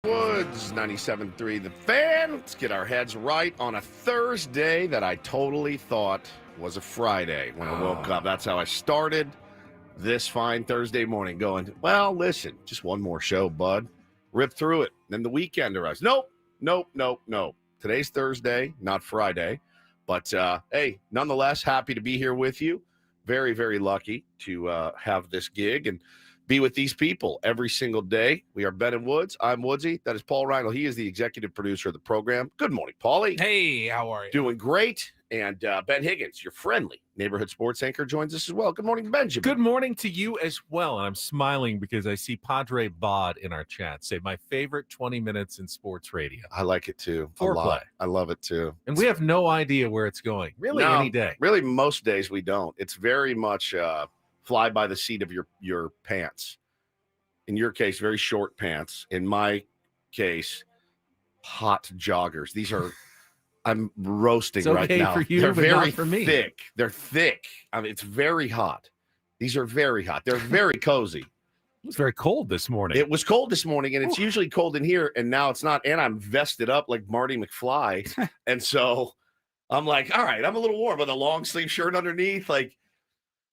Woods, 97.3 The Fan. Let's get our heads right on a Thursday that I totally thought was a Friday when I woke up. That's how I started this fine Thursday morning going, well, listen, just one more show, bud. Rip through it. Then the weekend arrives. Nope. Today's Thursday, not Friday. But, hey, nonetheless, happy to be here with you. Very, very lucky to have this gig and be with these people every single day. We are Ben and Woods. I'm Woodsy. That is Paul Reindl. He is the executive producer of the program. Good morning, Paulie. Hey, how are you? Doing great. And Ben Higgins, your friendly neighborhood sports anchor, joins us as well. Good morning, Benjamin. Good morning to you as well. And I'm smiling because I see Padre Bod in our chat say, my favorite 20 minutes in sports radio. I like it too. Foreplay. I love it too. And we have no idea where it's going. Really, any day. Really, most days we don't. It's very much fly by the seat of your pants. In your case, very short pants. In my case, hot joggers. These are, I'm roasting it's okay right now. For you, They're but very not for me. thick. They're thick. I mean, it's very hot. These are very hot. They're very cozy. It was very cold this morning. It was cold this morning, and it's usually cold in here, and now it's not. And I'm vested up like Marty McFly. And so I'm like, all right, I'm a little warm with a long sleeve shirt underneath. Like,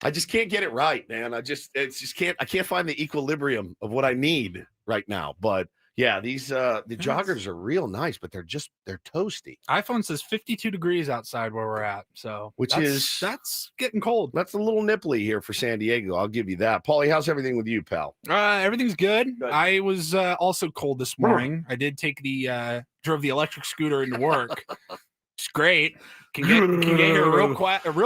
I just can't get it right, man. I can't find the equilibrium of what I need right now. But yeah, these the joggers are real nice, but they're toasty. iPhone says 52 degrees outside where we're at, so that's getting cold. That's a little nipply here for San Diego. I'll give you that. Paulie, how's everything with you, pal? Everything's good. I was also cold this morning. I did take drove the electric scooter into work. It's great. Can get here real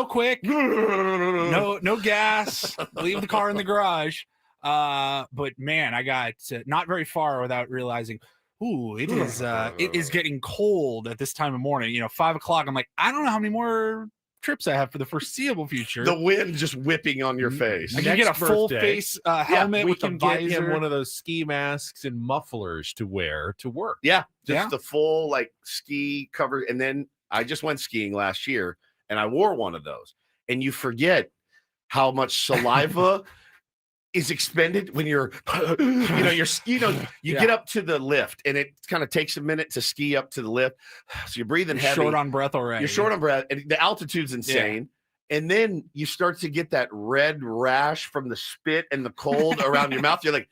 quick. No gas. Leave the car in the garage. But man, I got not very far without realizing, it is getting cold at this time of morning. 5 o'clock. I'm like, I don't know how many more trips I have for the foreseeable future. The wind just whipping on your face. I can get a full face helmet we with can a get visor. him one of those ski masks and mufflers to wear to work. Yeah, just the full ski cover. And then I just went skiing last year and I wore one of those. And you forget how much saliva is expended when you get up to the lift and it kind of takes a minute to ski up to the lift. So you're breathing heavy. Short on breath already. You're short on breath and the altitude's insane. Yeah. And then you start to get that red rash from the spit and the cold around your mouth. You're like,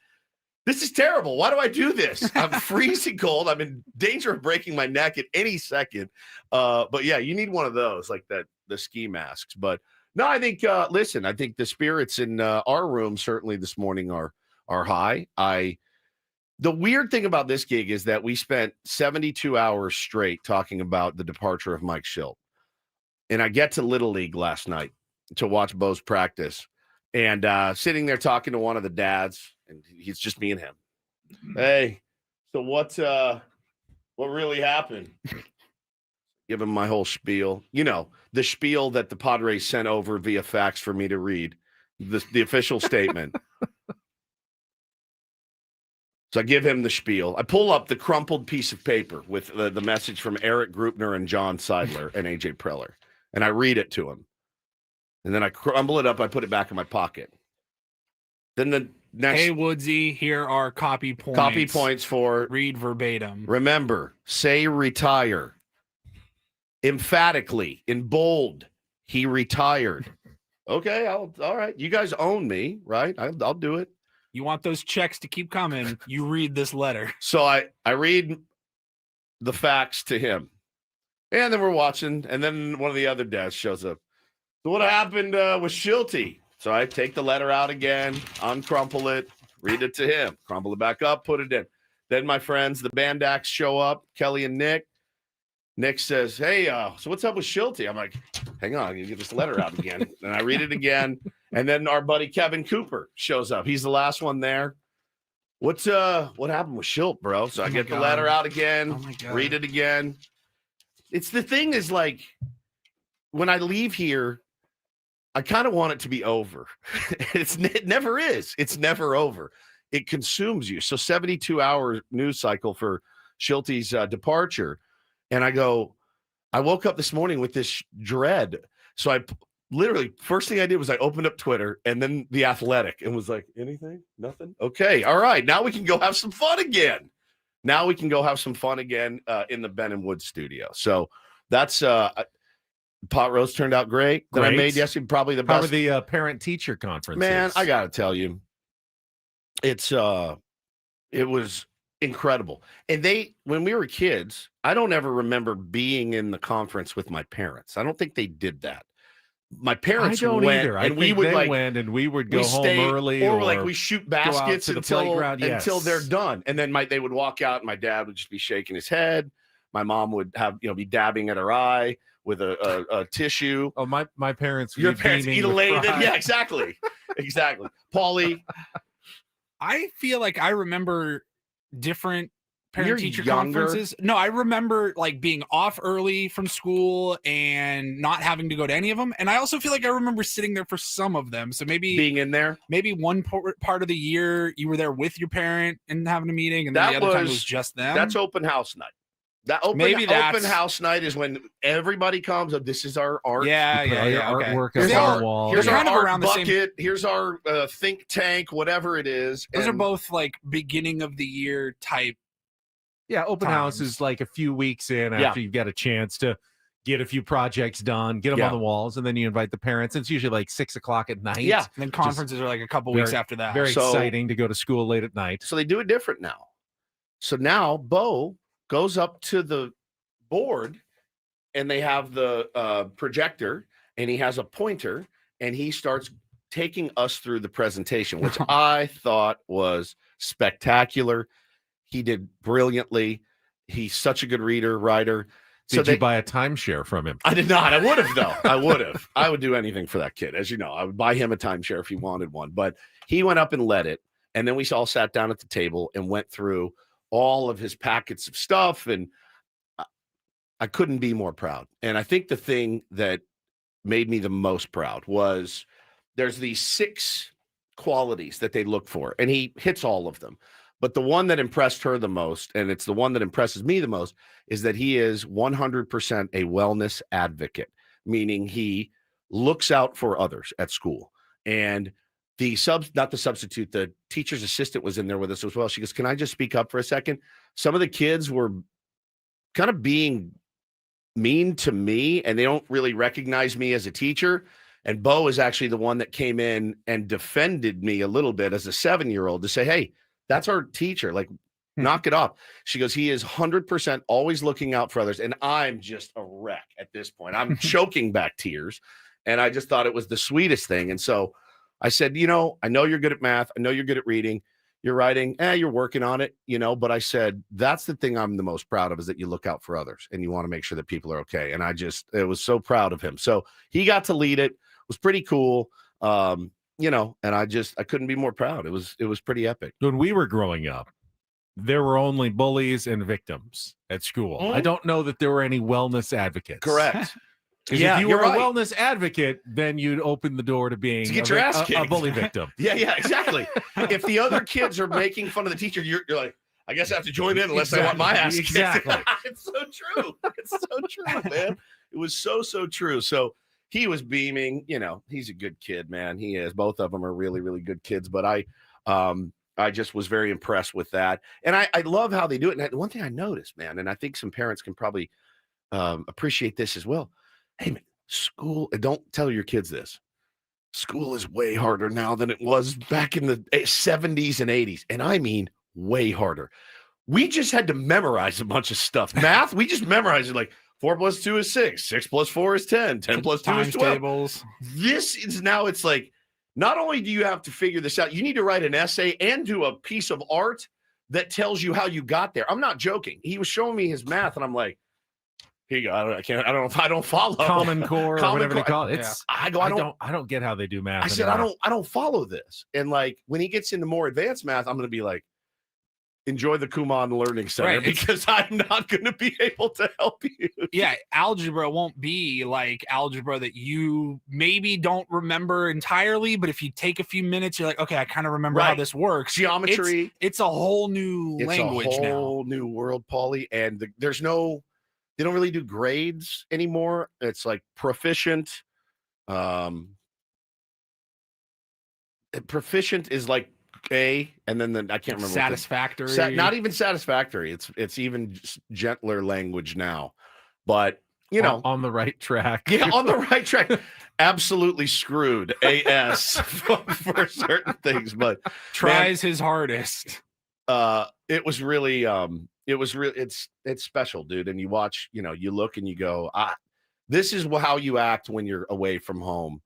this is terrible. Why do I do this? I'm freezing cold. I'm in danger of breaking my neck at any second. But yeah, you need one of those, like the ski masks. But no, I think, listen, I think the spirits in our room certainly this morning are high. The weird thing about this gig is that we spent 72 hours straight talking about the departure of Mike Schilt. And I get to Little League last night to watch Bo's practice. And sitting there talking to one of the dads, and he's just me and him. Hey, so what really happened? Give him my whole spiel. The spiel that the Padres sent over via fax for me to read, the official statement. So I give him the spiel. I pull up the crumpled piece of paper with the message from Eric Grupner and John Seidler and AJ Preller, and I read it to him. And then I crumble it up. I put it back in my pocket. Then the next. Hey, Woodsy, here are copy points. Copy points for. Read verbatim. Remember, say retire. Emphatically, in bold, he retired. Okay, all right. You guys own me, right? I'll do it. You want those checks to keep coming, you read this letter. So I read the facts to him. And then we're watching, and then one of the other dads shows up. So what happened with Shilty? So I take the letter out again, uncrumple it, read it to him, crumple it back up, put it in. Then my friends, the Bandacks, show up, Kelly and Nick. Nick says, hey, so what's up with Shilty? I'm like, hang on, I'm going to get this letter out again. And I read it again. And then our buddy Kevin Cooper shows up. He's the last one there. What happened with Schilt, bro? So I get the letter out again, read it again. It's the thing is like, when I leave here, I kind of want it to be over. It never is. It's never over. It consumes you. So 72-hour news cycle for Shilty's departure. And I woke up this morning with this dread. So I literally, first thing I did was I opened up Twitter and then The Athletic and was like, anything? Nothing? Okay. All right. Now we can go have some fun again. now we can go have some fun again in the Ben and Wood studio. So that's pot roast turned out great that I made yesterday. Probably the best. How were the parent-teacher conferences? Man, I got to tell you, it was incredible. And when we were kids, I don't ever remember being in the conference with my parents. I don't think they did that. My parents went, and we would went, and we would go home early, or like we shoot baskets until they're done, and then they would walk out, and my dad would just be shaking his head. My mom would have be dabbing at her eye with a tissue. Oh, my parents, your parents elated, yeah, exactly, Paulie. I feel like I remember different parent-teacher conferences. No, I remember like being off early from school and not having to go to any of them. And I also feel like I remember sitting there for some of them. So maybe being in there, maybe one part of the year you were there with your parent and having a meeting, and then the other time it was just them. That's open house night. That open house night is when everybody comes up. This is our art. Artwork on the wall. Here's our art bucket. Here's our think tank, whatever it is. Those are both like beginning of the year type. Yeah, open house is like a few weeks in after you've got a chance to get a few projects done, get them on the walls, and then you invite the parents. It's usually like 6 o'clock at night. Yeah, and then conferences are like a couple weeks after that. Very exciting to go to school late at night. So they do it different now. So now Bo goes up to the board, and they have the projector, and he has a pointer, and he starts taking us through the presentation, which I thought was spectacular. He did brilliantly. He's such a good writer. Did you buy a timeshare from him? I did not. I would have, though. I would do anything for that kid. As you know, I would buy him a timeshare if he wanted one. But he went up and led it. And then we all sat down at the table and went through all of his packets of stuff. And I couldn't be more proud. And I think the thing that made me the most proud was there's these 6 qualities that they look for. And he hits all of them. But the one that impressed her the most, and it's the one that impresses me the most, is that he is 100% a wellness advocate, meaning he looks out for others at school. And the teacher's assistant was in there with us as well. She goes, "Can I just speak up for a second? Some of the kids were kind of being mean to me, and they don't really recognize me as a teacher." And Bo is actually the one that came in and defended me a little bit as a 7-year-old to say, "Hey, that's our teacher. Like, knock it off." She goes, "He is 100% always looking out for others." And I'm just a wreck at this point. I'm choking back tears. And I just thought it was the sweetest thing. And so I said, I know you're good at math. I know you're good at reading. You're writing. You're working on it, But I said, that's the thing I'm the most proud of, is that you look out for others and you want to make sure that people are okay. And I was so proud of him. So he got to lead it. It was pretty cool. And I couldn't be more proud. It was pretty epic. When we were growing up, there were only bullies and victims at school. I don't know that there were any wellness advocates. Correct. Because if you were a wellness advocate, then you'd open the door to being get your ass kicked. A bully victim. Yeah, exactly. If the other kids are making fun of the teacher, you're like, I guess I have to join in unless I want my ass kicked. Exactly. It's so true. It's so true, man. It was so true. So he was beaming. He's a good kid, man. He is. Both of them are really, really good kids. But I just was very impressed with that. And I love how they do it. And one thing I noticed, man, and I think some parents can probably appreciate this as well. Hey, man, school, don't tell your kids this. School is way harder now than it was back in the 70s and 80s. And I mean way harder. We just had to memorize a bunch of stuff. Math, we just memorized it like 4 + 2 is 6. 6 + 4 is 10. 10 + 2 is 12. Tables. This is now, it's like, not only do you have to figure this out, you need to write an essay and do a piece of art that tells you how you got there. I'm not joking. He was showing me his math, and I'm like, here you go. I don't follow. Common Core or whatever they call it. I don't get how they do math. I said, I don't follow this. And like, when he gets into more advanced math, I'm going to be like, enjoy the Kumon Learning Center, because I'm not going to be able to help you. Yeah, algebra won't be like algebra that you maybe don't remember entirely, but if you take a few minutes, you're like, okay, I kind of remember how this works. Geometry. It's a whole new language now. It's a whole new world, Paulie. And they don't really do grades anymore. It's like proficient. Proficient is like A, and then I can't remember. Satisfactory. Not even satisfactory. It's even gentler language now, but you know, on the right track. Yeah, on the right track. Absolutely screwed. AS for certain things, but tries his hardest. It was really it's special, dude. And you watch, you know, you look and you go, this is how you act when you're away from home.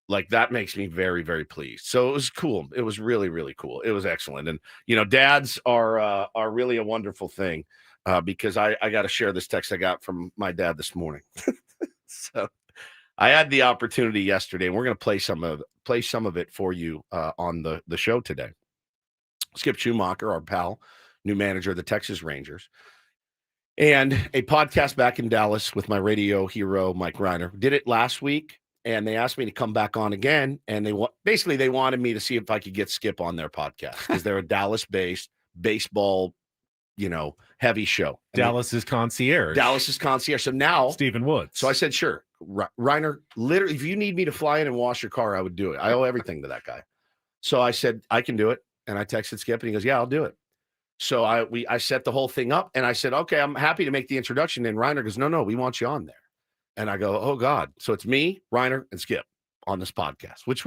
Like that makes me very, very pleased. So it was cool. It was really, really cool. It was excellent. And you know, dads are really a wonderful thing because I got to share this text I got from my dad this morning. So I had the opportunity yesterday, and we're going to play some of it for you on the show today. Skip Schumacher, our pal, new manager of the Texas Rangers, and a podcast back in Dallas with my radio hero Mike Reiner. Did it last week. And they asked me to come back on again. And they wanted me to see if I could get Skip on their podcast because they're a Dallas-based baseball, you know, heavy show. Dallas's concierge. So now Stephen Woods. So I said, sure. Reiner, literally, if you need me to fly in and wash your car, I would do it. I owe everything to that guy. So I said, I can do it. And I texted Skip and he goes, yeah, I'll do it. So I set the whole thing up and I said, okay, I'm happy to make the introduction. And Reiner goes, no, we want you on there. And I go, oh God. So it's me, Reiner, and Skip on this podcast, it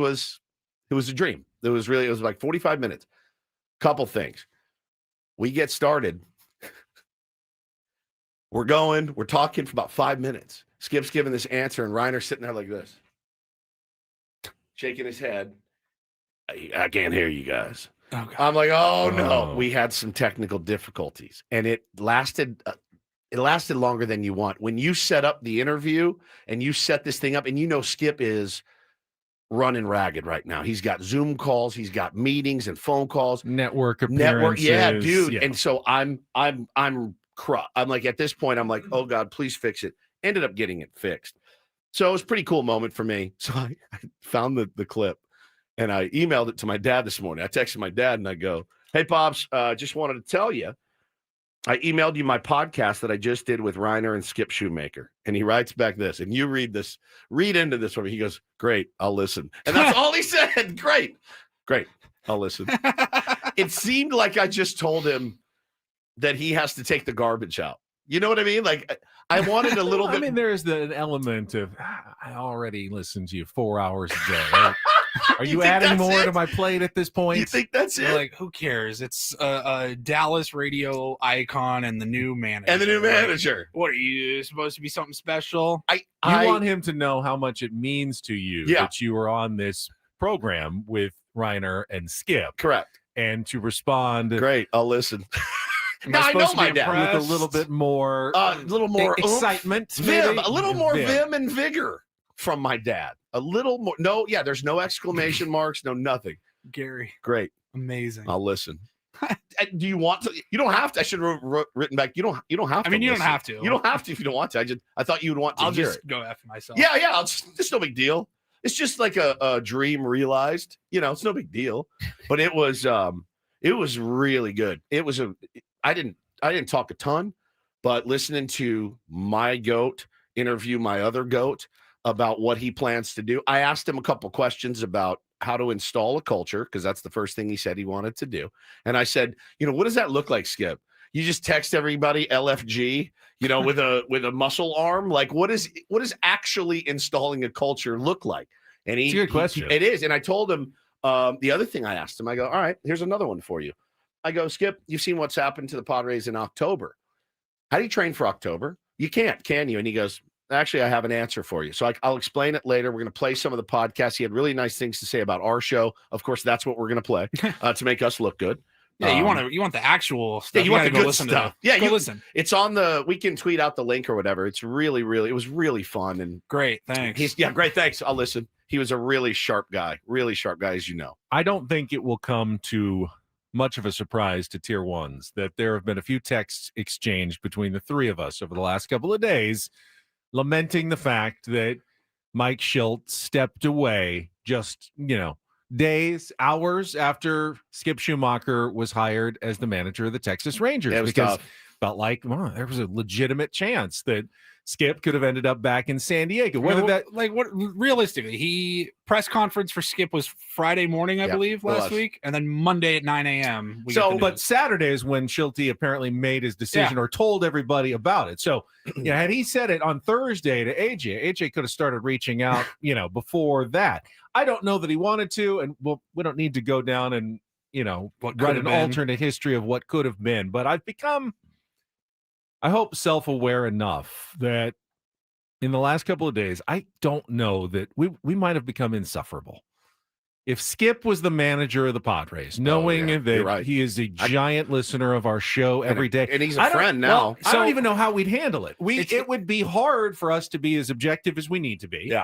was a dream. It was like 45 minutes. Couple things. We get started. We're talking for about 5 minutes. Skip's giving this answer and Reiner's sitting there like this, shaking his head. I can't hear you guys. Oh, I'm like, oh no. We had some technical difficulties and it lasted longer than you want. When you set up the interview and you set this thing up and you know Skip is running ragged right now. He's got Zoom calls, he's got meetings and phone calls, network appearances. Yeah, dude. Yeah. And so I'm like at this point I'm like, "Oh God, please fix it." Ended up getting it fixed. So it was a pretty cool moment for me. So I found the clip and I emailed it to my dad this morning. I texted my dad and I go, "Hey Pops, just wanted to tell you I emailed you my podcast that I just did with Reiner and Skip Shoemaker." And he writes back this, and you read into this for me. He goes, "Great, I'll listen." And that's all he said. Great, I'll listen. It seemed like I just told him that he has to take the garbage out. You know what I mean? Like I wanted a little bit. I mean, there's an element of, I already listened to you 4 hours a day. Right? Are you adding more to my plate at this point? You think that's it? Like, who cares? It's a Dallas radio icon and the new manager. What are you supposed to be something special? You want him to know how much it means to you that you were on this program with Reiner and Skip. Correct. And to respond. Great. I'll listen. Now, I know my dad with a little bit more, excitement, vim, a little more vim and vigor from my dad. A little more. No, yeah, there's no exclamation marks, no nothing. Gary. Great. Amazing. I'll listen. Do you want to? You don't have to. I should have written back. You don't have to. I mean, you listen. don't have to. You don't have to if you don't want to. I thought you would want to. I'll hear just it. go after myself. Yeah. It's no big deal. It's just like a dream realized. You know, it's no big deal. But it was really good. I didn't talk a ton, but listening to my goat interview my other goat about what he plans to do. I asked him a couple questions about how to install a culture, because that's the first thing he said he wanted to do. And I said, what does that look like, Skip? You just text everybody LFG, with a muscle arm? Like what is actually installing a culture look like? And it's a good question. It is. And I told him the other thing I asked him, I go, all right, here's another one for you. I go, Skip, you've seen what's happened to the Padres in October. How do you train for October? You can't, can you? And he goes, actually, I have an answer for you. So I'll explain it later. We're going to play some of the podcasts. He had really nice things to say about our show. Of course, that's what we're going to play to make us look good. Yeah, you want the actual stuff. Yeah, you want the good listen stuff. Listen. It's on we can tweet out the link or whatever. It's really, it was really fun and great. Thanks. Great. Thanks. I'll listen. He was a really sharp guy, as you know. I don't think it will come to much of a surprise to tier ones that there have been a few texts exchanged between the three of us over the last couple of days, lamenting the fact that Mike Shildt stepped away just, days, hours after Skip Schumacher was hired as the manager of the Texas Rangers. It was tough. felt like there was a legitimate chance that Skip could have ended up back in San Diego. Whether that, like, what realistically, he press conference for Skip was Friday morning, I believe, last week, and then Monday at 9 a.m. So, but Saturday is when Schulte apparently made his decision or told everybody about it. So, had he said it on Thursday to AJ could have started reaching out, before that. I don't know that he wanted to, and we don't need to go down and write an alternate history of what could have been. But I've become, I hope, self-aware enough that in the last couple of days, I don't know that we might have become insufferable. If Skip was the manager of the Padres, knowing that he is a giant listener of our show every day, and he's a friend now, I don't even know how we'd handle it. It would be hard for us to be as objective as we need to be. Yeah.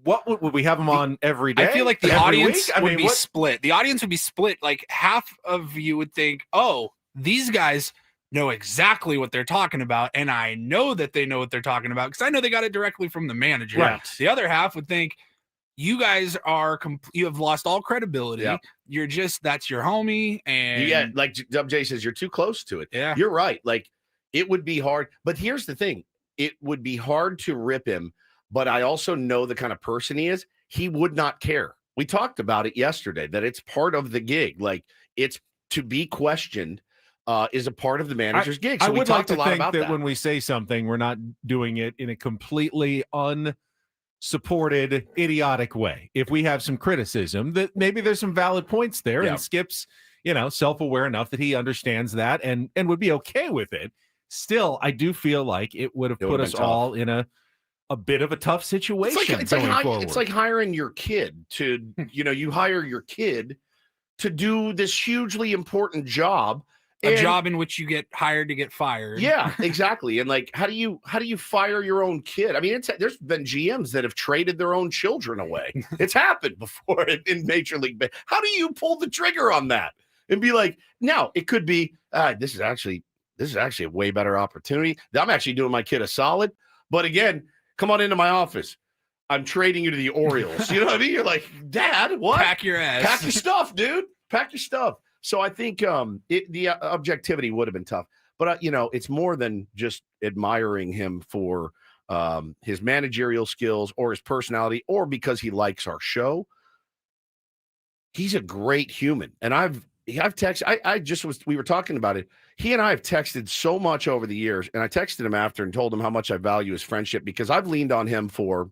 What would we have him on every day? I feel like the audience would be split. The audience would be split. Like half of you would think, oh, these guys know exactly what they're talking about. And I know that they know what they're talking about because I know they got it directly from the manager. Right. The other half would think, you guys you have lost all credibility. Yeah. You're that's your homie. And like WJ says, you're too close to it. Yeah. You're right. Like, it would be hard. But here's the thing. It would be hard to rip him. But I also know the kind of person he is. He would not care. We talked about it yesterday, that it's part of the gig. Like, it's to be questioned is a part of the manager's gig. So we talked a lot about that when we say something, we're not doing it in a completely unsupported, idiotic way. If we have some criticism, that maybe there's some valid points there, and Skip's, self-aware enough that he understands that and would be okay with it. Still, I do feel like it would have put us all in a bit of a tough situation. It's like hiring your kid to, you hire your kid to do this hugely important job. A job in which you get hired to get fired. Yeah, exactly. And like, how do you fire your own kid? I mean, there's been GMs that have traded their own children away. It's happened before in Major League. How do you pull the trigger on that and be like, no, it could be, this is actually a way better opportunity. I'm actually doing my kid a solid. But again, come on into my office. I'm trading you to the Orioles. You know what I mean? You're like, Dad, what? Pack your ass. Pack your stuff, dude. Pack your stuff. So I think the objectivity would have been tough. But, it's more than just admiring him for his managerial skills or his personality or because he likes our show. He's a great human. And I've texted. We were talking about it. He and I have texted so much over the years. And I texted him after and told him how much I value his friendship because I've leaned on him for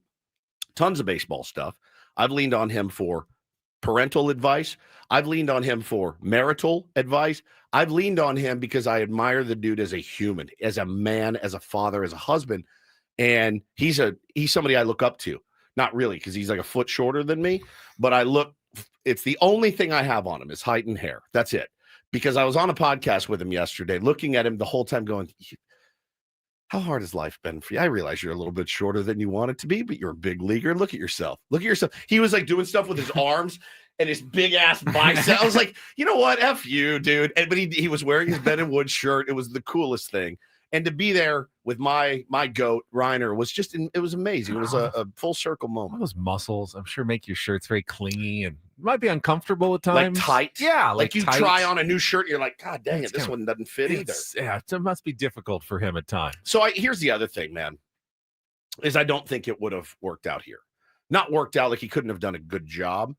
tons of baseball stuff. I've leaned on him for parental advice. I've leaned on him for marital advice. I've leaned on him because I admire the dude as a human, as a man, as a father, as a husband. And he's somebody I look up to. Not really, because he's like a foot shorter than me, but it's the only thing I have on him is height and hair. That's it. Because I was on a podcast with him yesterday, looking at him the whole time going, how hard has life been for you? I realize you're a little bit shorter than you want it to be, but you're a big leaguer. Look at yourself. He was like doing stuff with his arms and his big ass bicep. I was like, you know what? F you, dude. But he was wearing his Ben and Wood shirt. It was the coolest thing. And to be there with my goat, Reiner, was it was amazing. It was a full circle moment. All those muscles, I'm sure, make your shirts very clingy and might be uncomfortable at times. Like tight. Yeah. Like you tight. try on a new shirt, and you're like, God dang it, this one doesn't fit either. Yeah, it must be difficult for him at times. So here's the other thing, man, is I don't think it would have worked out here. Not worked out like he couldn't have done a good job.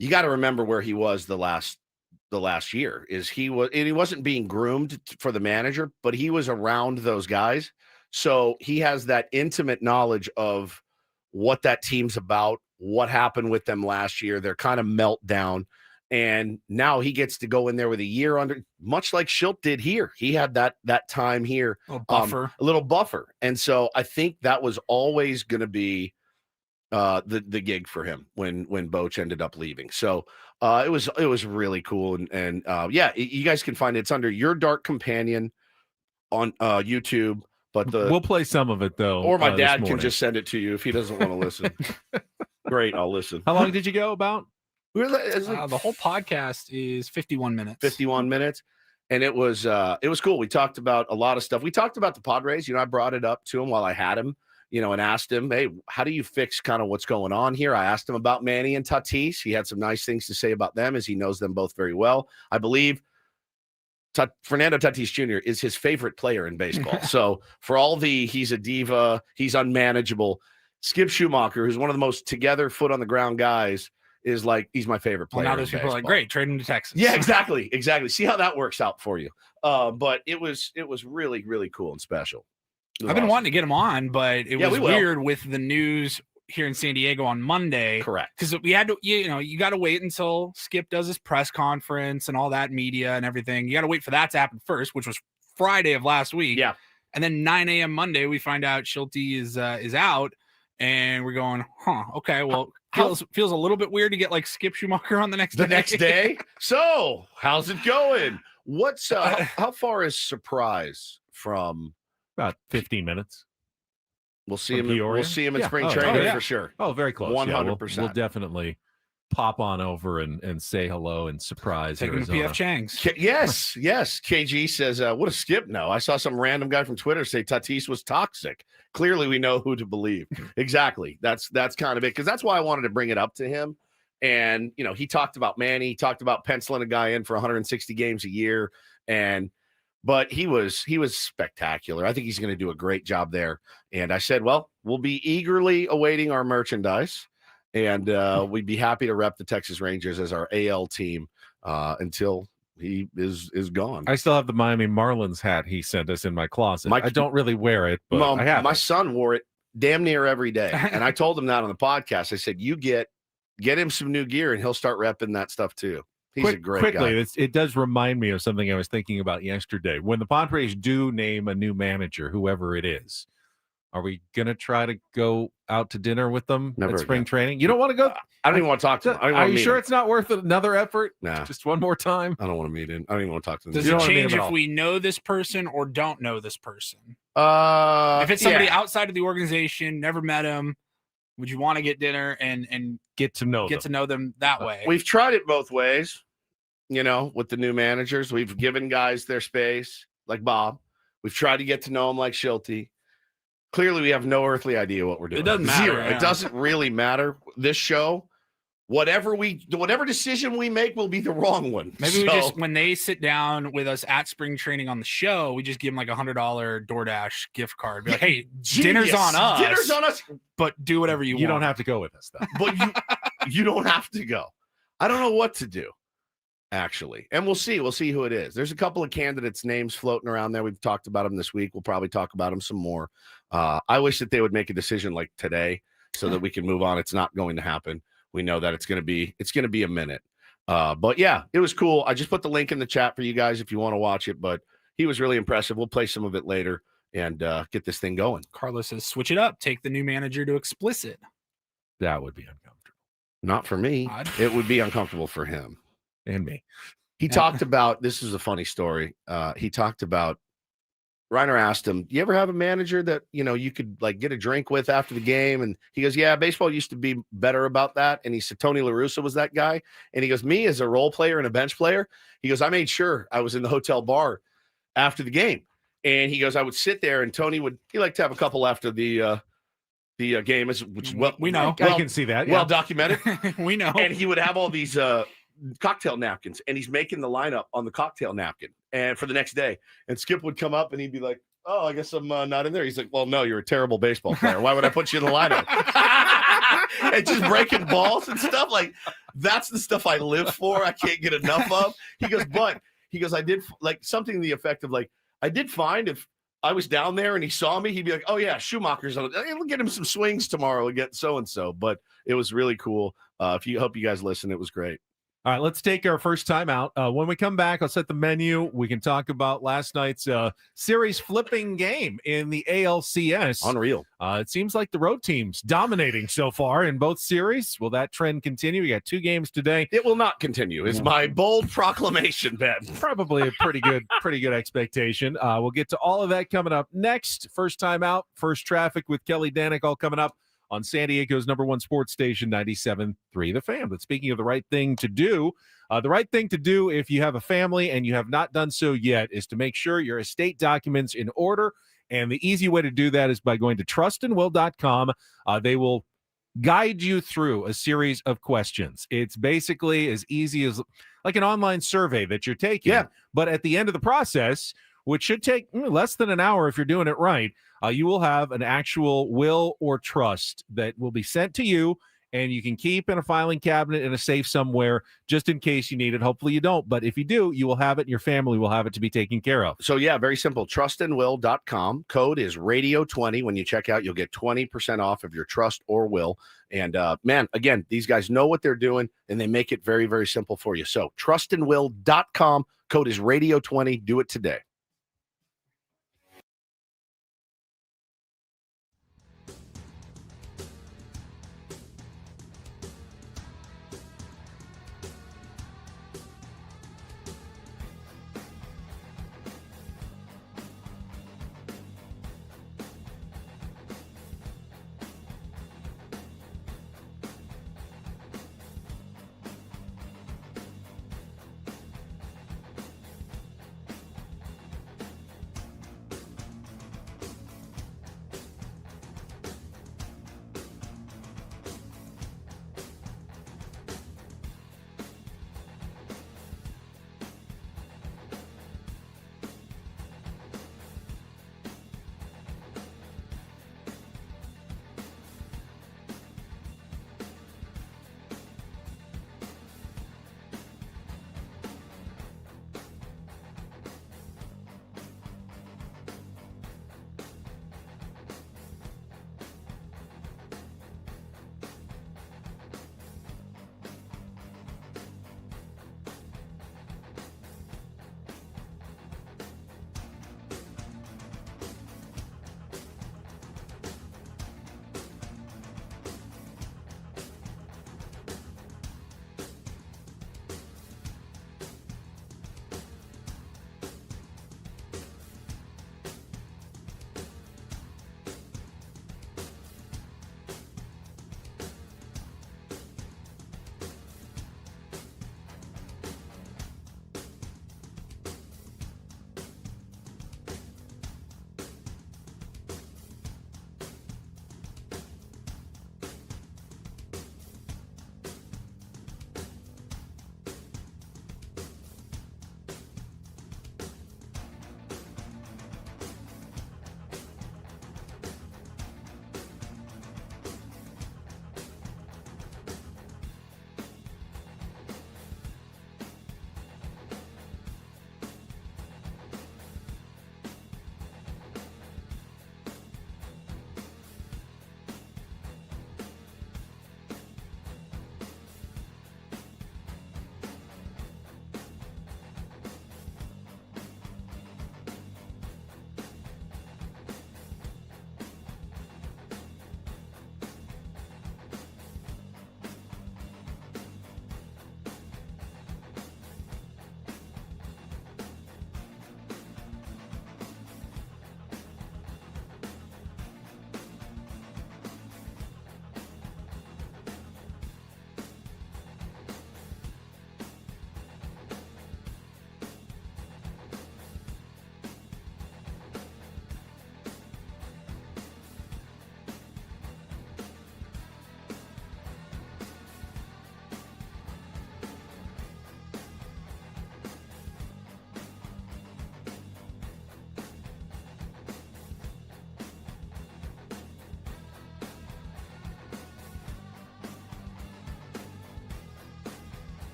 You got to remember where he was the last year he wasn't being groomed for the manager, but he was around those guys. So he has that intimate knowledge of what that team's about, what happened with them last year, their kind of meltdown. And now he gets to go in there with a year under, much like Schilt did here. He had that time here, a little buffer. And so I think that was always going to be the gig for him when Boch ended up leaving. So it was really cool. And you guys can find it. It's under Your Dark Companion on YouTube. But we'll play some of it though. Or my dad can just send it to you if he doesn't want to listen. Great, I'll listen. How long did you go about? The whole podcast is 51 minutes. 51 minutes. And it was cool. We talked about a lot of stuff. We talked about the Padres. I brought it up to him while I had him, and asked him, hey, how do you fix kind of what's going on here? I asked him about Manny and Tatis. He had some nice things to say about them as he knows them both very well. I believe Fernando Tatis Jr. is his favorite player in baseball. So for all he's a diva, he's unmanageable. Skip Schumacher, who's one of the most together, foot on the ground guys, is like, he's my favorite player. Well, now those people are like, great, trade him to Texas. Yeah, exactly. See how that works out for you. But it was really, really cool and special. I've been wanting to get him on, but it was weird with the news here in San Diego on Monday. Correct. Because we had to, you got to wait until Skip does his press conference and all that media and everything. You got to wait for that to happen first, which was Friday of last week. Yeah. And then 9 a.m. Monday, we find out Schulte is out, and we're going, okay, well, feels a little bit weird to get like Skip Schumacher on the next day. So how's it going? What's how far is Surprise from? About 15 minutes. We'll see him. We'll see him in spring training for sure. Oh, very close. 100%. We'll definitely pop on over and say hello and surprise Take him to PF Chang's. Yes. KG says, what a skip. No, I saw some random guy from Twitter say Tatis was toxic. Clearly, we know who to believe. Exactly. That's kind of it, because that's why I wanted to bring it up to him. And he talked about Manny. He talked about penciling a guy in for 160 games a year, but he was spectacular. I think he's going to do a great job there. And I said, well, we'll be eagerly awaiting our merchandise, and we'd be happy to rep the Texas Rangers as our AL team until he is gone. I still have the Miami Marlins hat he sent us in my closet. I don't really wear it, but I have my son wore it damn near every day. And I told him that on the podcast. I said, you get him some new gear and he'll start repping that stuff too. He's a great guy. It does remind me of something I was thinking about yesterday. When the Padres do name a new manager, whoever it is, are we going to try to go out to dinner with them at spring training? You don't want to go? I don't even want to talk to them. Are you sure it's not worth another effort? Nah. Just one more time? I don't want to meet him. I don't even want to talk to them. Does it change if we know this person or don't know this person? If it's somebody outside of the organization, never met him, would you want to get dinner and get to know them that way? We've tried it both ways, with the new managers. We've given guys their space, like Bob. We've tried to get to know him like Schulte. Clearly, we have no earthly idea what we're doing. It doesn't matter. Zero. Yeah. It doesn't really matter. This show, whatever decision we make will be the wrong one. Maybe we just, when they sit down with us at spring training on the show, we just give them like $100 DoorDash gift card. Be like, hey, dinner's on us. Dinner's on us. But do whatever you want. You don't have to go with us, though. But you don't have to go. I don't know what to do, actually. And we'll see. We'll see who it is. There's a couple of candidates' names floating around there. We've talked about them this week. We'll probably talk about them some more. I wish that they would make a decision like today so that we can move on. It's not going to happen. We know that it's going to be a minute. But yeah, it was cool. I just put the link in the chat for you guys if you want to watch it, but he was really impressive. We'll play some of it later and get this thing going. Carlos says, switch it up. Take the new manager to explicit. That would be uncomfortable. Not for me. It would be uncomfortable for him. And me. He talked about, this is a funny story. He talked about, Reiner asked him, you ever have a manager that, you could like get a drink with after the game? And he goes, yeah, baseball used to be better about that. And he said, Tony La Russa was that guy. And he goes, me as a role player and a bench player, he goes, I made sure I was in the hotel bar after the game. And he goes, I would sit there and Tony he liked to have a couple after the game, which we know. I can see that. Well documented. We know. And he would have all these cocktail napkins, and he's making the lineup on the cocktail napkin and for the next day. And Skip would come up and he'd be like, oh, I guess I'm not in there. He's like, well, no, you're a terrible baseball player. Why would I put you in the lineup? And just breaking balls and stuff. Like, that's the stuff I live for. I can't get enough of. He goes, I did like something to the effect of like, I did find if I was down there and he saw me, he'd be like, oh yeah, Schumacher's on it. We'll get him some swings tomorrow against so-and-so. But it was really cool. Hope you guys listen. It was great. All right, let's take our first time out. When we come back, I'll set the menu. We can talk about last night's series flipping game in the ALCS. Unreal. It seems like the road team's dominating so far in both series. Will that trend continue? We got 2 games today. It will not continue. Is my bold proclamation, Ben. Probably a pretty good expectation. We'll get to all of that coming up next. First time out, first traffic with Kelly Danick, all coming up on San Diego's #1 sports station, 97.3 The Fan. But speaking of the right thing to do if you have a family and you have not done so yet is to make sure your estate documents in order. And the easy way to do that is by going to trustandwill.com. They will guide you through a series of questions. It's basically as easy as like an online survey that you're taking. Yeah. But at the end of the process, which should take less than an hour if you're doing it right, you will have an actual will or trust that will be sent to you, and you can keep in a filing cabinet in a safe somewhere just in case you need it. Hopefully you don't, but if you do, you will have it and your family will have it to be taken care of. So, yeah, very simple. Trustandwill.com. Code is radio20. When you check out, you'll get 20% off of your trust or will. And, man, again, these guys know what they're doing, and they make it very, very simple for you. So, trustandwill.com. Code is radio20. Do it today.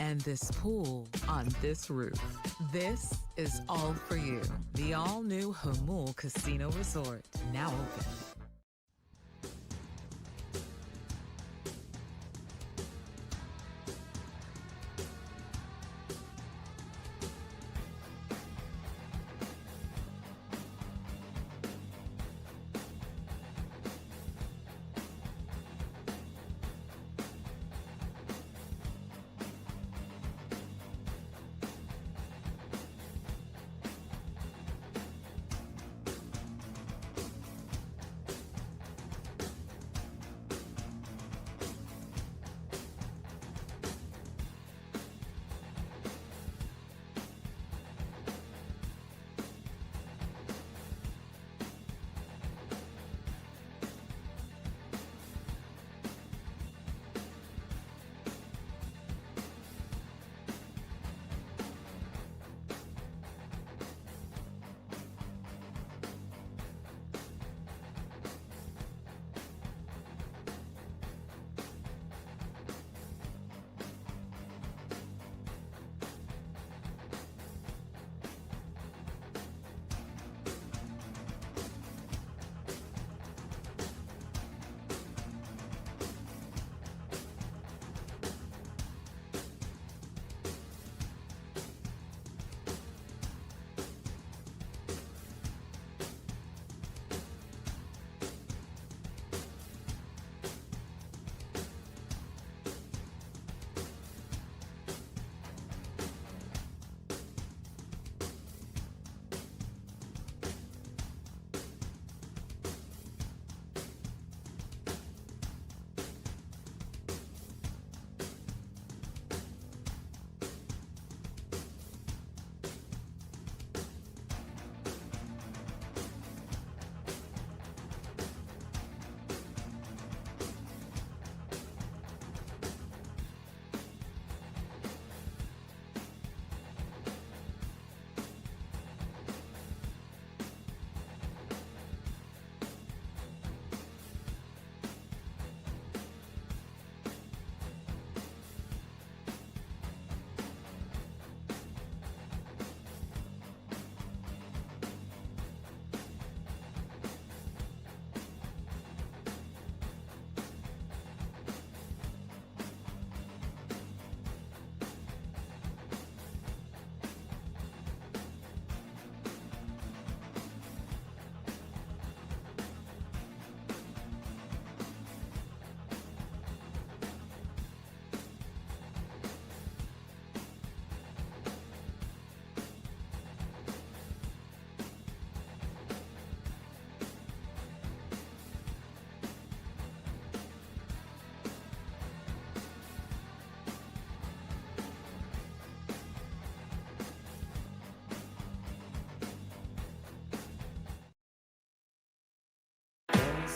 And this pool on this roof. This is all for you. The all-new Humul Casino Resort, now open.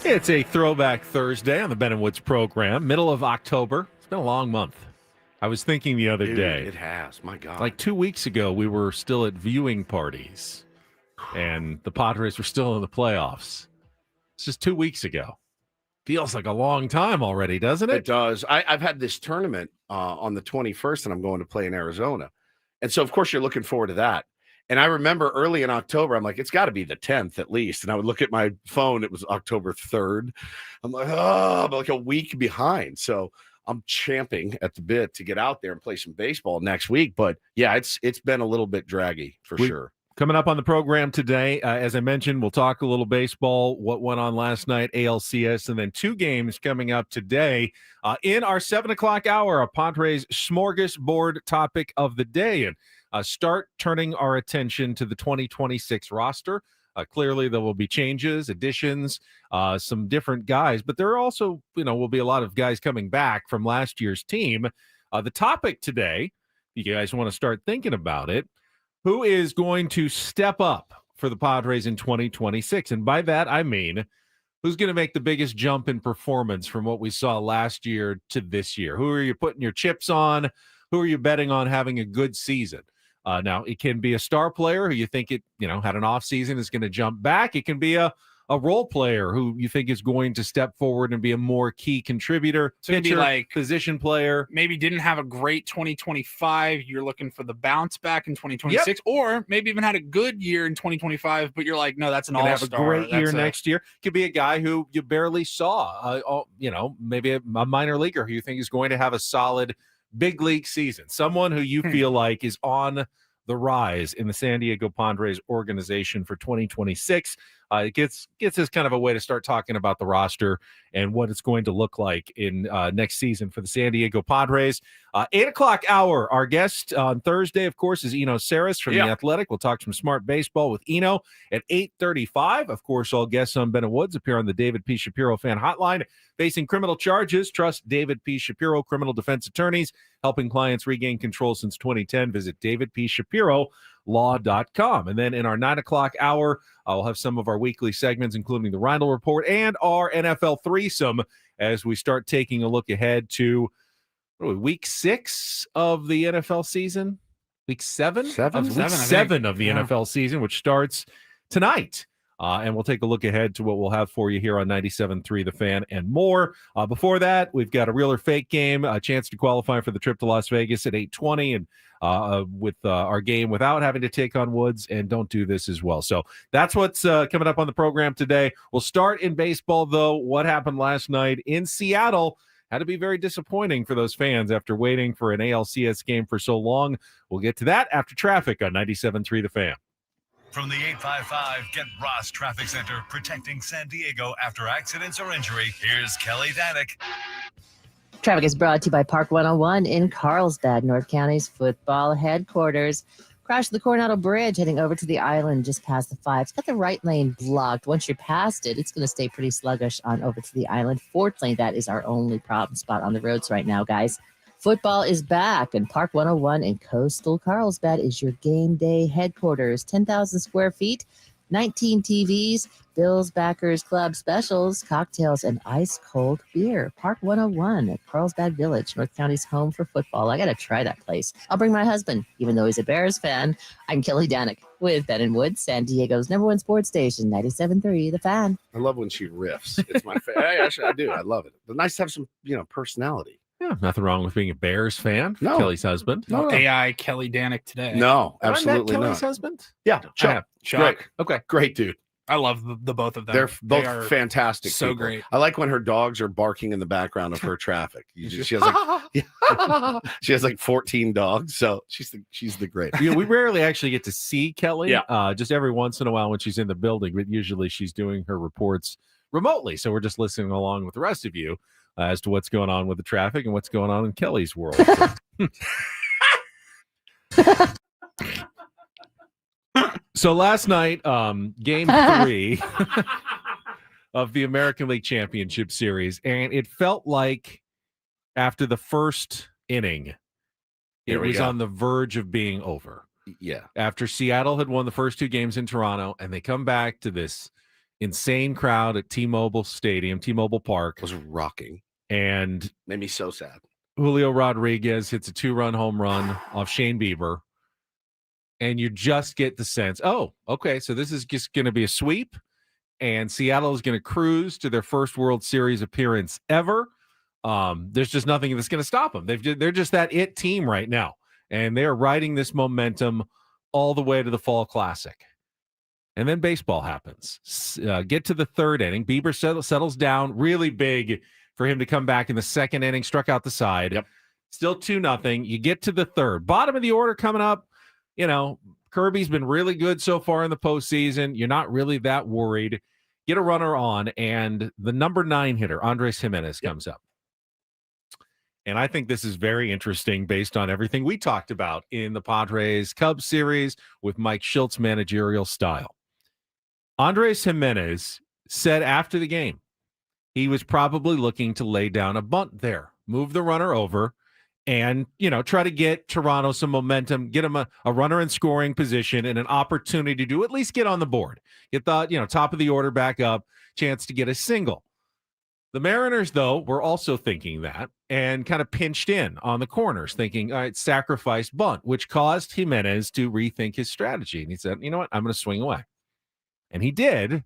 It's a throwback Thursday on the Ben and Woods program, middle of October. It's been a long month. I was thinking the other day. It has. My God. Like 2 weeks ago, we were still at viewing parties, and the Padres were still in the playoffs. It's just 2 weeks ago. Feels like a long time already, doesn't it? It does. I've had this tournament on the 21st, and I'm going to play in Arizona. And so, of course, you're looking forward to that. And I remember early in October, I'm like, it's got to be the 10th at least. And I would look at my phone. It was October 3rd. I'm like, I'm like a week behind. So I'm champing at the bit to get out there and play some baseball next week. But yeah, it's been a little bit draggy for sure. Coming up on the program today, as I mentioned, we'll talk a little baseball, what went on last night, ALCS, and then 2 games coming up today. In our 7 o'clock hour, a Padres Smörgåsbord topic of the day. And start turning our attention to the 2026 roster. Clearly, there will be changes, additions, some different guys, but there are also, will be a lot of guys coming back from last year's team. The topic today, you guys want to start thinking about it, who is going to step up for the Padres in 2026? And by that, I mean, who's going to make the biggest jump in performance from what we saw last year to this year? Who are you putting your chips on? Who are you betting on having a good season? Now, it can be a star player who you think had an off season, is going to jump back. It can be a role player who you think is going to step forward and be a more key contributor. So it'd be like position player. Maybe didn't have a great 2025. You're looking for the bounce back in 2026, or maybe even had a good year in 2025, but you're like, no, that's an all-star. Have a great year next year. Could be a guy who you barely saw. Maybe a minor leaguer who you think is going to have a solid big league season. Someone who you feel like is on the rise in the San Diego Padres organization for 2026. It gets us kind of a way to start talking about the roster and what it's going to look like in next season for the San Diego Padres. 8 o'clock hour. Our guest on Thursday, of course, is Eno Sarris from The Athletic. We'll talk some smart baseball with Eno at 8:35. Of course, all guests on Ben and Woods appear on the David P. Shapiro fan hotline. Facing criminal charges, trust David P. Shapiro criminal defense attorneys, helping clients regain control since 2010. Visit davidpshapirolaw.com. And then in our 9 o'clock hour, we'll have some of our weekly segments, including the Reindl Report and our NFL Threesome, as we start taking a look ahead to week 6 of the NFL season. Week 7? Week 7 of the NFL season, which starts tonight. And we'll take a look ahead to what we'll have for you here on 97.3 The Fan and more. Before that, we've got a real or fake game, a chance to qualify for the trip to Las Vegas at 8:20, and with our game without having to take on Woods, and don't do this as well. So that's what's coming up on the program today. We'll start in baseball, though. What happened last night in Seattle had to be very disappointing for those fans after waiting for an ALCS game for so long. We'll get to that after traffic on 97.3 The Fan. From the 855 Get Ross Traffic Center, protecting San Diego after accidents or injury, here's Kelly Danick. Traffic is brought to you by Park 101 in Carlsbad, North County's football headquarters. Crash the Coronado Bridge heading over to the island just past the 5. It's got the right lane blocked. Once you're past it, it's going to stay pretty sluggish on over to the island. Fortunately, that is our only problem spot on the roads right now, guys. Football is back, and Park 101 in coastal Carlsbad is your game day headquarters. 10,000 square feet, 19 TVs, Bills Backers Club specials, cocktails, and ice-cold beer. Park 101 at Carlsbad Village, North County's home for football. I got to try that place. I'll bring my husband, even though he's a Bears fan. I'm Kelly Danick with Ben and Woods, San Diego's #1 sports station, 97.3 The Fan. I love when she riffs. It's my favorite. Actually, I do. I love it. But nice to have some, personality. Yeah, nothing wrong with being a Bears fan. No. Kelly's husband. No. AI Kelly Danick today. No, Have I met absolutely Kelly's not. husband? Yeah, Chuck. Chuck. Okay. Great dude. I love the both of them. They're both are fantastic. so people. great. I like when her dogs are barking in the background of her traffic. She has like 14 dogs, so she's the great. We rarely actually get to see Kelly. Yeah. Just every once in a while when she's in the building, but usually she's doing her reports remotely. So we're just listening along with the rest of you as to what's going on with the traffic and what's going on in Kelly's world. So last night, game 3 of the American League Championship Series, and it felt like after the first inning, it was on the verge of being over. Yeah. After Seattle had won the first 2 games in Toronto, and they come back to this insane crowd at T-Mobile Park. Was rocking. And made me so sad. Julio Rodriguez hits a 2-run home run off Shane Bieber. And you just get the sense, oh, okay, so this is just going to be a sweep. And Seattle is going to cruise to their first World Series appearance ever. There's just nothing that's going to stop them. They're just that it team right now. And they're riding this momentum all the way to the Fall Classic. And then baseball happens. Get to the third inning. Bieber settles down. Really big for him to come back in the second inning. Struck out the side. Yep. Still 2-0. You get to the third. Bottom of the order coming up. You know, Kirby's been really good so far in the postseason. You're not really that worried. Get a runner on, and the number 9 hitter, Andres Jimenez, comes up. And I think this is very interesting based on everything we talked about in the Padres-Cubs series with Mike Schilt's managerial style. Andres Jimenez said after the game he was probably looking to lay down a bunt there, move the runner over, and, you know, try to get Toronto some momentum, get him a runner in scoring position and an opportunity to at least get on the board. Get the, top of the order back up, chance to get a single. The Mariners, though, were also thinking that and kind of pinched in on the corners, thinking, all right, sacrifice bunt, which caused Jimenez to rethink his strategy. And he said, you know what, I'm going to swing away. And he did.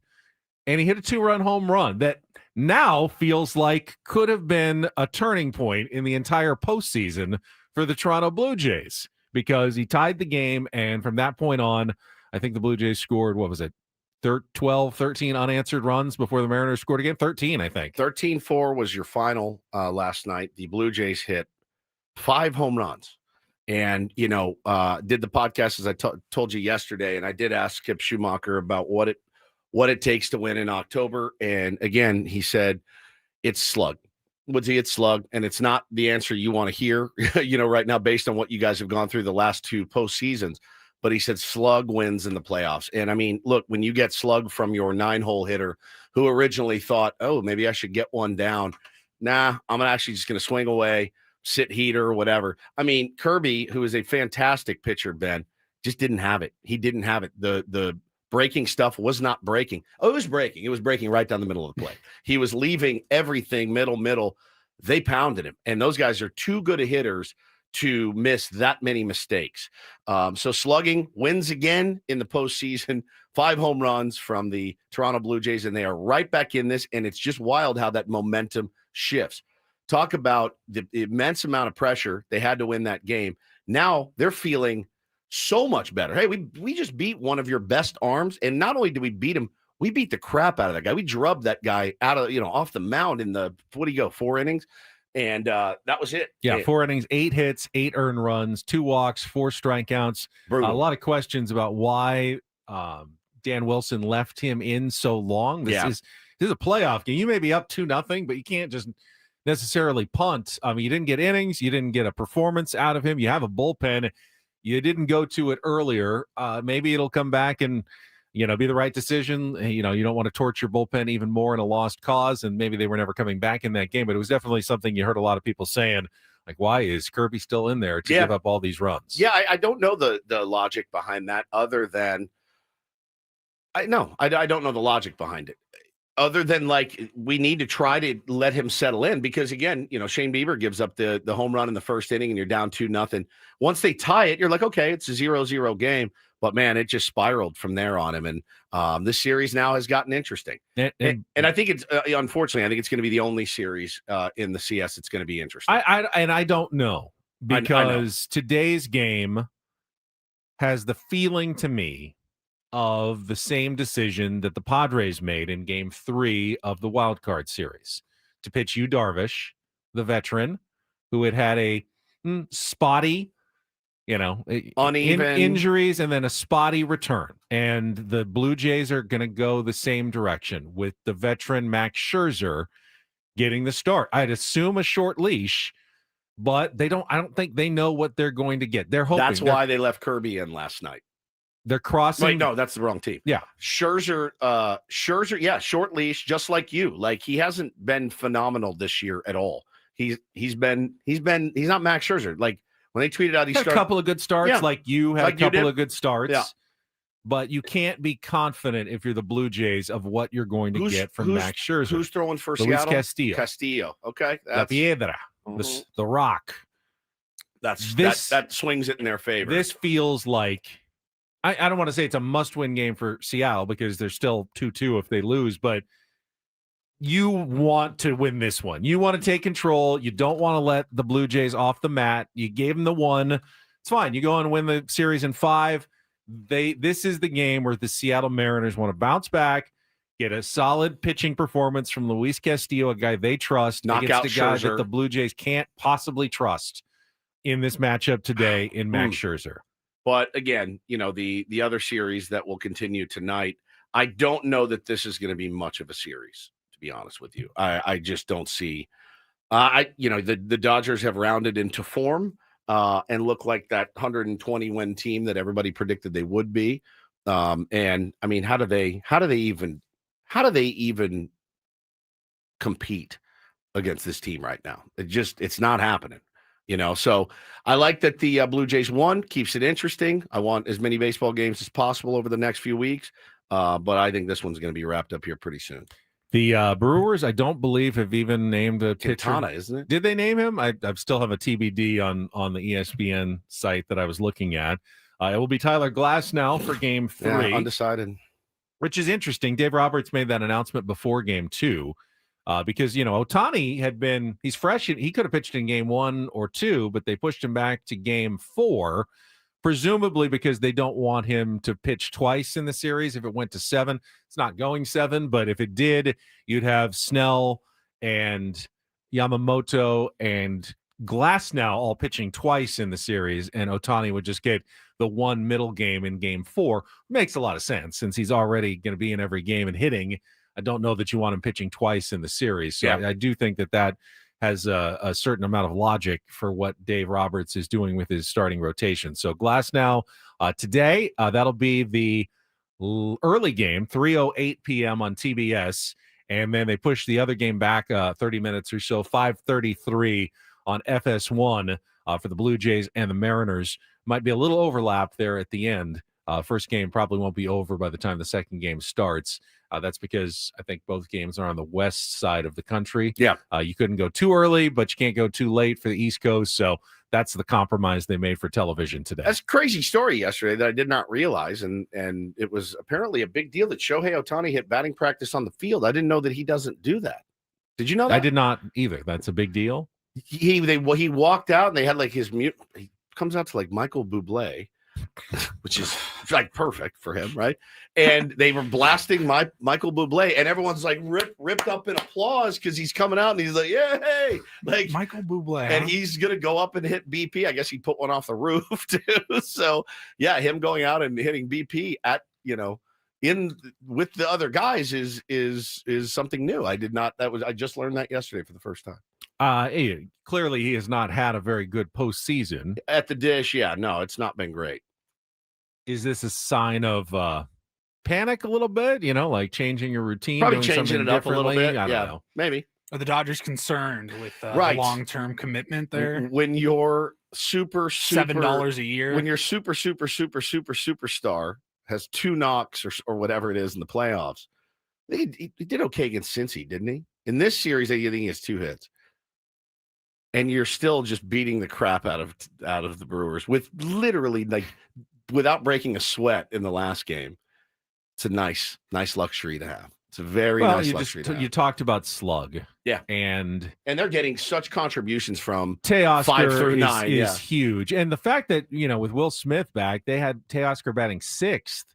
And he hit a 2-run home run that now feels like could have been a turning point in the entire postseason for the Toronto Blue Jays, because he tied the game. And from that point on, I think the Blue Jays scored, 13 unanswered runs before the Mariners scored again. 13, I think. 13-4 was your final last night. The Blue Jays hit 5 home runs. And, did the podcast, as I told you yesterday, and I did ask Skip Schumacher about what it takes to win in October. And again, he said, it's slug. Woodsy, it's slug. And it's not the answer you want to hear, right now, based on what you guys have gone through the last 2 postseasons. But he said slug wins in the playoffs. And I mean, look, when you get slug from your 9-hole hitter who originally thought, oh, maybe I should get one down. Nah, I'm actually just going to swing away, sit heater or whatever. I mean, Kirby, who is a fantastic pitcher, Ben, just didn't have it. He didn't have it. The breaking stuff was not breaking. Oh, it was breaking. It was breaking right down the middle of the plate. He was leaving everything middle. They pounded him. And those guys are too good of hitters to miss that many mistakes. So slugging wins again in the postseason. 5 home runs from the Toronto Blue Jays, and they are right back in this. And it's just wild how that momentum shifts. Talk about the immense amount of pressure they had to win that game. Now they're feeling so much better. Hey, we just beat one of your best arms, and not only did we beat him, we beat the crap out of that guy. We drubbed that guy out of off the mound in the 4 innings, and that was it. Yeah, 4 innings, 8 hits, 8 earned runs, 2 walks, 4 strikeouts. A lot of questions about why Dan Wilson left him in so long. This is a playoff game. You may be up 2-0, but you can't just necessarily punt. I mean, you didn't get innings, you didn't get a performance out of him. You have a bullpen. You didn't go to it earlier. Maybe it'll come back and, be the right decision. You don't want to torch your bullpen even more in a lost cause, and maybe they were never coming back in that game. But it was definitely something you heard a lot of people saying, like, why is Kirby still in there to give up all these runs? Yeah, I don't know the logic behind that other than I don't know the logic behind it. Other than, like, we need to try to let him settle in because, again, Shane Bieber gives up the home run in the first inning and you're down 2-0. Once they tie it, you're like, okay, it's a 0-0 game. But, man, it just spiraled from there on him. And this series now has gotten interesting. And I think it's, unfortunately, I think it's going to be the only series in the CS that's going to be interesting. I don't know because today's game has the feeling to me of the same decision that the Padres made in Game 3 of the wild card series to pitch Yu Darvish, the veteran, who had a spotty, uneven injuries and then a spotty return. And the Blue Jays are going to go the same direction with the veteran Max Scherzer getting the start. I'd assume a short leash, but I don't think they know what they're going to get. They're hoping. That's why they left Kirby in last night. They're crossing. Wait, no, that's the wrong team. Yeah. Scherzer, yeah, short leash, just like you. Like, he hasn't been phenomenal this year at all. He's not Max Scherzer. Like, when they tweeted out, he had a couple of good starts, like you had a couple of good starts. Yeah. but you can't be confident if you're the Blue Jays of what you're going to get from Max Scherzer. Who's throwing for Luis Seattle? Castillo. Castillo. Okay. La Piedra. The Rock. That swings it in their favor. This feels like, I don't want to say it's a must-win game for Seattle because they're still 2-2 if they lose, but you want to win this one. You want to take control. You don't want to let the Blue Jays off the mat. You gave them the one. It's fine. You go and win the series in 5. This is the game where the Seattle Mariners want to bounce back, get a solid pitching performance from Luis Castillo, a guy they trust, Knockout against a guy Scherzer that the Blue Jays can't possibly trust in this matchup today in Max Scherzer. But again, the other series that will continue tonight, I don't know that this is going to be much of a series, to be honest with you. I just don't see. The Dodgers have rounded into form and look like that 120 win team that everybody predicted they would be. And I mean, how do they even compete against this team right now? It's not happening. So I like that the Blue Jays won, keeps it interesting. I want as many baseball games as possible over the next few weeks, but I think this one's going to be wrapped up here pretty soon. The Brewers, I don't believe, have even named a Quintana, pitcher. isn't it? Did they name him? I still have a TBD on the ESPN site that I was looking at. It will be Tyler Glass now for Game 3. Yeah, undecided. Which is interesting. Dave Roberts made that announcement before Game 2. Because, Ohtani he's fresh. He could have pitched in Game 1 or 2, but they pushed him back to Game 4, presumably because they don't want him to pitch twice in the series. If it went to 7, it's not going 7, but if it did, you'd have Snell and Yamamoto and Glasnow all pitching twice in the series, and Ohtani would just get the one middle game in Game 4. Makes a lot of sense since he's already going to be in every game and hitting. I don't know that you want him pitching twice in the series. So I do think that has a certain amount of logic for what Dave Roberts is doing with his starting rotation. So Glasnow today, that'll be the early game, 3:08 p.m. on TBS. And then they push the other game back 30 minutes or so, 5:33 on FS1 for the Blue Jays and the Mariners. Might be a little overlap there at the end. First game probably won't be over by the time the second game starts. That's because I think both games are on the west side of the country. Yeah. You couldn't go too early, but you can't go too late for the East Coast. So that's the compromise they made for television today. That's a crazy story yesterday that I did not realize. And it was apparently a big deal that Shohei Ohtani hit batting practice on the field. I didn't know that he doesn't do that. Did you know that? I did not either. That's a big deal. He walked out and they had like his mute. He comes out to like Michael Bublé, which is like perfect for him, right? And they were blasting Michael Bublé, and everyone's like ripped up in applause because he's coming out and he's like, "Yeah, hey!" Like Michael Bublé, and he's gonna go up and hit BP. I guess he put one off the roof too. So yeah, him going out and hitting BP at in with the other guys is something new. I just learned that yesterday for the first time. Clearly he has not had a very good postseason at the Dish. Yeah, no, it's not been great. Is this a sign of panic a little bit? Like changing your routine, probably changing it up a little bit. I don't know. Maybe. Are the Dodgers concerned with right. the long-term commitment there? When you're super $7 a year, when you're superstar has 2 knocks or whatever it is in the playoffs. He did okay against Cincy, didn't he? In this series, I think he has 2 hits. And you're still just beating the crap out of the Brewers with literally like without breaking a sweat in the last game. It's a nice luxury to have. It's a very nice luxury to have. You talked about slug. Yeah. And they're getting such contributions from Teoscar 5 through 9 is huge. And the fact that, with Will Smith back, they had Teoscar batting 6th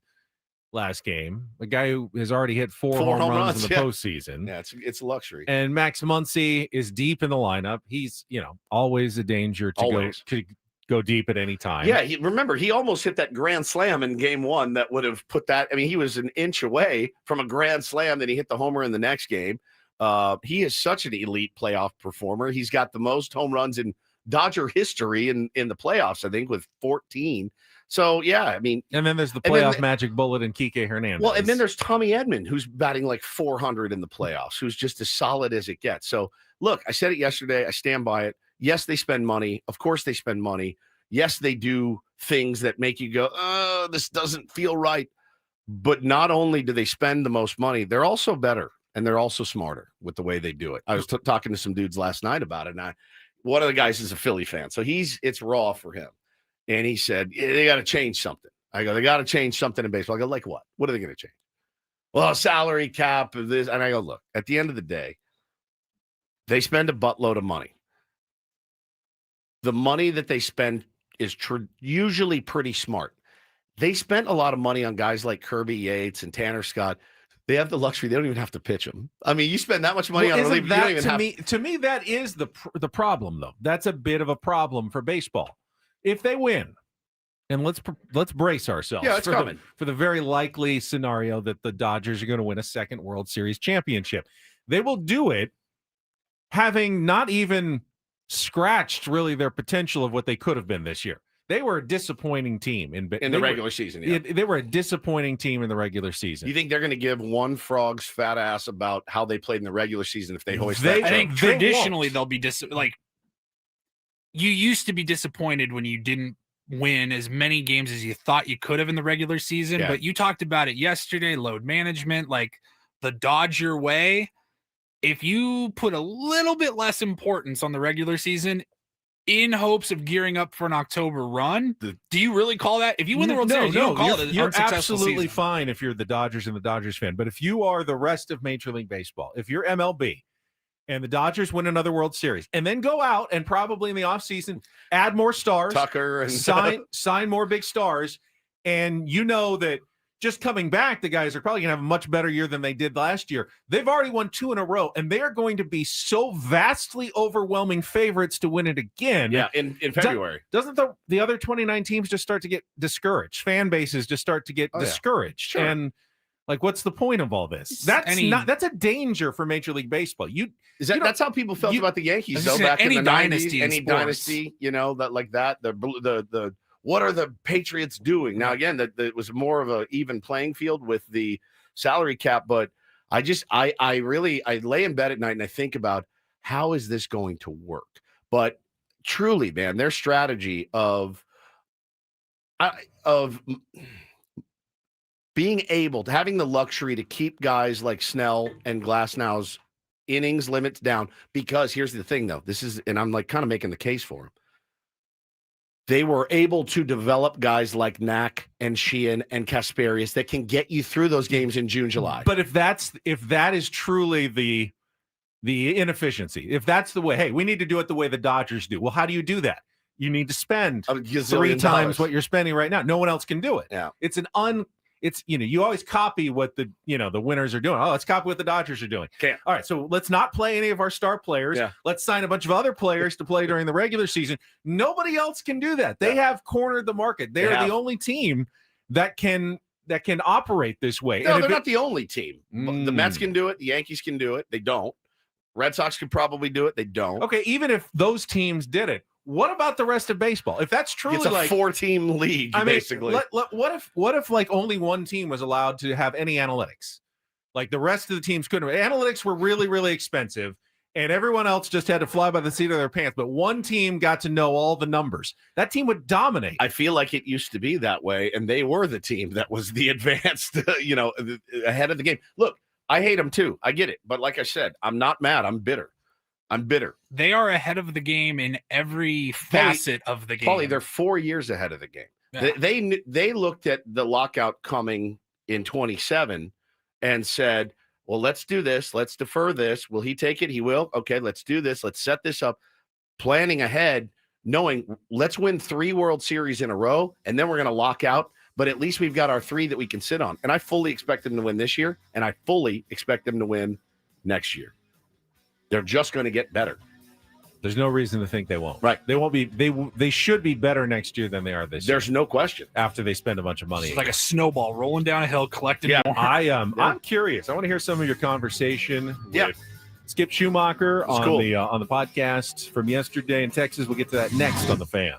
last game, a guy who has already hit 4 home runs in the postseason. Yeah, it's a luxury. And Max Muncy is deep in the lineup. He's, always a danger to go deep at any time. Yeah, he almost hit that grand slam in Game 1 that would have put that. I mean, he was an inch away from a grand slam. Then he hit the homer in the next game. He is such an elite playoff performer. He's got the most home runs in Dodger history in the playoffs, I think, with 14. So, yeah, I mean. And then there's the playoff magic bullet in Kike Hernandez. Well, and then there's Tommy Edman, who's batting like 400 in the playoffs, who's just as solid as it gets. So, look, I said it yesterday. I stand by it. Yes, they spend money. Of course they spend money. Yes, they do things that make you go, oh, this doesn't feel right. But not only do they spend the most money, they're also better and they're also smarter with the way they do it. I was talking to some dudes last night about it, and one of the guys is a Philly fan, so it's raw for him. And he said, they got to change something. I go, they got to change something in baseball. I go, like what? What are they going to change? Well, salary cap of this. And I go, look, at the end of the day, they spend a buttload of money. The money that they spend is usually pretty smart. They spent a lot of money on guys like Kirby Yates and Tanner Scott. They have the luxury; they don't even have to pitch them. I mean, you spend that much money on a reliever, you don't even have. To me, that is the problem, though. That's a bit of a problem for baseball. If they win, and let's brace ourselves. Yeah, it's coming for the very likely scenario that the Dodgers are going to win a second World Series championship. They will do it, having not even scratched really their potential of what they could have been this year. They were a disappointing team in the regular season. Yeah. They were a disappointing team in the regular season. You think they're going to give one frog's fat ass about how they played in the regular season if they hoist I that? think traditionally they'll be like you used to be disappointed when you didn't win as many games as you thought you could have in the regular season. Yeah. But you talked about it yesterday, load management, like the Dodger way. If you put a little bit less importance on the regular season in hopes of gearing up for an October run, do you really call that? If you win the World Series, you don't call it an unsuccessful absolutely season. fine if you're the Dodgers and the Dodgers fan. But if you are the rest of Major League Baseball, if you're MLB and the Dodgers win another World Series and then go out and probably in the offseason add more stars, Tucker and sign more big stars, and you know that just coming back, the guys are probably going to have a much better year than they did last year. They've already won 2 in a row, and they are going to be so vastly overwhelming favorites to win it again. Yeah, in February. Doesn't the other 29 teams just start to get discouraged? Fan bases just start to get discouraged. Sure. And like, what's the point of all this? That's a danger for Major League Baseball. That's how people felt about the Yankees though back in the 90s. Any dynasty, that like that. The what are the Patriots doing? Now, again, that was more of an even playing field with the salary cap, but I lay in bed at night and I think about how is this going to work? But truly, man, their strategy of being able to having the luxury to keep guys like Snell and Glasnow's innings limits down, because here's the thing though, and I'm like kind of making the case for him. They were able to develop guys like Knack and Sheehan and Kasperius that can get you through those games in June, July. But if that is truly the inefficiency, if that's the way, hey, we need to do it the way the Dodgers do. Well, how do you do that? You need to spend 3 times what you're spending right now. No one else can do it. Yeah. You always copy what the winners are doing. Oh, let's copy what the Dodgers are doing. Okay. All right, so let's not play any of our star players. Yeah. Let's sign a bunch of other players to play during the regular season. Nobody else can do that. They have cornered the market. They are the only team that can operate this way. No, they're not the only team. The Mets can do it. The Yankees can do it. They don't. Red Sox could probably do it. They don't. Okay, even if those teams did it, what about the rest of baseball? If that's truly it's a 4-team league, basically. What if like only one team was allowed to have any analytics? Like the rest of the teams couldn't. Analytics were really, really expensive, and everyone else just had to fly by the seat of their pants. But one team got to know all the numbers. That team would dominate. I feel like it used to be that way, and they were the team that was the advanced, ahead of the game. Look, I hate them too. I get it, but like I said, I'm not mad. I'm bitter. They are ahead of the game in every facet of the game. Paulie, they're 4 years ahead of the game. Yeah. They looked at the lockout coming in 27 and said, well, let's do this. Let's defer this. Will he take it? He will. Okay, let's do this. Let's set this up. Planning ahead, knowing let's win 3 World Series in a row, and then we're going to lock out. But at least we've got our 3 that we can sit on. And I fully expect them to win this year, and I fully expect them to win next year. They're just going to get better. There's no reason to think they won't. Right. They won't be. They should be better next year than they are this year. There's no question. After they spend a bunch of money. It's like a snowball rolling down a hill, collecting more. I'm curious. I want to hear some of your conversation with Skip Schumacher on the podcast from yesterday in Texas. We'll get to that next on The Fan.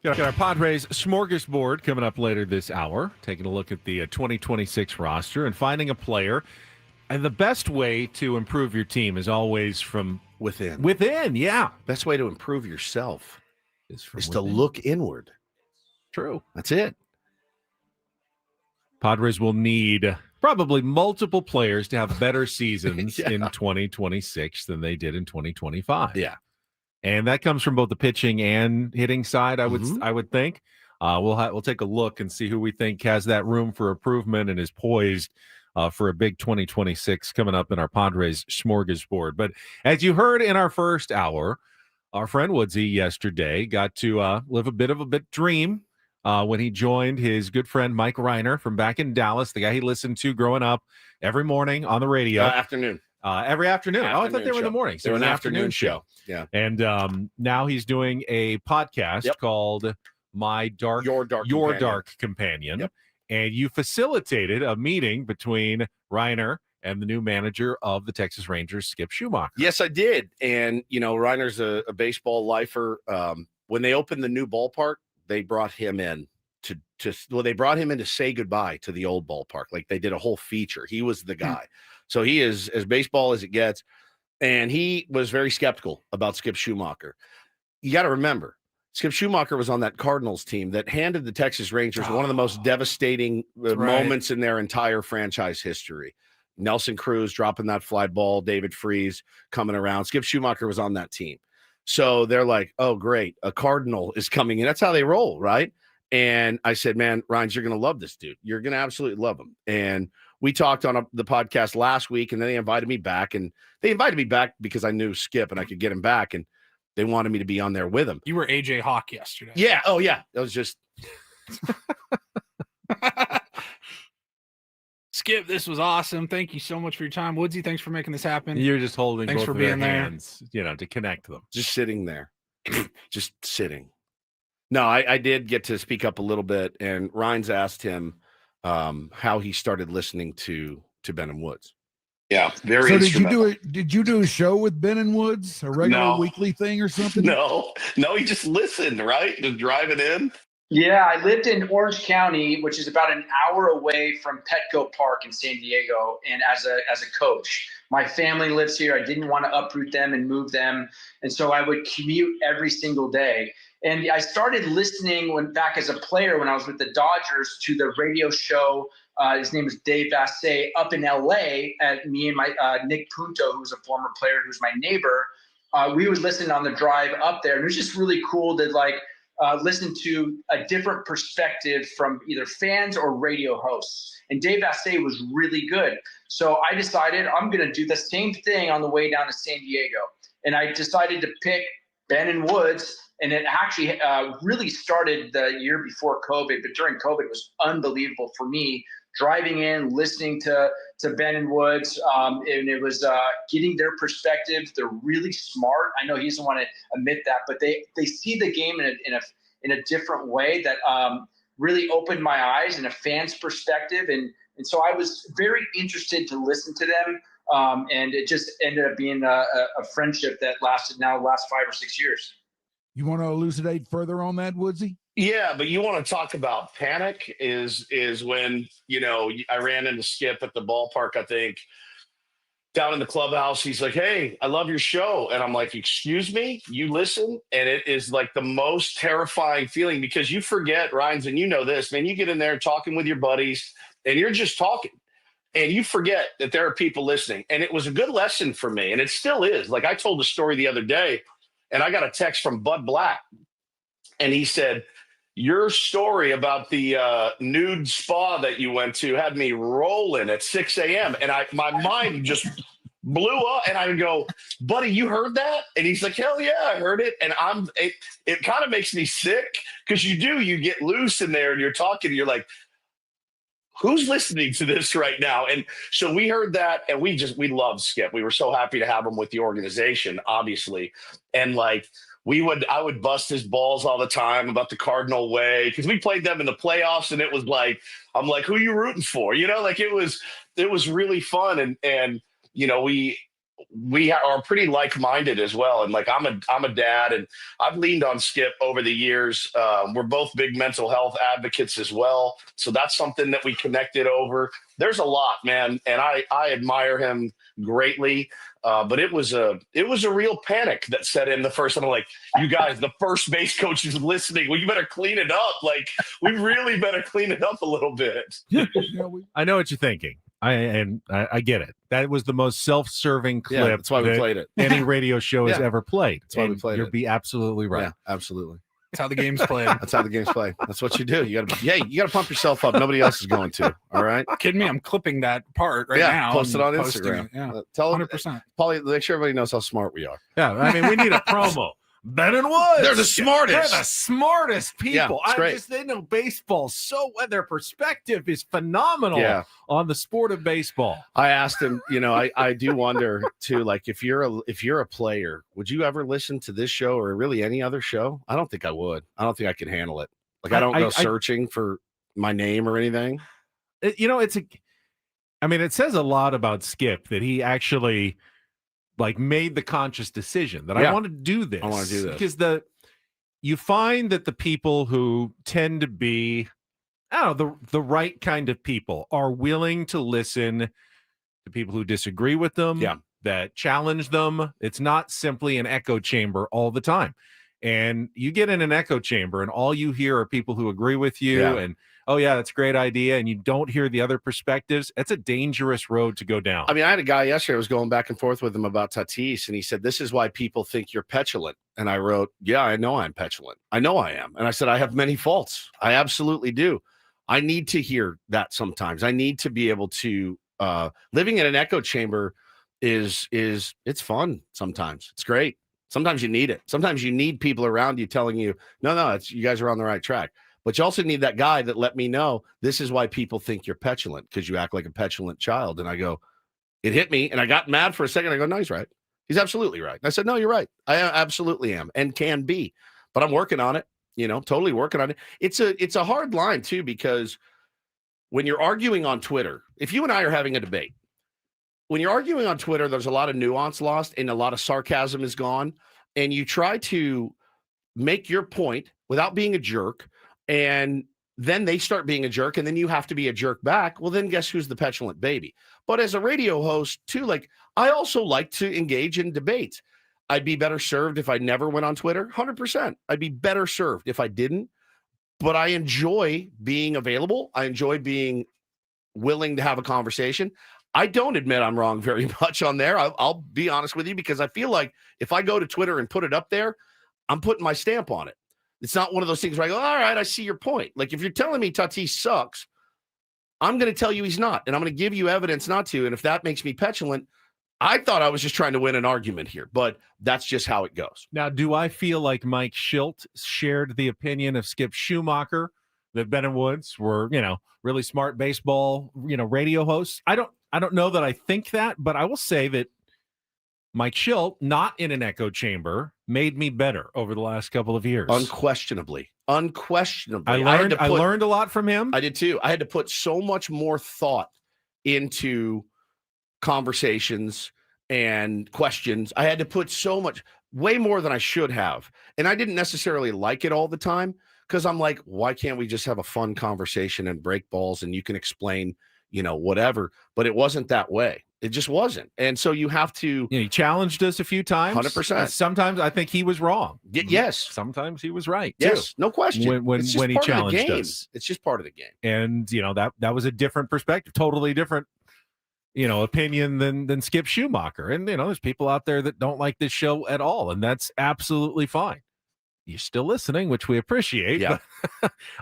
Got our Padres Smörgåsbord coming up later this hour, taking a look at the 2026 roster and finding a player. And the best way to improve your team is always from Within. within. Yeah. Best way to improve yourself Is to look inward. True. That's it. Padres will need probably multiple players to have better seasons Yeah. in 2026 than they did in 2025. Yeah. And that comes from both the pitching and hitting side, I would think. We'll take a look and see who we think has that room for improvement and is poised for a big 2026 coming up in our Padres Smörgåsbord. But as you heard in our first hour, our friend Woodsy yesterday got to live a bit of a dream when he joined his good friend Mike Reiner from back in Dallas, the guy he listened to growing up every morning on the radio. Afternoon. Every afternoon. I thought they were in the morning. So They were it was an afternoon show. Yeah. And now he's doing a podcast called Your Dark Companion. Yep. And you facilitated a meeting between Reiner and the new manager of the Texas Rangers, Skip Schumacher. Yes, I did. And, Reiner's a baseball lifer. When they opened the new ballpark, they brought him in they brought him in to say goodbye to the old ballpark. Like they did a whole feature. He was the guy. So he is as baseball as it gets. And he was very skeptical about Skip Schumacher. You got to remember, Skip Schumacher was on that Cardinals team that handed the Texas Rangers one of the most devastating moments in their entire franchise history. Nelson Cruz dropping that fly ball, David Freese coming around. Skip Schumacher was on that team. So they're like, oh, great. A Cardinal is coming in. That's how they roll, right? And I said, man, Rhines, you're going to love this dude. You're going to absolutely love him. And we talked on the podcast last week, and then they invited me back. And they invited me back because I knew Skip and I could get him back. And they wanted me to be on there with him. You were AJ Hawk yesterday. Yeah. Oh, yeah. That was just. Skip, this was awesome. Thank you so much for your time. Woodsy, thanks for making this happen. You're just holding Thanks both for of their being there. hands, to connect them. Just sitting there. Just sitting. No, I did get to speak up a little bit, and Rhines asked him how he started listening to Ben and Woods. Yeah, very. So did you do a show with Ben and Woods, a regular weekly thing or something? No, he just listened, right? Just driving in. Yeah, I lived in Orange County, which is about an hour away from Petco Park in San Diego. And as a coach, my family lives here. I didn't want to uproot them and move them. And so I would commute every single day. And I started listening back as a player when I was with the Dodgers to the radio show. His name is Dave Vassay up in LA. At me and my Nick Punto, who's a former player, who's my neighbor. We would listen on the drive up there. And it was just really cool to listen to a different perspective from either fans or radio hosts. And Dave Vassay was really good. So I decided I'm going to do the same thing on the way down to San Diego. And I decided to pick Ben and Woods. And it actually really started the year before COVID. But during COVID, it was unbelievable for me. Driving in, listening to Ben and Woods, and it was getting their perspective. They're really smart. I know he doesn't want to admit that, but they see the game in a different way that really opened my eyes in a fan's perspective. And so I was very interested to listen to them, and it just ended up being a friendship that lasted 5 or 6 years. You want to elucidate further on that, Woodsy? Yeah, but you want to talk about panic is when, I ran into Skip at the ballpark, I think, down in the clubhouse. He's like, hey, I love your show. And I'm like, excuse me, you listen? And it is like the most terrifying feeling because you forget, Rhines, and you know this, man, you get in there talking with your buddies and you're just talking and you forget that there are people listening. And it was a good lesson for me. And it still is. Like I told a story the other day and I got a text from Bud Black and he said, your story about the nude spa that you went to had me rolling at 6 a.m. And my mind just blew up. And I go, buddy, you heard that? And he's like, hell yeah, I heard it. And it kind of makes me sick because you get loose in there and you're talking and you're like, who's listening to this right now? And so we heard that and we loved Skip. We were so happy to have him with the organization, obviously. And I would bust his balls all the time about the Cardinal way because we played them in the playoffs and it was like, I'm like, who are you rooting for? It was really fun. And we are pretty like-minded as well. And like, I'm a dad, and I've leaned on Skip over the years. We're both big mental health advocates as well. So that's something that we connected over. There's a lot, man. And I admire him greatly. But it was a real panic that set in the first time. I'm like, you guys, the first base coach is listening. Well, you better clean it up. Like, we really better clean it up a little bit. I know what you're thinking. I get it. That was the most self-serving clip. Yeah, that's why we played it. Any radio show has ever played. That's why we played You'll it. be absolutely right. Yeah, absolutely. That's how the game's played. That's how the game's played. That's what you do. You gotta pump yourself up. Nobody else is going to. All right. Kidding me? I'm clipping that part right now. Post it on and posting Instagram. it. Yeah, Tell 100%. Paulie, make sure everybody knows how smart we are. Yeah, I mean, we need a promo. Ben and Woods. They're the smartest. They're the smartest people. Yeah, it's great. They know baseball so well. Their perspective is phenomenal on the sport of baseball. I asked him, I do wonder too, like if you're a player, would you ever listen to this show or really any other show? I don't think I would. I don't think I could handle it. Like I don't go searching for my name or anything. It says a lot about Skip that he actually made the conscious decision that I want to do this. I want to do this because you find that the people who tend to be, the right kind of people are willing to listen to people who disagree with them, that challenge them. It's not simply an echo chamber all the time. And you get in an echo chamber and all you hear are people who agree with you and, oh, yeah, that's a great idea. And you don't hear the other perspectives. It's a dangerous road to go down. I mean, I had a guy yesterday, I was going back and forth with him about Tatis, and he said, this is why people think you're petulant. And I wrote, yeah, I know I'm petulant. I know I am. And I said, I have many faults. I absolutely do. I need to hear that sometimes. I need to be able to, living in an echo chamber it's fun sometimes. It's great. Sometimes you need it. Sometimes you need people around you telling you, no, you guys are on the right track. But you also need that guy that let me know this is why people think you're petulant, because you act like a petulant child. And I go, it hit me. And I got mad for a second. I go, no, he's right. He's absolutely right. And I said, no, you're right. I absolutely am and can be. But I'm working on it, totally working on it. It's a hard line, too, because when you're arguing on Twitter, if you and I are having a debate, when you're arguing on Twitter, there's a lot of nuance lost and a lot of sarcasm is gone. And you try to make your point without being a jerk. And then they start being a jerk, and then you have to be a jerk back. Well, then guess who's the petulant baby? But as a radio host, too, I also like to engage in debates. I'd be better served if I never went on Twitter, 100%. I'd be better served if I didn't. But I enjoy being available. I enjoy being willing to have a conversation. I don't admit I'm wrong very much on there. I'll be honest with you, because I feel like if I go to Twitter and put it up there, I'm putting my stamp on it. It's not one of those things where I go, all right, I see your point. Like if you're telling me Tatis sucks, I'm going to tell you he's not. And I'm going to give you evidence not to. And if that makes me petulant, I thought I was just trying to win an argument here, but that's just how it goes. Now, do I feel like Mike Schilt shared the opinion of Skip Schumacher that Ben and Woods were, really smart baseball, radio hosts? I don't know that I think that, but I will say that Mike Schilt, not in an echo chamber, made me better over the last couple of years. Unquestionably. I learned a lot from him. I did too. I had to put so much more thought into conversations and questions. I had to put way more than I should have. And I didn't necessarily like it all the time, because I'm like, why can't we just have a fun conversation and break balls and you can explain, whatever. But it wasn't that way. It just wasn't. And so you have to. He challenged us a few times. 100%. Sometimes I think he was wrong. Yes. Sometimes he was right. Yes. Too. No question. When he challenged us. It's just part of the game. And, that was a different perspective, totally different, opinion than Skip Schumacher. And, there's people out there that don't like this show at all. And that's absolutely fine. You're still listening, which we appreciate. Yeah.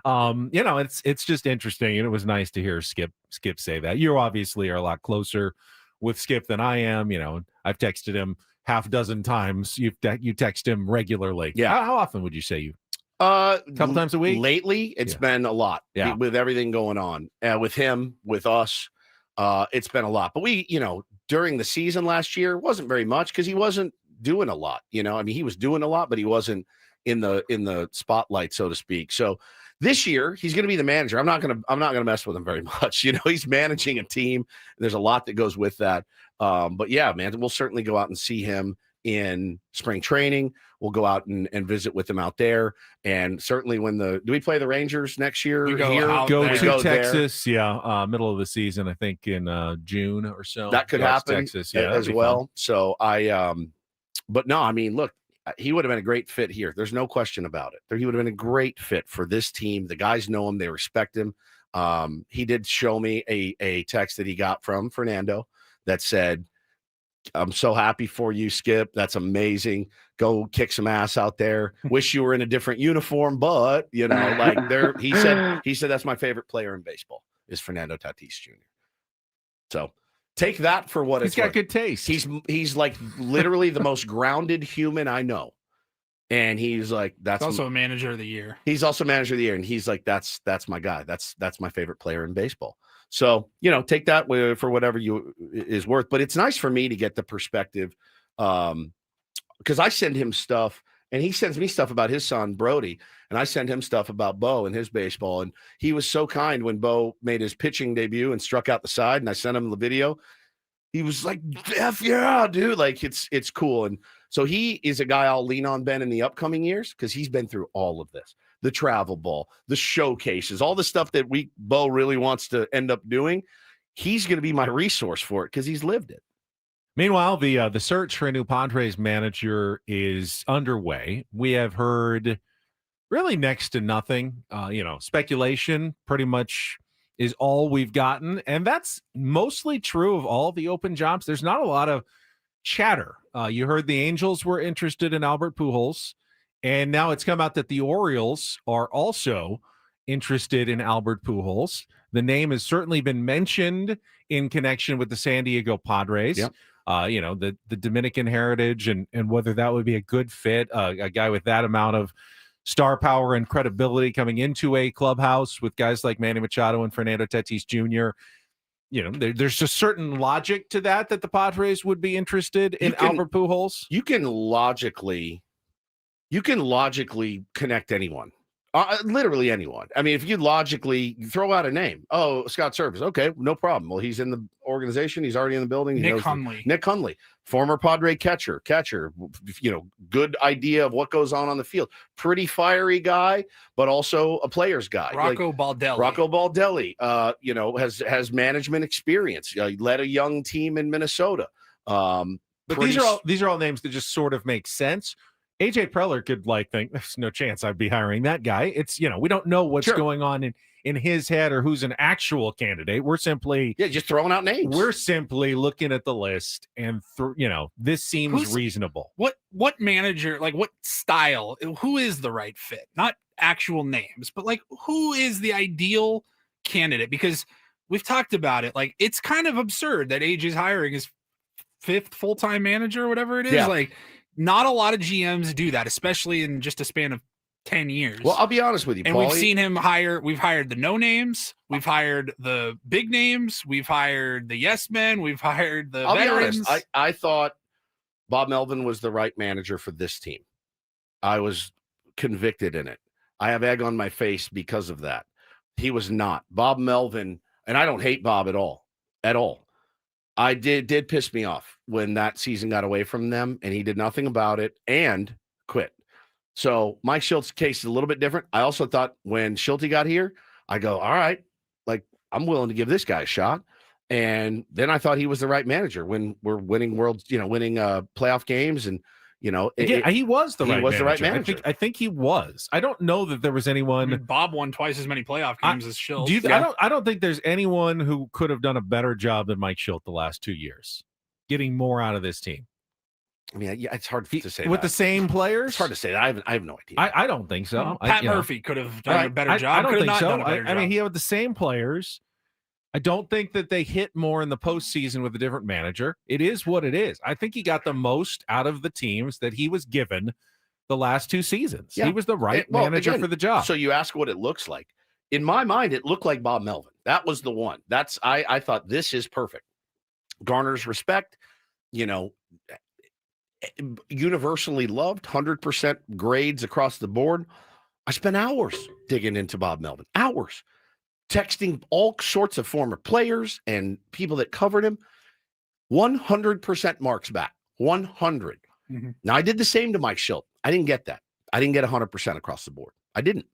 But, it's just interesting. And it was nice to hear Skip say that. You obviously are a lot closer with Skip than I am. I've texted him half dozen times. You text him regularly. Yeah. How often would you say you? A couple times a week? Lately, it's been a lot. Yeah. With everything going on. With him, with us, it's been a lot. But we, during the season last year, wasn't very much because he wasn't doing a lot. He was doing a lot, but he wasn't in the spotlight, so to speak. So this year he's going to be the manager. I'm not going to mess with him very much. He's managing a team. There's a lot that goes with that. But yeah, man, we'll certainly go out and see him in spring training. We'll go out and visit with him out there. And certainly do we play the Rangers next year? We go here? out Go there. to Texas, middle of the season, I think in June or so. That could Go to happen Texas, as well. So but no, I mean, look, he would have been a great fit here. There's no question about it. He would have been a great fit for this team. The guys know him. They respect him. He did show me a text that he got from Fernando that said, "I'm so happy for you, Skip. That's amazing. Go kick some ass out there. Wish you were in a different uniform, but he said that's my favorite player in baseball is Fernando Tatis Jr. So take that for what He's it's got worth. good taste. He's like literally the most grounded human I know. And he's like, He's also a manager of the year. He's also manager of the year. And he's like, that's my guy. That's my favorite player in baseball. So, take that for whatever is worth. But it's nice for me to get the perspective because I send him stuff and he sends me stuff about his son, Brody. And I send him stuff about Bo and his baseball. And he was so kind when Bo made his pitching debut and struck out the side. And I sent him the video. He was like, F yeah, dude. Like, it's cool. And so he is a guy I'll lean on, Ben, in the upcoming years because he's been through all of this. The travel ball, the showcases, all the stuff that Bo really wants to end up doing. He's going to be my resource for it because he's lived it. Meanwhile, the search for a new Padres manager is underway. We have heard really next to nothing. Speculation pretty much is all we've gotten, and that's mostly true of all the open jobs. There's not a lot of chatter. You heard the Angels were interested in Albert Pujols, and now it's come out that the Orioles are also interested in Albert Pujols. The name has certainly been mentioned in connection with the San Diego Padres. Yep. The Dominican heritage and whether that would be a good fit, a guy with that amount of star power and credibility coming into a clubhouse with guys like Manny Machado and Fernando Tatis Jr. There's a certain logic to that the Padres would be interested in Albert Pujols. You can logically connect anyone. Literally anyone. I mean, if you logically throw out a name, Scott Service, okay, no problem. Well, he's in the organization. He's already in the building. Nick Hundley, former Padre catcher, good idea of what goes on the field. Pretty fiery guy, but also a player's guy. Rocco Baldelli, has management experience. He led a young team in Minnesota. But these are all names that just sort of make sense. AJ Preller could think there's no chance I'd be hiring that guy. It's, we don't know what's going on in his head or who's an actual candidate. We're simply just throwing out names. We're simply looking at the list and this seems reasonable. What manager, what style, who is the right fit? Not actual names, but who is the ideal candidate? Because we've talked about it. It's kind of absurd that AJ's hiring his 5th full-time manager or whatever it is. Yeah. Not a lot of GMs do that, especially in just a span of 10 years. Well, I'll be honest with you, and Paulie. We've seen him we've hired the no names, we've hired the big names, we've hired the yes men, we've hired the veterans. Be honest, I thought Bob Melvin was the right manager for this team. I was convicted in it. I have egg on my face because of that. He was not. Bob Melvin, and I don't hate Bob at all. I did piss me off when that season got away from them and he did nothing about it and quit. So Mike Schilt's case is a little bit different. I also thought when Schilte got here, I go, all right, I'm willing to give this guy a shot. And then I thought he was the right manager when we're winning winning playoff games. And, he was the right manager. I think he was. I don't know that there was anyone. Bob won twice as many playoff games as Schilt. I don't think there's anyone who could have done a better job than Mike Schilt the last 2 years, getting more out of this team. I mean, it's hard to say with the same players. It's hard to say that. I have no idea. I don't think so. Well, Pat Murphy could have done a better job. I don't think so. I mean, he had the same players. I don't think that they hit more in the postseason with a different manager. It is what it is. I think he got the most out of the teams that he was given the last 2 seasons. Yeah. He was the right manager for the job. So you ask what it looks like. In my mind, it looked like Bob Melvin. That was the one. I thought this is perfect. Garners respect, universally loved, 100% grades across the board. I spent hours digging into Bob Melvin. Hours. Texting all sorts of former players and people that covered him. 100% marks back. 100. Mm-hmm. Now, I did the same to Mike Schilt. I didn't get that. I didn't get 100% across the board. I didn't.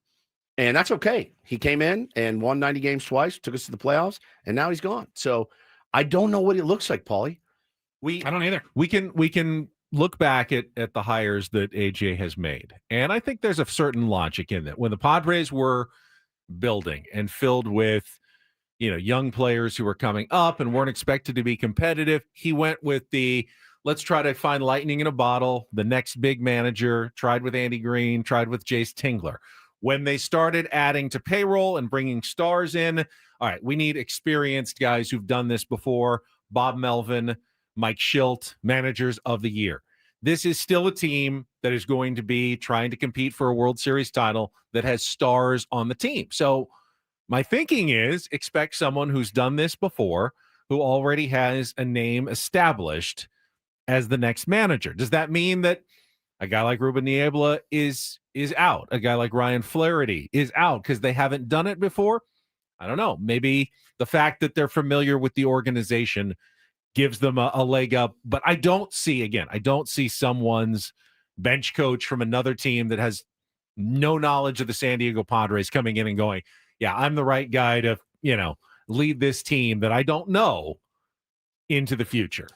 And that's okay. He came in and won 90 games twice, took us to the playoffs, and now he's gone. So I don't know what it looks like, Paulie. I don't either. We can look back at the hires that AJ has made. And I think there's a certain logic in that. When the Padres were building and filled with, young players who were coming up and weren't expected to be competitive, he went with let's try to find lightning in a bottle, the next big manager, tried with Andy Green, tried with Jace Tingler. When they started adding to payroll and bringing stars in, all right, we need experienced guys who've done this before. Bob Melvin, Mike Schilt, managers of the year. This is still a team that is going to be trying to compete for a World Series title that has stars on the team. So my thinking is expect someone who's done this before, who already has a name established as the next manager. Does that mean that a guy like Ruben Niebla is out? A guy like Ryan Flaherty is out because they haven't done it before? I don't know. Maybe the fact that they're familiar with the organization gives them a leg up. But I don't see someone's bench coach from another team that has no knowledge of the San Diego Padres coming in and going, yeah, I'm the right guy to, lead this team that I don't know into the future.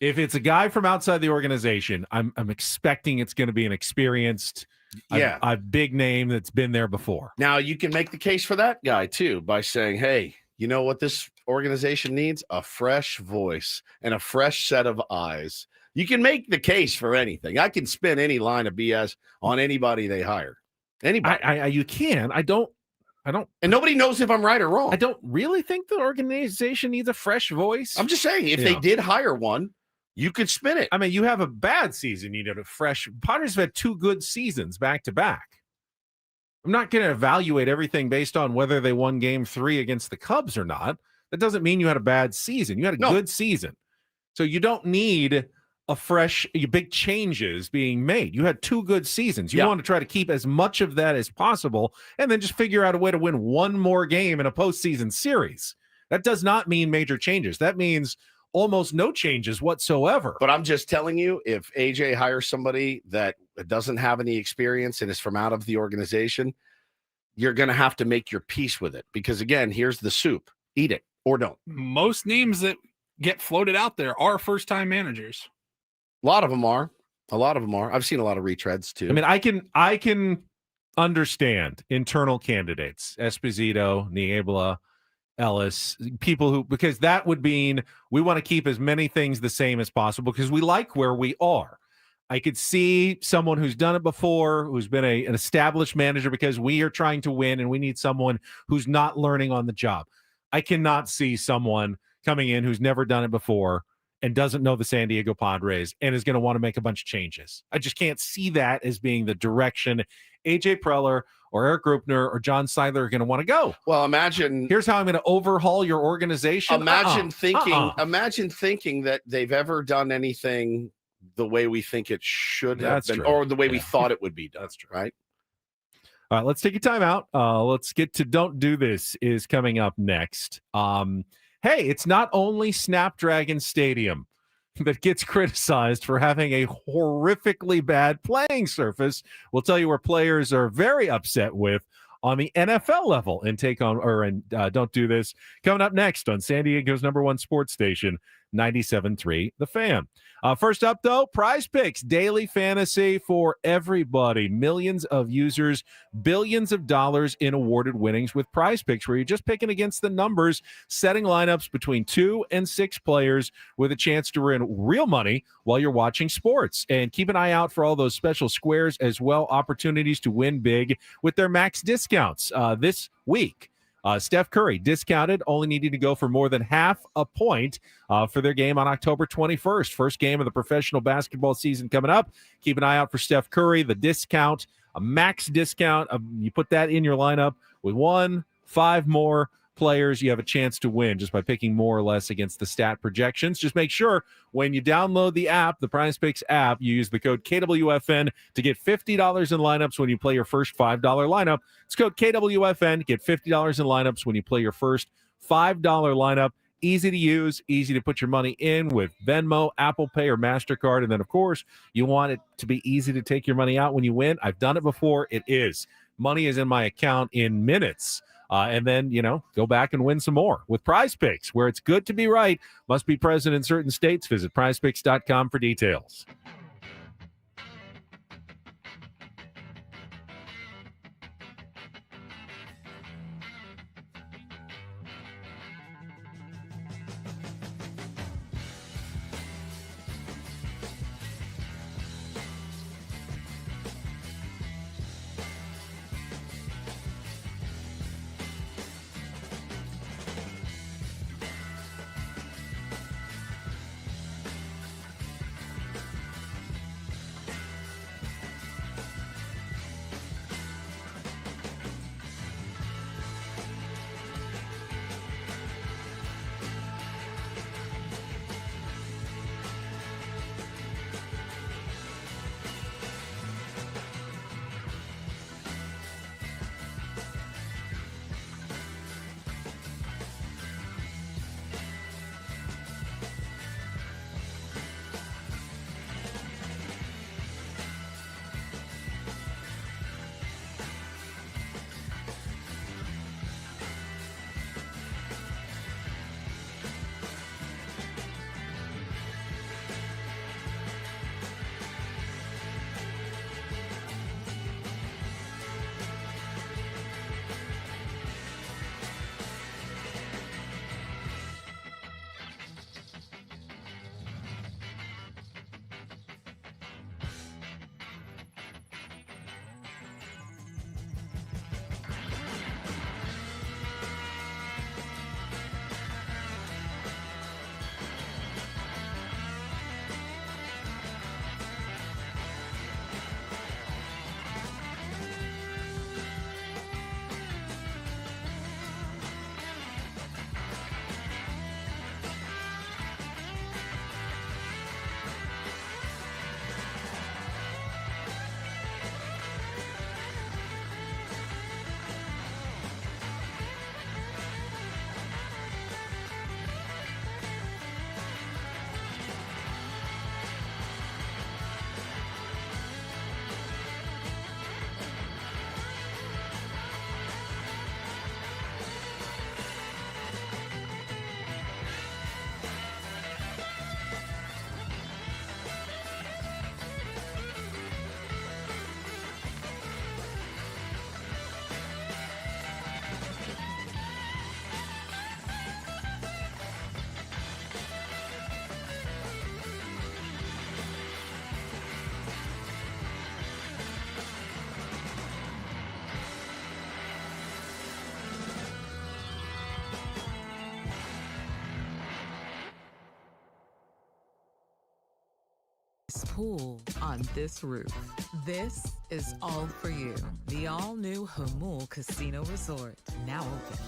If it's a guy from outside the organization, I'm expecting it's going to be an experienced, a big name that's been there before. Now, you can make the case for that guy, too, by saying, hey, you know what this organization needs? A fresh voice and a fresh set of eyes. You can make the case for anything. I can spin any line of BS on anybody they hire. Anybody. You can. I don't. And nobody knows if I'm right or wrong. I don't really think the organization needs a fresh voice. I'm just saying, if they did hire one, you could spin it. I mean, you have a bad season, you need a fresh. Padres have had 2 good seasons back to back. I'm not going to evaluate everything based on whether they won game 3 against the Cubs or not. That doesn't mean you had a bad season. You had a good season. So you don't need a fresh, big changes being made. You had 2 good seasons. You want to try to keep as much of that as possible and then just figure out a way to win one more game in a postseason series. That does not mean major changes. That means almost no changes whatsoever. But I'm just telling you, if AJ hires somebody that doesn't have any experience and is from out of the organization, you're going to have to make your peace with it. Because, again, here's the soup. Eat it or don't. Most names that get floated out there are first-time managers. A lot of them are. I've seen a lot of retreads, too. I mean, I can understand internal candidates, Esposito, Niebla, Ellis, people who, because that would mean we want to keep as many things the same as possible because we like where we are. I could see someone who's done it before, who's been an established manager because we are trying to win and we need someone who's not learning on the job. I cannot see someone coming in who's never done it before and doesn't know the San Diego Padres and is going to want to make a bunch of changes. I just can't see that as being the direction AJ Preller or Eric Grupner or John Seidler are going to want to go. Well, imagine. Here's how I'm going to overhaul your organization. Imagine thinking that they've ever done anything the way we think it should have been, or the way we thought it would be done. That's true. Right? All right, let's take a time out. Let's get to Don't Do This is coming up next. Hey, it's not only Snapdragon Stadium that gets criticized for having a horrifically bad playing surface. We'll tell you where players are very upset with on the NFL level and Don't Do This coming up next on San Diego's #1 sports station, 97.3 The Fan. First up, though, Prize Picks, daily fantasy for everybody. Millions of users, billions of dollars in awarded winnings with Prize Picks, where you're just picking against the numbers, setting lineups between 2 and 6 players with a chance to win real money while you're watching sports. And keep an eye out for all those special squares as well, opportunities to win big with their max discounts this week. Steph Curry discounted, only needing to go for more than half a point for their game on October 21st. First game of the professional basketball season coming up. Keep an eye out for Steph Curry, the discount, a max discount. You put that in your lineup with 5 more players, you have a chance to win just by picking more or less against the stat projections. Just make sure when you download the app, the Prize Picks app, you use the code KWFN to get $50 in lineups when you play your first $5 lineup. It's code KWFN, get $50 in lineups when you play your first $5 lineup. Easy to use, easy to put your money in with Venmo, Apple Pay, or MasterCard. And then, of course, you want it to be easy to take your money out when you win. I've done it before. It is. Money is in my account in minutes. And then, go back and win some more with Prize Picks, where it's good to be right. Must be present in certain states. Visit prizepicks.com for details. Pool on this roof. This is all for you. The all-new Humul Casino Resort, now open.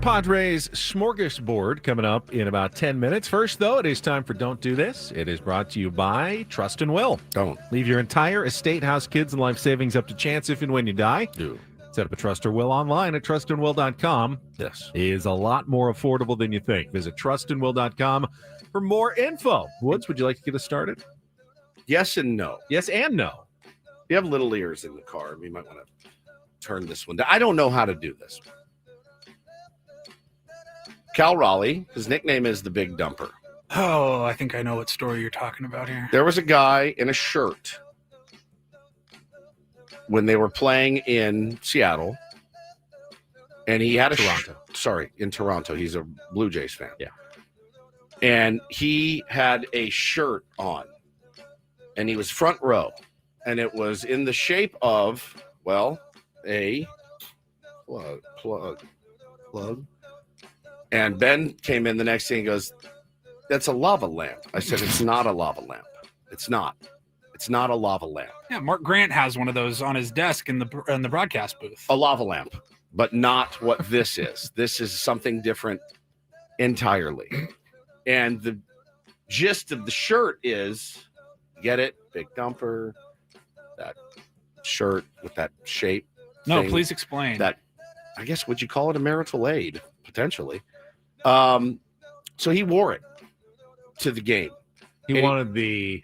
Padres Smörgåsbord coming up in about 10 minutes. First, though, it is time for Don't Do This. It is brought to you by Trust and Will. Don't. Leave your entire estate, house, kids, and life savings up to chance if and when you die. Do. Set up a trust or will online at trustandwill.com. Yes. It is a lot more affordable than you think. Visit trustandwill.com for more info. Woods, would you like to get us started? Yes and no. Yes and no. You have little ears in the car. You might want to turn this one down. I don't know how to do this. Cal Raleigh, his nickname is the Big Dumper. Oh, I think I know what story you're talking about here. There was a guy in a shirt when they were playing in Seattle, and he had a in Toronto. He's a Blue Jays fan. Yeah. And he had a shirt on, and he was front row, and it was in the shape of, well, a plug. And Ben came in the next day and goes, "That's a lava lamp." I said, "It's not a lava lamp. It's not. It's not a lava lamp. Yeah, Mark Grant has one of those on his desk in the broadcast booth. A lava lamp, but not what this is. This is something different entirely." And the gist of the shirt is, get it? Big Dumper, that shirt with that shape. No, thing, please explain. That, I guess, would you call it a marital aid? Potentially. So he wore it to the game. He wanted the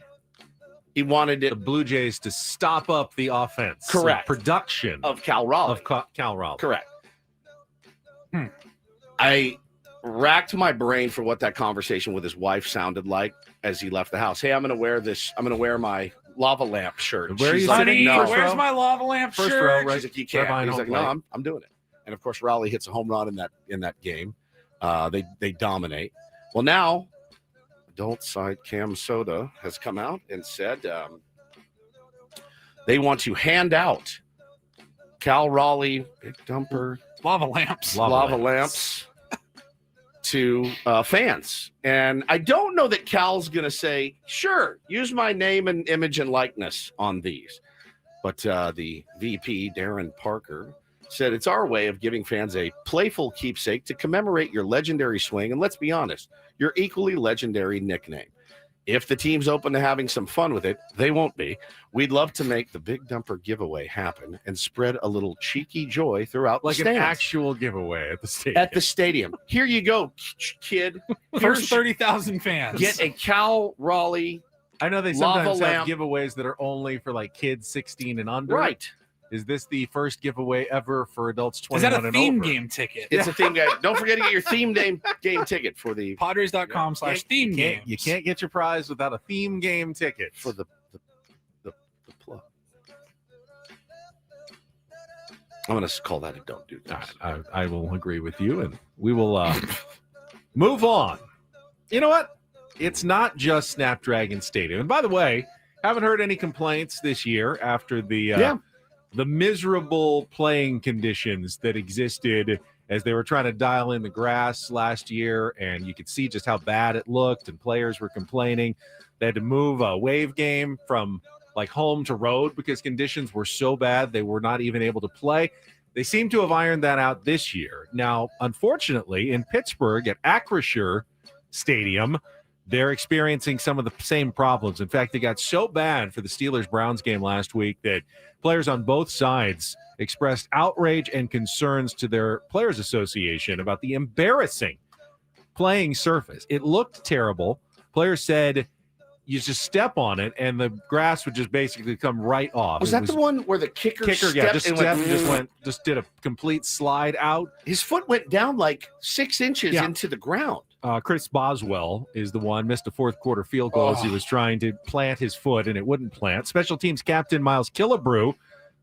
Blue Jays to stop up the offense. Correct. Production of Cal Raleigh. Cal Raleigh. Correct. I racked my brain for what that conversation with his wife sounded like as he left the house. "Hey, I'm going to wear this. I'm going to wear my lava lamp shirt." Where are you like, sitting? "Honey, "No." where's my lava lamp First shirt?" row, right? She's like, "You can't." Right He's like, home "No, plate. I'm doing it." And of course, Raleigh hits a home run in that game. They dominate. Well, now adult side Cam Soda has come out and said they want to hand out Cal Raleigh Big Dumper Lava lamps. lava lamps to fans. And I don't know that Cal's going to say, "Sure, use my name and image and likeness on these." But the VP, Darren Parker, said it's our way of giving fans a playful keepsake to commemorate your legendary swing. And let's be honest, your equally legendary nickname. If the team's open to having some fun with it, they won't be. We'd love to make the Big Dumper giveaway happen and spread a little cheeky joy throughout Like the an stands. actual giveaway at the stadium. At the stadium. Here you go, kid. First 30,000 fans. Get a Cal Raleigh. I know they lava sometimes have lamp. giveaways that are only for like kids 16 and under. Right. Is this the first giveaway ever for adults Is 21 that a and theme over? game ticket? It's a theme game. Don't forget to get your theme game ticket for the Padres.com/theme games. You can't get your prize without a theme game ticket. for the plug. I'm going to call that a "Don't Do This." I will agree with you, and we will move on. You know what? It's not just Snapdragon Stadium. And by the way, haven't heard any complaints this year after the miserable playing conditions that existed as they were trying to dial in the grass last year, and you could see just how bad it looked, and players were complaining. They had to move a wave game from like home to road because conditions were so bad they were not even able to play. They seem to have ironed that out this year. Now, unfortunately, in Pittsburgh at Acrisure Stadium, they're experiencing some of the same problems. In fact, they got so bad for the Steelers-Browns game last week that players on both sides expressed outrage and concerns to their Players Association about the embarrassing playing surface. It looked terrible. Players said you just step on it and the grass would just basically come right off. Was that the one where the kicker stepped and just did a complete slide out? His foot went down like 6 inches into the ground. Chris Boswell is the one, missed a fourth quarter field goal as he was trying to plant his foot and it wouldn't plant. Special teams captain Miles Killebrew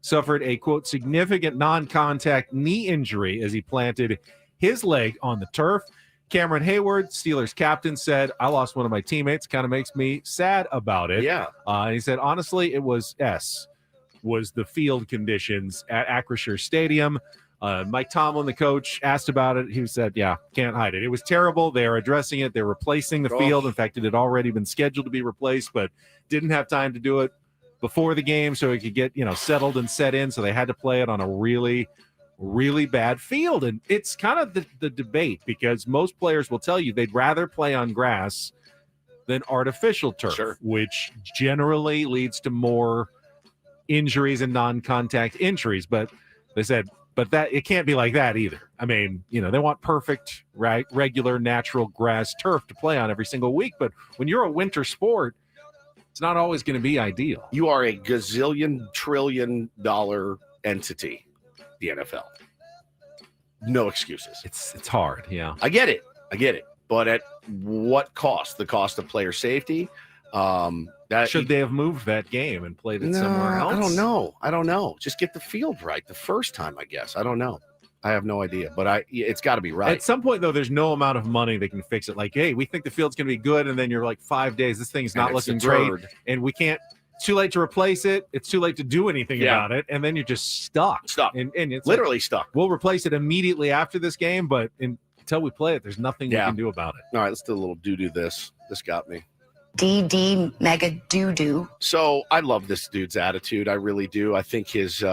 suffered a, quote, significant non-contact knee injury as he planted his leg on the turf. Cameron Hayward, Steelers captain, said, "I lost one of my teammates. Kind of makes me sad about it." Yeah. And he said, honestly, it was the field conditions at Acrisure Stadium. Mike Tomlin, the coach, asked about it. He said, "Yeah, can't hide it. It was terrible. They are addressing it. They're replacing the field. In fact, it had already been scheduled to be replaced, but didn't have time to do it before the game so it could get, settled and set in. So they had to play it on a really, really bad field. And it's kind of the debate, because most players will tell you they'd rather play on grass than artificial turf, which generally leads to more injuries and non-contact injuries. But they said, but that it can't be like that either. I mean, they want perfect, regular, natural grass turf to play on every single week. But when you're a winter sport, it's not always going to be ideal. You are a gazillion trillion dollar entity, the NFL. No excuses. It's hard, yeah. I get it. But at what cost? The cost of player safety? Should they have moved that game and played it somewhere else? I don't know. Just get the field right the first time, I guess. I don't know. I have no idea, but it's got to be right. At some point, though, there's no amount of money that can fix it. Like, hey, we think the field's going to be good, and then you're like 5 days, this thing's not looking great, and we can't. It's too late to replace it. It's too late to do anything about it, and then you're just stuck. And it's literally stuck. We'll replace it immediately after this game, but until we play it, there's nothing we can do about it. All right, let's do a little doo-doo this. This got me. DD mega doo-doo. So I love this dude's attitude. I really do. I think his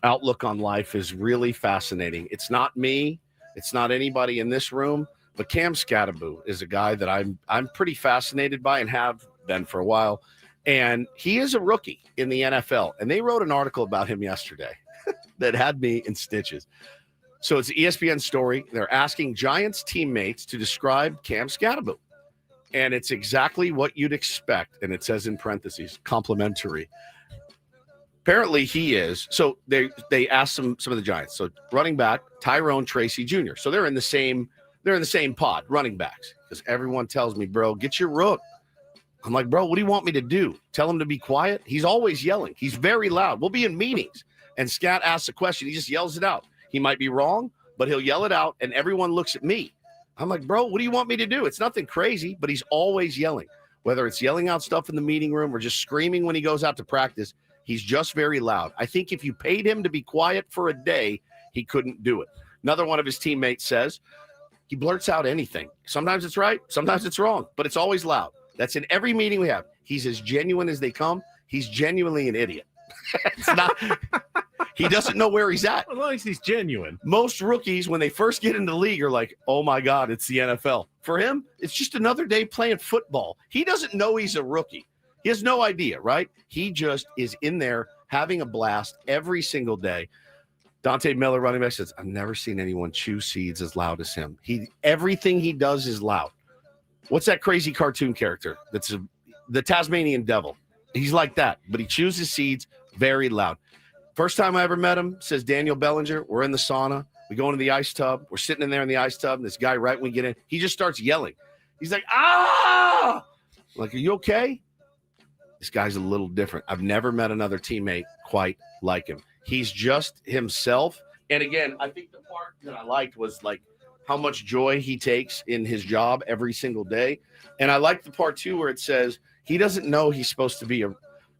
outlook on life is really fascinating. It's not me. It's not anybody in this room. But Cam Scatterbo is a guy that I'm pretty fascinated by and have been for a while. And he is a rookie in the NFL. And they wrote an article about him yesterday that had me in stitches. So it's an ESPN story. They're asking Giants teammates to describe Cam Scatterbo. And it's exactly what you'd expect. And it says in parentheses, complimentary. Apparently he is. So they asked some of the Giants. So running back, Tyrone Tracy Jr. So they're in the same pod, running backs. Because everyone tells me, bro, get your rook. I'm like, bro, what do you want me to do? Tell him to be quiet? He's always yelling. He's very loud. We'll be in meetings. And Scat asks a question. He just yells it out. He might be wrong, but he'll yell it out. And everyone looks at me. I'm like, bro, what do you want me to do? It's nothing crazy, but he's always yelling. Whether it's yelling out stuff in the meeting room or just screaming when he goes out to practice, he's just very loud. I think if you paid him to be quiet for a day, he couldn't do it. Another one of his teammates says he blurts out anything. Sometimes it's right, sometimes it's wrong, but it's always loud. That's in every meeting we have. He's as genuine as they come. He's genuinely an idiot. It's not. He doesn't know where he's at. As long as he's genuine. Most rookies, when they first get into the league, are like, oh, my God, it's the NFL. For him, it's just another day playing football. He doesn't know he's a rookie. He has no idea, right? He just is in there having a blast every single day. Dante Miller, running back, says, I've never seen anyone chew seeds as loud as him. Everything he does is loud. What's that crazy cartoon character? That's the Tasmanian devil. He's like that, but he chews his seeds very loud. First time I ever met him, says Daniel Bellinger, we're in the sauna. We go into the ice tub. We're sitting in there in the ice tub. And this guy, right when we get in, he just starts yelling. He's like, ah! I'm like, are you okay? This guy's a little different. I've never met another teammate quite like him. He's just himself. And again, I think the part that I liked was like how much joy he takes in his job every single day. And I like the part too where it says he doesn't know he's supposed to be a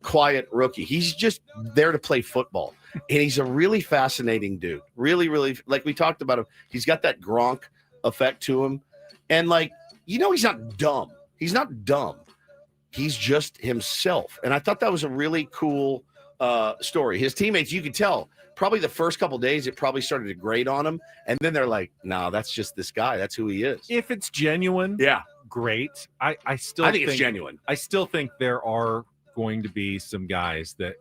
quiet rookie. He's just there to play football. And he's a really fascinating dude. Really, really, like we talked about him. He's got that Gronk effect to him. And like, he's not dumb. He's not dumb. He's just himself. And I thought that was a really cool story. His teammates, you could tell, probably the first couple of days, it probably started to grate on him. And then they're like, no, that's just this guy. That's who he is. If it's genuine, great. I think it's genuine. I still think there are going to be some guys that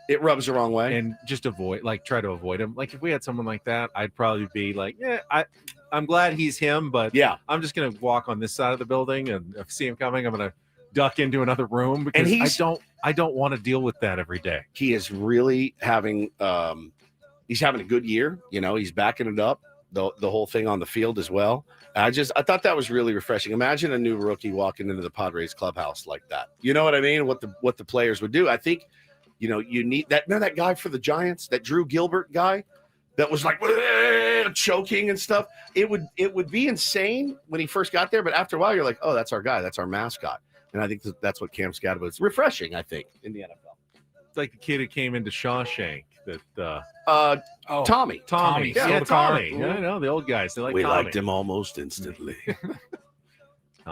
it rubs the wrong way and just try to avoid him. Like if we had someone like that, I'd probably be like, I'm glad he's him, but I'm just going to walk on this side of the building, and if I see him coming, I'm going to duck into another room because I don't want to deal with that every day. He is really having he's having a good year. He's backing it up, the whole thing on the field as well. I thought that was really refreshing. Imagine a new rookie walking into the Padres clubhouse like that. You know what I mean? What the players would do. I think, you need that. Remember that guy for the Giants, that Drew Gilbert guy that was like choking and stuff. It would be insane when he first got there, but after a while you're like, oh, that's our guy. That's our mascot. And I think that's what Cam Scatterbo is. Refreshing, I think, in the NFL. It's like the kid who came into Shawshank. Tommy. Yeah, Tommy. I know the old guys. They We Tommy. liked him almost instantly.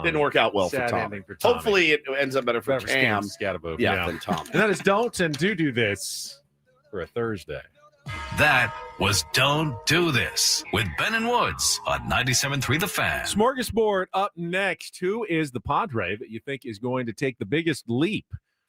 Didn't work out well for Sad Tommy. ending for Tommy. Hopefully it ends up better for Cam. Scatterbo. Than Tommy. And that is don't and do this for a Thursday. That was Don't Do This with Ben and Woods on 97.3 The Fan. Smorgasbord up next. Who is the Padre that you think is going to take the biggest leap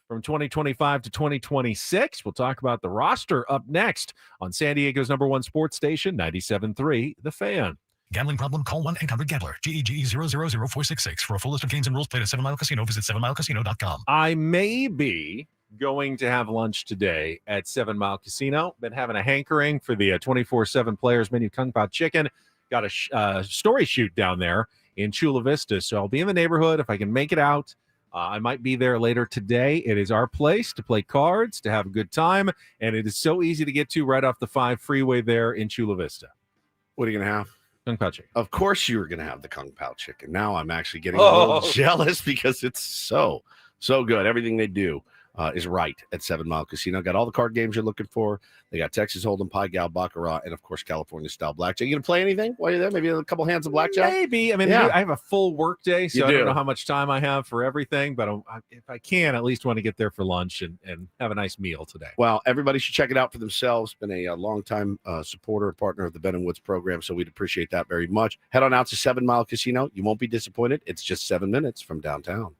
from 2025 to 2026? We'll talk about the roster up next on San Diego's #1 sports station, 97.3 The Fan. Gambling problem? Call 1-800-GAMBLER. GEGE 000-466. For a full list of games and rules, play at 7 Mile Casino. Visit 7milecasino.com. I may be going to have lunch today at 7 Mile Casino. Been having a hankering for the 24/7 players menu Kung Pao chicken. Got a story shoot down there in Chula Vista, so I'll be in the neighborhood if I can make it out. I might be there later today. It is our place to play cards, to have a good time, and it is so easy to get to right off the 5 freeway there in Chula Vista. What are you going to have? Kung Pao chicken. Of course you were going to have the Kung Pao chicken. Now I'm actually getting a little jealous because it's so good. Everything they do is right at 7 Mile Casino. Got all the card games you're looking for. They got Texas Hold'em, Pai Gow, Baccarat, and, of course, California-style blackjack. You going to play anything while you're there? Maybe a couple hands of blackjack? Maybe. I mean, Yeah. I have a full work day, so You I don't do. know how much time I have for everything, but if I can, at least want to get there for lunch and have a nice meal today. Well, everybody should check it out for themselves. Been a longtime supporter and partner of the Ben and Woods program, so we'd appreciate that very much. Head on out to 7 Mile Casino. You won't be disappointed. It's just 7 minutes from downtown.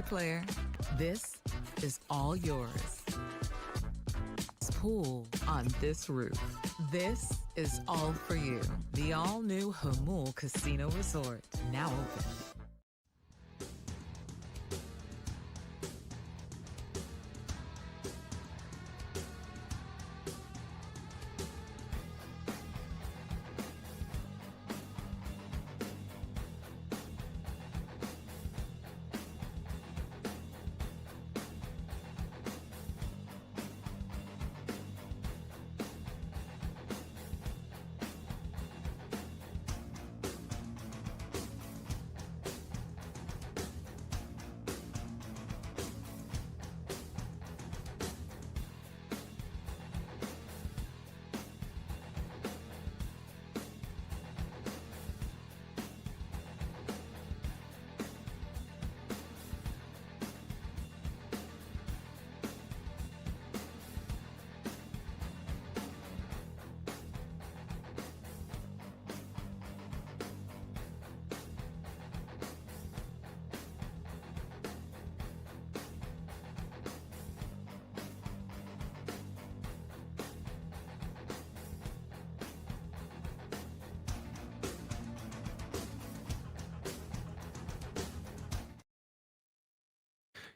Okay, player. This is all yours. Pool on this roof. This is all for you. The all-new Humul Casino Resort, now open.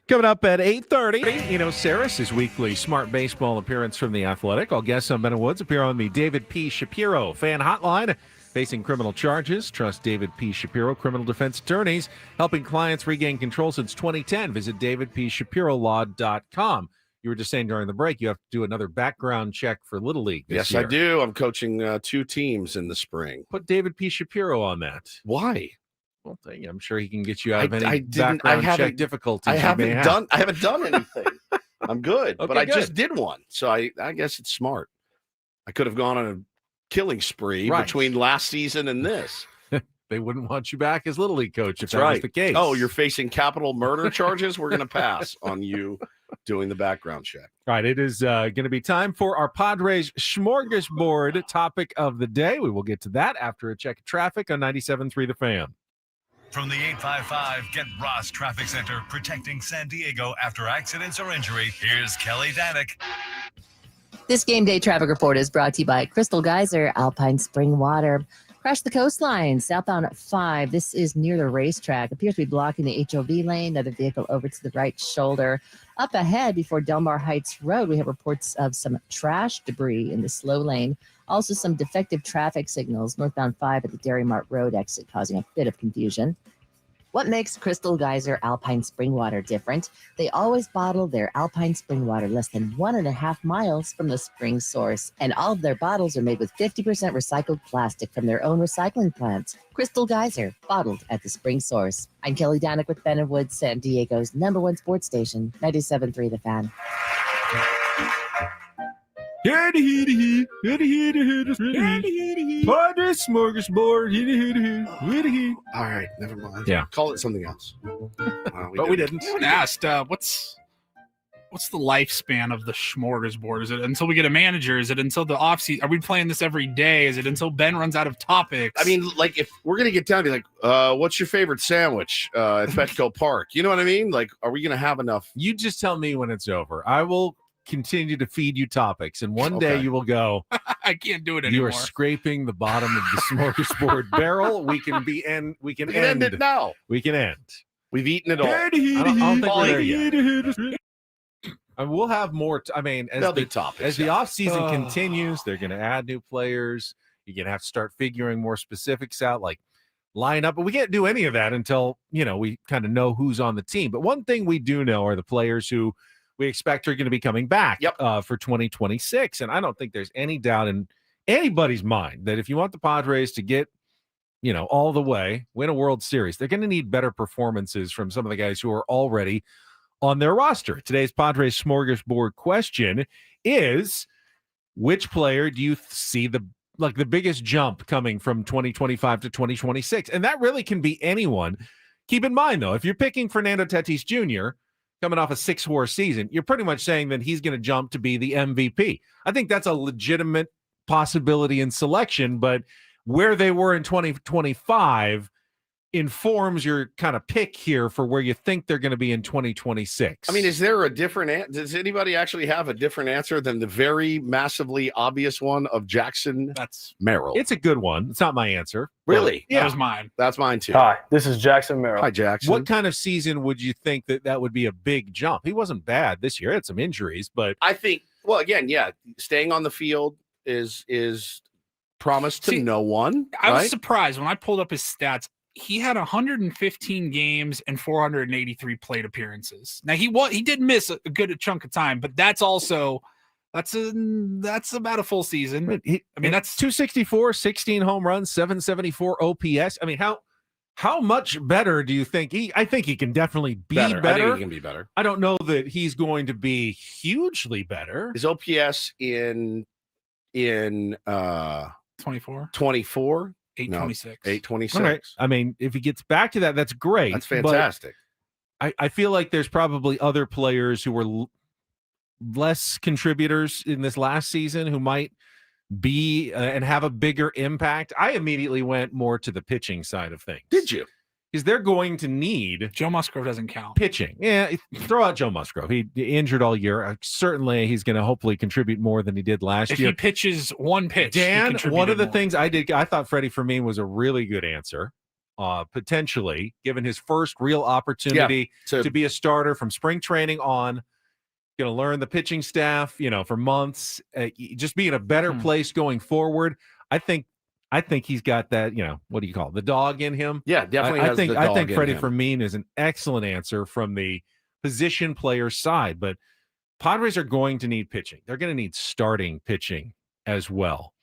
Coming up at 8:30, Eno Sarris, his weekly Smart Baseball appearance from The Athletic. All guests on Ben & Woods appear on the David P. Shapiro Fan Hotline. Facing criminal charges, trust David P. Shapiro Criminal Defense Attorneys, helping clients regain control since 2010. Visit davidpshapirolaw.com. You were just saying during the break you have to do another background check for Little League this year. I do. I'm coaching 2 teams in the spring. Put David P. Shapiro on that. Why? Well, I'm sure he can get you out of any background check difficulties. I haven't done anything. I'm good, Okay, but I good. just did one, so I guess it's smart. I could have gone on a killing spree between last season and this. They wouldn't want you back as Little League coach if That's that was the case. Oh, you're facing capital murder charges? We're going to pass on you doing the background check. All right, it is going to be time for our Padres Smörgåsbord topic of the day. We will get to that after a check of traffic on 97.3 The Fan. From the 855 Get Ross Traffic Center, protecting San Diego after accidents or injury, here's Kelly Danick. This game day traffic report is brought to you by Crystal Geyser, Alpine Spring Water. Crash the coastline, southbound at 5. This is near the racetrack. Appears to be blocking the HOV lane. Another vehicle over to the right shoulder. Up ahead before Del Mar Heights Road, we have reports of some trash debris in the slow lane. Also some defective traffic signals northbound 5 at the Dairy Mart Road exit, causing a bit of confusion. What makes Crystal Geyser Alpine Spring Water different? They always bottle their Alpine Spring Water less than 1.5 miles from the spring source. And all of their bottles are made with 50% recycled plastic from their own recycling plants. Crystal Geyser, bottled at the spring source. I'm Kelly Danick with Ben & Woods, San Diego's #1 sports station, 97.3 The Fan. Padres Smörgåsbord. All right, never mind. Yeah. Call it something else. But we didn't. Someone asked, what's the lifespan of the smorgasbord? Is it until we get a manager? Is it until the offseason? Are we playing this every day? Is it until Ben runs out of topics? I mean, like, if we're gonna get down to be like, what's your favorite sandwich at Petco Park? You know what I mean? Like, are we gonna have enough? You just tell me when it's over. I will continue to feed you topics, and one day you will go, I can't do it you anymore. are scraping the bottom of the smorgasbord barrel. We can end it now. We can end. We've eaten it all. I don't think we're there yet. And we'll have more. As the off season continues, they're going to add new players. You're going to have to start figuring more specifics out, like lineup. But we can't do any of that until we kind of know who's on the team. But one thing we do know are the players who we expect are going to be coming back for 2026. And I don't think there's any doubt in anybody's mind that if you want the Padres to get, all the way, win a World Series, they're going to need better performances from some of the guys who are already on their roster. Today's Padres Smörgåsbord question is, which player do you see the biggest jump coming from 2025 to 2026? And that really can be anyone. Keep in mind, though, if you're picking Fernando Tatis Jr., coming off a 6-WAR season, you're pretty much saying that he's going to jump to be the MVP. I think that's a legitimate possibility in selection, but where they were in 2025, informs your kind of pick here for where you think they're going to be in 2026. I mean, is there a different does anybody actually have a different answer than the very massively obvious one of Jackson Merrill? It's a good one. It's not my answer. Really? That was mine. That's mine too. Hi, this is Jackson Merrill. Hi, Jackson. What kind of season would you think that would be a big jump? He wasn't bad this year. He had some injuries, but I think, well, again, yeah, staying on the field is promised to no one. I was right? surprised when I pulled up his stats. He had 115 games and 483 plate appearances. Now he did miss a good chunk of time, but that's about a full season. That's 264, 16 home runs, 774 OPS. I mean, how much better do you think I think he can definitely be better. I think he can be better. I don't know that he's going to be hugely better. His OPS in 24. 826. 826. Okay. I mean, if he gets back to that, that's great. That's fantastic. I feel like there's probably other players who were less contributors in this last season who might be and have a bigger impact. I immediately went more to the pitching side of things. Did you? Because they're going to need Joe Musgrove doesn't count. Pitching. Yeah, throw out Joe Musgrove. He injured all year. Certainly, he's going to hopefully contribute more than he did last year. If he pitches one pitch, Dan, one of the things I thought Freddie Fermin was a really good answer. Potentially, given his first real opportunity to be a starter from spring training on, going to learn the pitching staff, for months, just be in a better place going forward. I think he's got that, what do you call it? The dog in him. Yeah, definitely. I think Freddie Fermin is an excellent answer from the position player side, but Padres are going to need pitching. They're going to need starting pitching as well.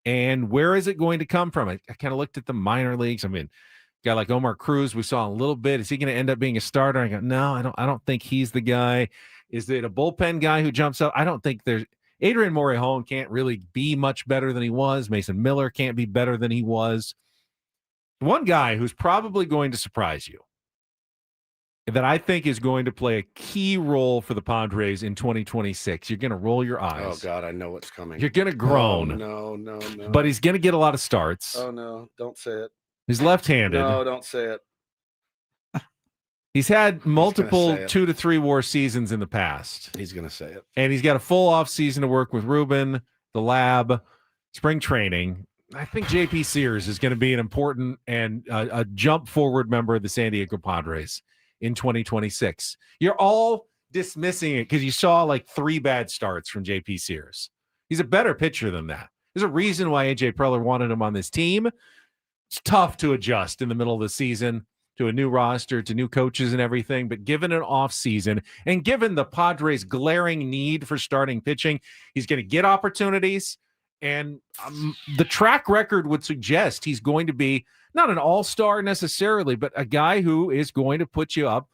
And where is it going to come from? I kind of looked at the minor leagues. I mean, a guy like Omar Cruz, we saw a little bit. Is he going to end up being a starter? I go, no, I don't think he's the guy. Is it a bullpen guy who jumps up? I don't think there's Adrian Morejon can't really be much better than he was. Mason Miller can't be better than he was. One guy who's probably going to surprise you that I think is going to play a key role for the Padres in 2026. You're going to roll your eyes. Oh, God, I know what's coming. You're going to groan. Oh, no. But he's going to get a lot of starts. Oh, no. Don't say it. He's left-handed. No, don't say it. He's had multiple 2 to 3 WAR seasons in the past. He's going to say it. And he's got a full off season to work with Ruben, the lab, spring training. I think JP Sears is going to be an important and a jump forward member of the San Diego Padres in 2026. You're all dismissing it because you saw like 3 bad starts from JP Sears. He's a better pitcher than that. There's a reason why AJ Preller wanted him on this team. It's tough to adjust in the middle of the season to a new roster, to new coaches and everything. But given an off season and given the Padres' glaring need for starting pitching, he's going to get opportunities. And the track record would suggest he's going to be not an all-star necessarily, but a guy who is going to put you up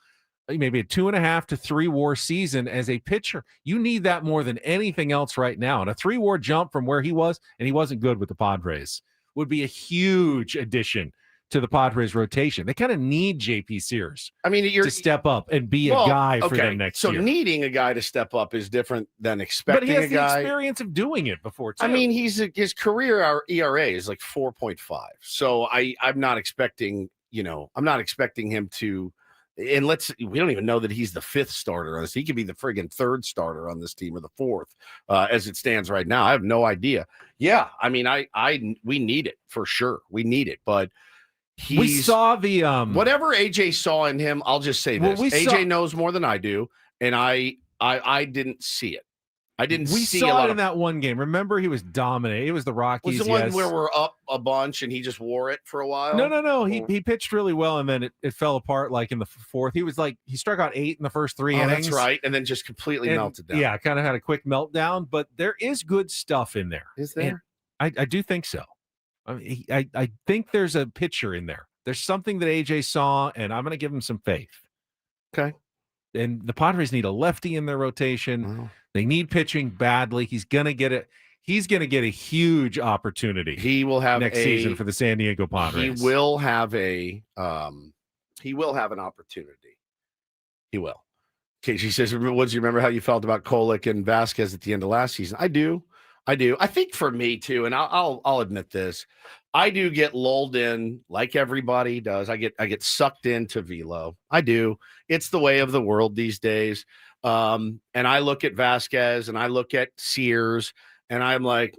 maybe a 2.5 to 3 WAR season as a pitcher. You need that more than anything else right now. And a 3 WAR jump from where he was, and he wasn't good with the Padres, would be a huge addition to the Padres rotation. They kind of need JP Sears to step up and be a guy for them next year. So needing a guy to step up is different than expecting a guy. But he has the experience of doing it before, too. I mean, his career ERA is like 4.5. So I'm not expecting, him to, and we don't even know that he's the 5th starter on this. He could be the friggin' 3rd starter on this team or the 4th as it stands right now. I have no idea. Yeah. I mean, we need it for sure. We need it, but we saw the whatever AJ saw in him. I'll just say this: AJ knows more than I do, and I didn't see it. I didn't. We see saw a lot it in that one game. Remember, he was dominating. It was the Rockies. Was the one where we're up a bunch and he just wore it for a while? No. He pitched really well, and then it fell apart. Like in the 4th, he struck out 8 in the first 3 innings. That's right, and then just completely melted down. Yeah, kind of had a quick meltdown. But there is good stuff in there. Is there? And I do think so. I mean, I think there's a pitcher in there. There's something that AJ saw, and I'm going to give him some faith. Okay. And the Padres need a lefty in their rotation. Wow. They need pitching badly. He's going to get it. He's going to get a huge opportunity. He will have next season for the San Diego Padres. He will have an opportunity. He will. Okay, she says, Woodsy, remember how you felt about Kolek and Vasquez at the end of last season? I do. I do. I think for me too, and I'll admit this, I do get lulled in like everybody does. I get sucked into velo. I do. It's the way of the world these days. And I look at Vasquez and I look at Sears, and I'm like,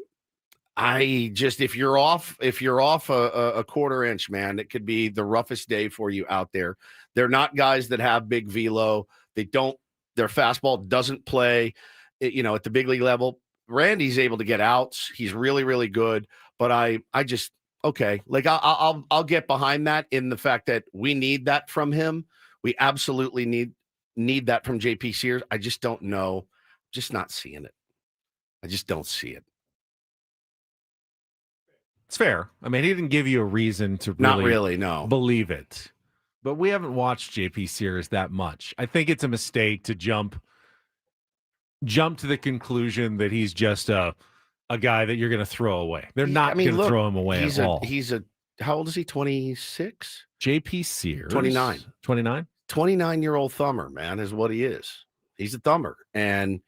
if you're off a quarter inch, man, it could be the roughest day for you out there. They're not guys that have big velo. Their fastball doesn't play, at the big league level. Randy's able to get outs. He's really, really good. But like I'll get behind that in the fact that we need that from him. We absolutely need that from JP Sears. I just don't know. Just not seeing it. I just don't see it. It's fair. I mean, he didn't give you a reason to believe it. But we haven't watched JP Sears that much. I think it's a mistake to jump to the conclusion that he's just a guy that you're going to throw away. They're not going to throw him away at all. How old is he? 26? JP Sears? 29. 29? 29-year-old thumber, man, is what he is. He's a thumber. And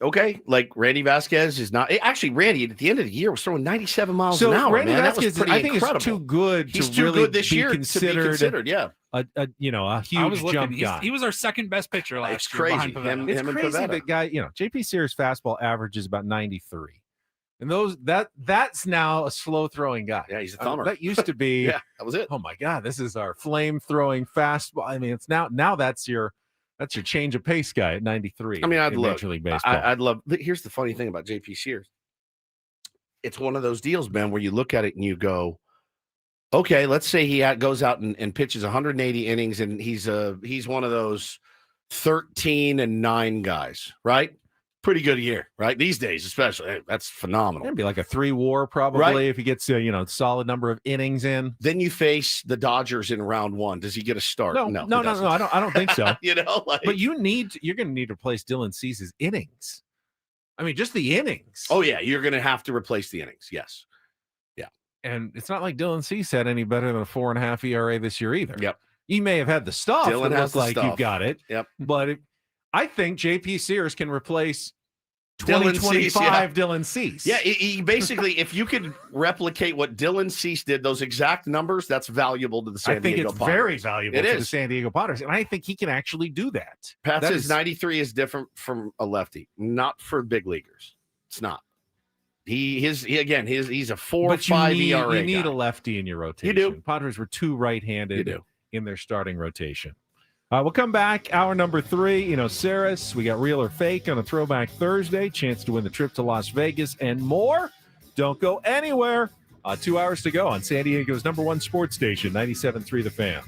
okay, like Randy Vasquez is not actually. Randy at the end of the year was throwing 97 miles an hour. Randy man. Vasquez, I think, is too good. He's to too really good this be year considered to be considered. Yeah, a huge jump guy. He was our second best pitcher last it's year. Crazy. Behind Pivetta. It's crazy that guy. JP Sears' fastball averages about 93, and that's now a slow throwing guy. Yeah, he's a thumber. That used to be. Yeah, that was it. Oh my God, this is our flame throwing fastball. I mean, it's now that's your change of pace guy at 93. I mean, I'd love. Major League Baseball. I'd love. Here's the funny thing about JP Sears. It's one of those deals, Ben, where you look at it and you go, okay, let's say he goes out and pitches 180 innings, and he's one of those 13-9 guys, right? Pretty good year, right? These days, especially. Hey, that's phenomenal. It'd be like a 3 WAR probably, right? If he gets solid number of innings in. Then you face the Dodgers in round 1. Does he get a start? No. I don't think so. But you're going to need to replace Dylan Cease's innings. I mean, just the innings. Oh yeah, you're going to have to replace the innings. Yes. Yeah. And it's not like Dylan Cease had any better than a 4.5 ERA this year either. Yep. He may have had the stuff. Dylan has the like stuff. You've got it. Yep. But I think JP Sears can replace 2025 Dylan Cease. Yeah, he basically, if you could replicate what Dylan Cease did, those exact numbers, that's valuable to the San Diego Padres. I think it's very valuable to the San Diego Padres, and I think he can actually do that. Pat says 93 is different from a lefty, not for big leaguers. It's not. He's a 4 or 5 ERA. You need a lefty in your rotation. You do. Padres were 2 right-handed in their starting rotation. We'll come back. Hour number 3, Eno Sarris. We got Real or Fake on a Throwback Thursday. Chance to win the trip to Las Vegas and more. Don't go anywhere. 2 hours to go on San Diego's #1 sports station, 97.3 The Fan.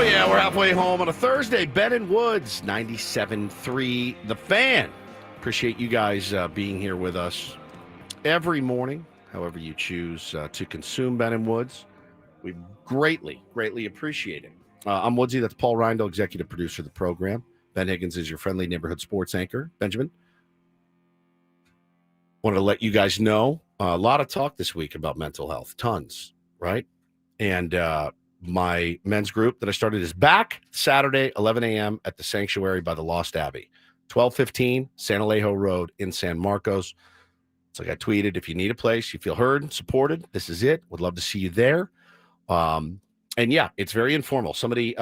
yeah, we're halfway home on a Thursday. Ben and Woods, 97.3 The Fan. Appreciate you guys being here with us every morning, however you choose to consume Ben and Woods. We greatly appreciate it. I'm Woodsy. That's Paul Reindl, executive producer of the program. Ben Higgins is your friendly neighborhood sports anchor. Benjamin, wanted to let you guys know a lot of talk this week about mental health. Tons, right? And my men's group that I started is back Saturday, 11 a.m. at the Sanctuary by the Lost Abbey, 1215 San Alejo Road in San Marcos. So I tweeted, if you need a place, you feel heard, supported, this is it. Would love to see you there. And yeah, it's very informal. Somebody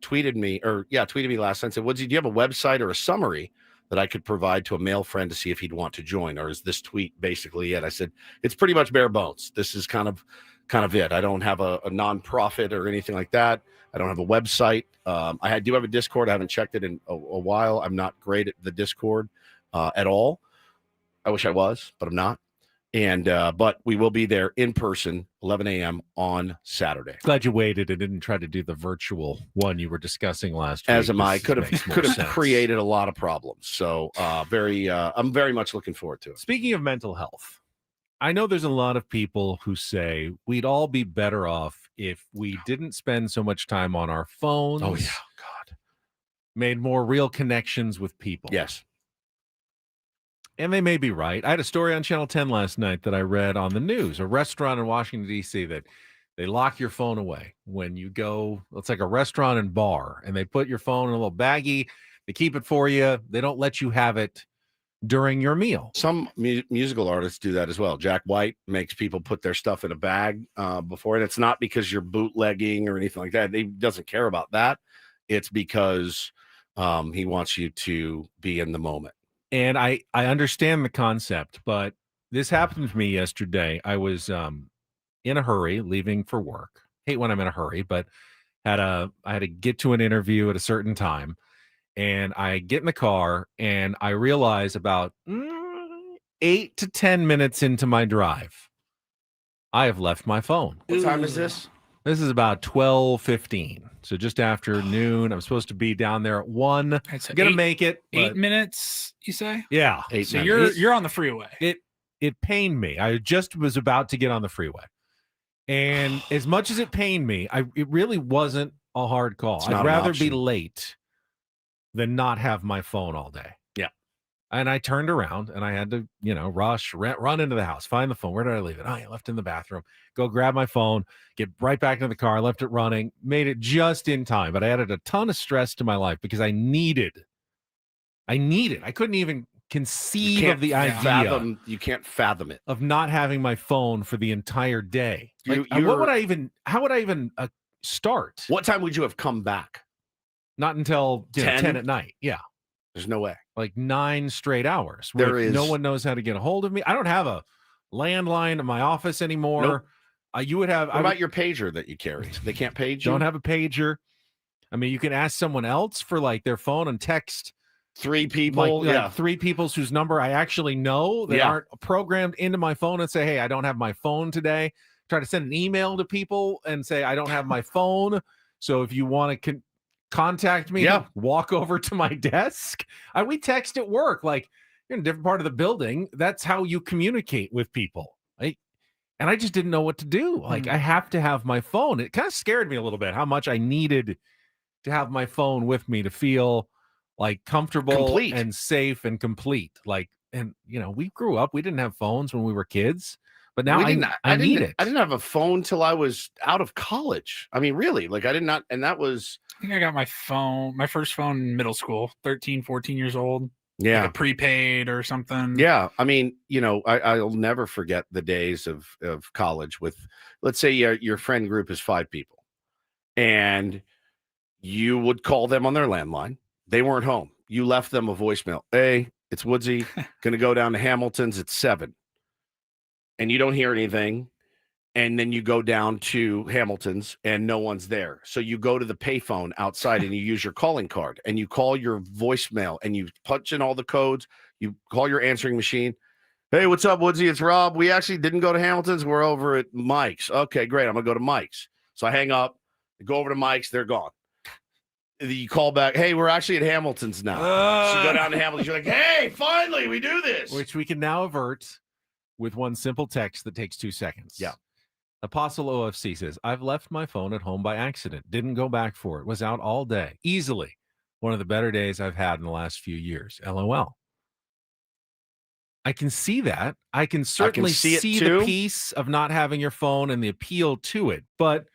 tweeted me last night and said, Woodsy, do you have a website or a summary that I could provide to a male friend to see if he'd want to join? Or is this tweet basically it? I said, it's pretty much bare bones. This is kind of it. I don't have a nonprofit or anything like that. I don't have a website. I do have a Discord. I haven't checked it in a while. I'm not great at the Discord at all. I wish I was, but I'm not. And but we will be there in person, 11 a.m. on Saturday. Glad you waited and didn't try to do the virtual one you were discussing last week. As am I. Could have created a lot of problems. So I'm very much looking forward to it. Speaking of mental health, I know there's a lot of people who say we'd all be better off if we didn't spend so much time on our phones. Oh, yeah. God. Made more real connections with people. Yes. And they may be right. I had a story on Channel 10 last night that I read on the news, a restaurant in Washington, D.C. that they lock your phone away when you go. It's like a restaurant and bar, and they put your phone in a little baggie. They keep it for you. They don't let you have it during your meal. Some musical artists do that as well. Jack White makes people put their stuff in a bag before it. It's not because you're bootlegging or anything like that. He doesn't care about that. It's because he wants you to be in the moment. And I understand the concept, but this happened to me yesterday. I was in a hurry, leaving for work. Hate when I'm in a hurry, but I had to get to an interview at a certain time. And I get in the car and I realize about 8 to 10 minutes into my drive, I have left my phone. What time is this? This is about 12:15. So just after noon. I'm supposed to be down there at 1. I'm going to make it. 8 minutes, you say? Yeah. 8 so minutes. you're on the freeway. It pained me. I just was about to get on the freeway. And as much as it pained me, it really wasn't a hard call. I'd rather be late than not have my phone all day. Yeah. And I turned around and I had to, rush, run into the house, find the phone. Where did I leave it? Oh, I left it in the bathroom. Go grab my phone, get right back into the car, left it running, made it just in time. But I added a ton of stress to my life because I needed. I couldn't even conceive of the idea. You can't fathom it. Of not having my phone for the entire day. How would I even start? What time would you have come back? Not until 10 at night. Yeah. There's no way. Like 9 straight hours. No one knows how to get a hold of me. I don't have a landline in my office anymore. Nope. You would have. What about your pager that you carry? They can't page you? Don't have a pager. I mean, you can ask someone else for like their phone and text 3 people. Like 3 people whose number I actually know that aren't programmed into my phone and say, hey, I don't have my phone today. Try to send an email to people and say, I don't have my phone. So if you want to contact me, walk over to my desk. We text at work, like you're in a different part of the building. That's how you communicate with people. And I just didn't know what to do. Like I have to have my phone. It kind of scared me a little bit how much I needed to have my phone with me to feel like comfortable and safe and complete. Like, and we grew up, we didn't have phones when we were kids, but now I need it. I didn't have a phone till I was out of college. I mean, really, like I did not. And that was, I think I got my first phone in middle school, 13, 14 years old. Yeah. Like a prepaid or something. Yeah. I mean, I'll never forget the days of college with, let's say your friend group is 5 people and you would call them on their landline. They weren't home. You left them a voicemail. Hey, it's Woodsy. Going to go down to Hamilton's at 7. And you don't hear anything. And then you go down to Hamilton's and no one's there. So you go to the payphone outside and you use your calling card and you call your voicemail and you punch in all the codes. You call your answering machine. Hey, what's up, Woodsy? It's Rob. We actually didn't go to Hamilton's. We're over at Mike's. Okay, great. I'm going to go to Mike's. So I hang up, go over to Mike's. They're gone. you call back, hey, we're actually at Hamilton's now. So you go down to Hamilton. You're like, hey, finally, we do this. Which we can now avert with one simple text that takes 2 seconds. Yeah. Apostle OFC says, I've left my phone at home by accident. Didn't go back for it. Was out all day. Easily one of the better days I've had in the last few years. LOL. I can see that. I can certainly see the piece of not having your phone and the appeal to it. But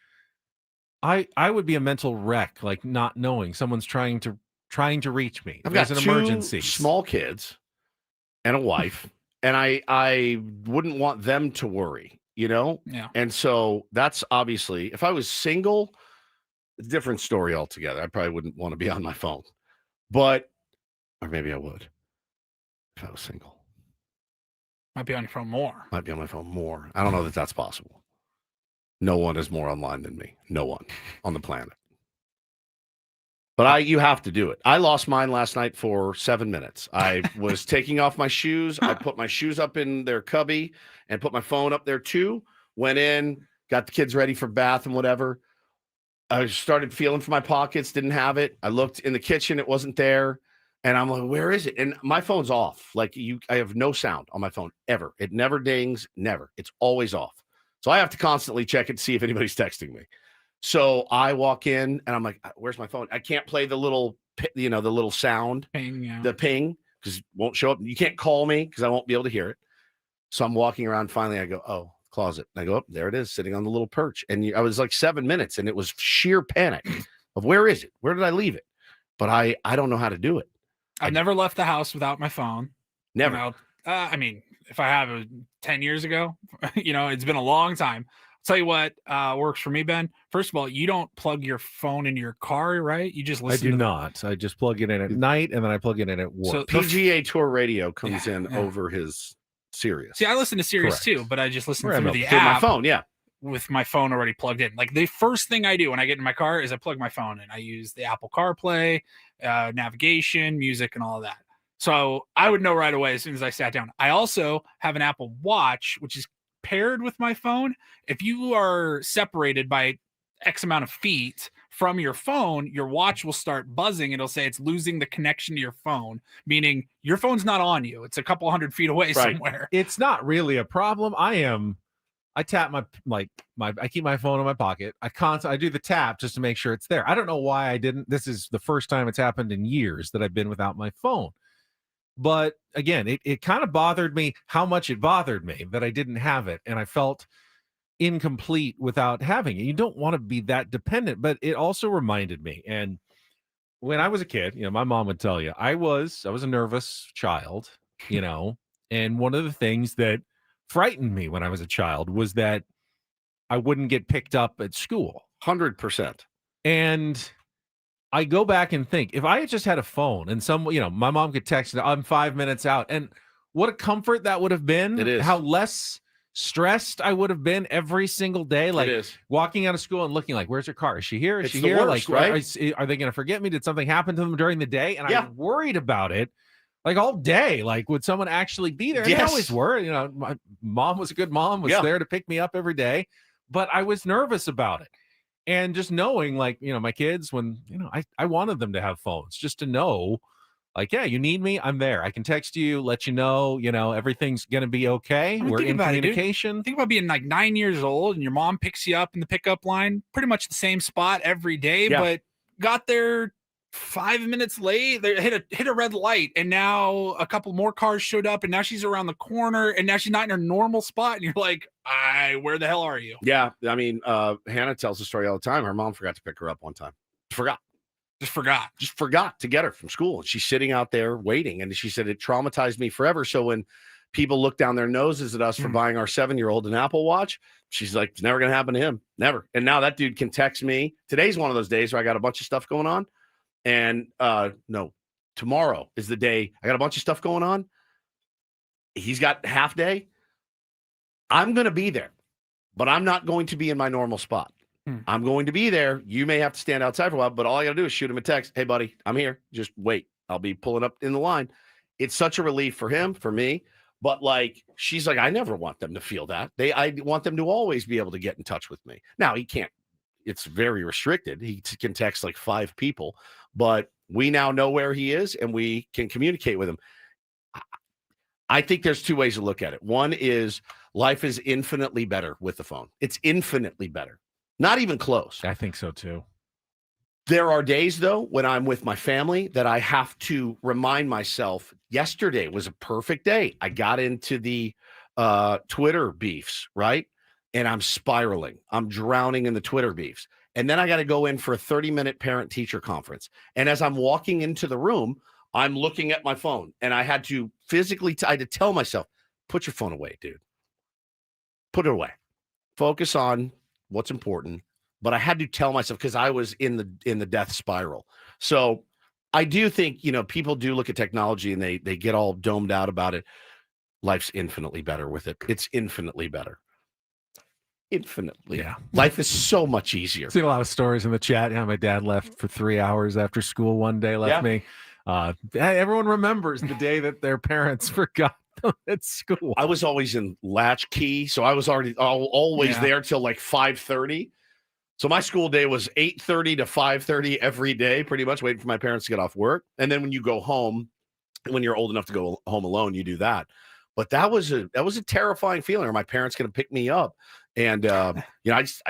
I would be a mental wreck, like not knowing someone's trying to reach me. I've got an 2 emergency. small kids and a wife, and I wouldn't want them to worry, you know? Yeah. And so that's obviously, if I was single, it's a different story altogether. I probably wouldn't want to be on my phone. Or maybe I would if I was single. Might be on your phone more. Might be on my phone more. I don't know that that's possible. No one is more online than me. No one on the planet. But you have to do it. I lost mine last night for 7 minutes. I was taking off my shoes. I put my shoes up in their cubby and put my phone up there too. Went in, got the kids ready for bath and whatever. I started feeling for my pockets, didn't have it. I looked in the kitchen, it wasn't there. And I'm like, where is it? And my phone's off. Like I have no sound on my phone ever. It never dings, never. It's always off. So I have to constantly check it to see if anybody's texting me. So I walk in and I'm like, where's my phone? I can't play the little, the little sound, the ping, because it won't show up. You can't call me because I won't be able to hear it. So I'm walking around. Finally, I go, oh, closet. And I go, there it is, sitting on the little perch. And I was like 7 minutes, and it was sheer panic of where is it? Where did I leave it? But I don't know how to do it. I've never left the house without my phone. Never. I mean, if I have it 10 years ago, it's been a long time. I'll tell you what works for me, Ben. First of all, you don't plug your phone in your car, right? You just listen. I do not. I just plug it in at night, and then I plug it in at work. So PGA Tour radio comes in over his Sirius. See, I listen to Sirius too, but I just listen through the through app. My phone, yeah. With my phone already plugged in. Like the first thing I do when I get in my car is I plug my phone in. I use the Apple CarPlay, navigation, music, and all of that. So I would know right away as soon as I sat down. I also have an Apple Watch, which is paired with my phone. If you are separated by X amount of feet from your phone, your watch will start buzzing. It'll say it's losing the connection to your phone, meaning your phone's not on you. It's a couple 100 feet away somewhere. It's not really a problem. I tap I keep my phone in my pocket. I do the tap just to make sure it's there. I don't know why I didn't. This is the first time it's happened in years that I've been without my phone. But again, it kind of bothered me how much it bothered me that I didn't have it. And I felt incomplete without having it. You don't want to be that dependent, but it also reminded me. And when I was a kid, my mom would tell you, I was a nervous child, and one of the things that frightened me when I was a child was that I wouldn't get picked up at school. 100%. And I go back and think, if I had just had a phone and my mom could text, I'm 5 minutes out. And what a comfort that would have been. It is. How less stressed I would have been every single day. Like it is. Walking out of school and looking like, where's her car? Is she here? Is she the here? Worst, like, right? Are they going to forget me? Did something happen to them during the day? And Yeah. I worried about it. Like all day, like would someone actually be there? Yes. I always were. My mom was a good mom, was there to pick me up every day, but I was nervous about it. And just knowing, like, my kids, when I wanted them to have phones, just to know, like, yeah, you need me, I'm there. I can text you, let you know, everything's gonna be okay. We're in communication. Think about being like 9 years old and your mom picks you up in the pickup line, pretty much the same spot every day, but got there 5 minutes late. They hit a red light, and now a couple more cars showed up, and now she's around the corner, and now she's not in her normal spot, and you're like, where the hell are you? Yeah, I mean, Hannah tells the story all the time. Her mom forgot to pick her up one time. Just forgot to get her from school. And she's sitting out there waiting, and she said it traumatized me forever. So when people look down their noses at us for buying our 7-year-old an Apple Watch, she's like, it's never gonna happen to him, never. And now that dude can text me. Today's one of those days where I got a bunch of stuff going on. And no, tomorrow is the day. I got a bunch of stuff going on. He's got half day. I'm going to be there, but I'm not going to be in my normal spot. I'm going to be there. You may have to stand outside for a while, but all I got to do is shoot him a text. Hey, buddy, I'm here. Just wait. I'll be pulling up in the line. It's such a relief for him, for me. But like, she's like, I never want them to feel that. I want them to always be able to get in touch with me. Now he can't it's very restricted. He can text like 5 people, but we now know where he is and we can communicate with him. I think there's 2 ways to look at it. One is life is infinitely better with the phone. It's infinitely better. Not even close. I think so too. There are days, though, when I'm with my family that I have to remind myself, yesterday was a perfect day. I got into the Twitter beefs, right? And I'm spiraling. I'm drowning in the Twitter beefs. And then I got to go in for a 30-minute parent-teacher conference. And as I'm walking into the room, I'm looking at my phone. And I had to physically, I had to tell myself, put your phone away, dude. Put it away. Focus on what's important. But I had to tell myself because I was in the death spiral. So I do think, people do look at technology and they get all domed out about it. Life's infinitely better with it. It's infinitely better. Infinitely. Yeah. Life is so much easier. Seen a lot of stories in the chat. Yeah, my dad left for 3 hours after school one day, left me. Everyone remembers the day that their parents forgot them at school. I was always in latchkey, so I was always there till like 5:30. So my school day was 8:30 to 5:30 every day, pretty much waiting for my parents to get off work. And then when you go home, when you're old enough to go home alone, you do that. But that was a terrifying feeling. Are my parents going to pick me up? And I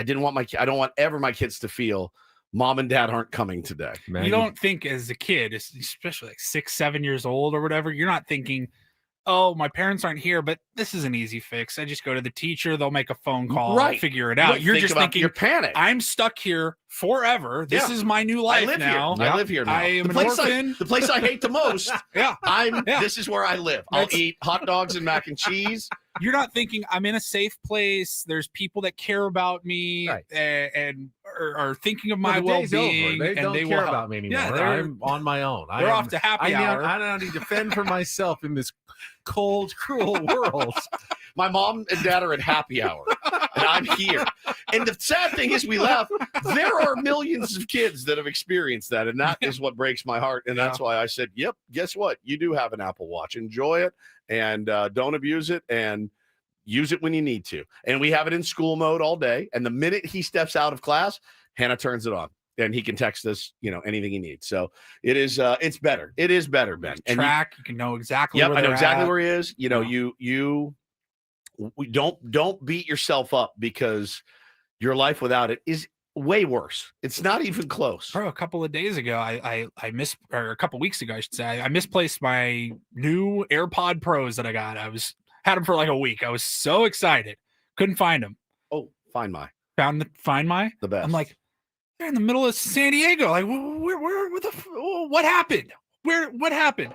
don't want ever my kids to feel mom and dad aren't coming today. You don't think as a kid, especially like 6, 7 years old or whatever, you're not thinking, oh, my parents aren't here, but this is an easy fix. I just go to the teacher. They'll make a phone call, figure it out. You're just thinking, you're panic. I'm stuck here forever. This is my new life now. I live here now. I am an orphan. The place I hate the most. This is where I live. I'll eat hot dogs and mac and cheese. You're not thinking I'm in a safe place. There's people that care about me and are thinking of my well-being. They don't care about me anymore. Yeah, I'm on my own. They're off to happy hour. I don't need to fend for myself in this cold, cruel world. My mom and dad are at happy hour, and I'm here. And the sad thing is, we left. There are millions of kids that have experienced that, and that is what breaks my heart. And that's why I said, "Yep, guess what? You do have an Apple Watch. Enjoy it, and don't abuse it, and use it when you need to." And we have it in school mode all day. And the minute he steps out of class, Hannah turns it on. And he can text us, anything he needs. So it is, it's better. It is better, Ben. And you can know exactly. Yep, I know exactly where he is. We don't beat yourself up because your life without it is way worse. It's not even close. Bro, a couple of days ago, a couple weeks ago, I should say, I misplaced my new AirPod Pros that I got. Had them for like a week. I was so excited. Couldn't find them. Oh, Find My. Find My? The best. I'm like, they're in the middle of San Diego. Like, what happened? What happened?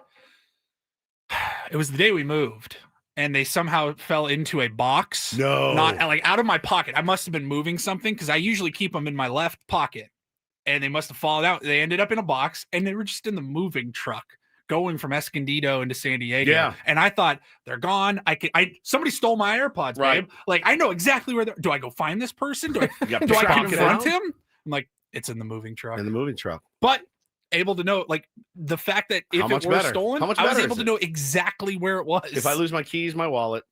It was the day we moved, and they somehow fell into a box. No. Not like out of my pocket. I must have been moving something because I usually keep them in my left pocket, and they must have fallen out. They ended up in a box, and they were just in the moving truck going from Escondido into San Diego. Yeah. And I thought, they're gone. Somebody stole my AirPods, right? Babe. Like, I know exactly where do I go find this person? Do I confront him? I'm like, it's in the moving truck. In the moving truck. But able to know, like, the fact that if it were stolen, I was able to know exactly where it was. If I lose my keys, my wallet,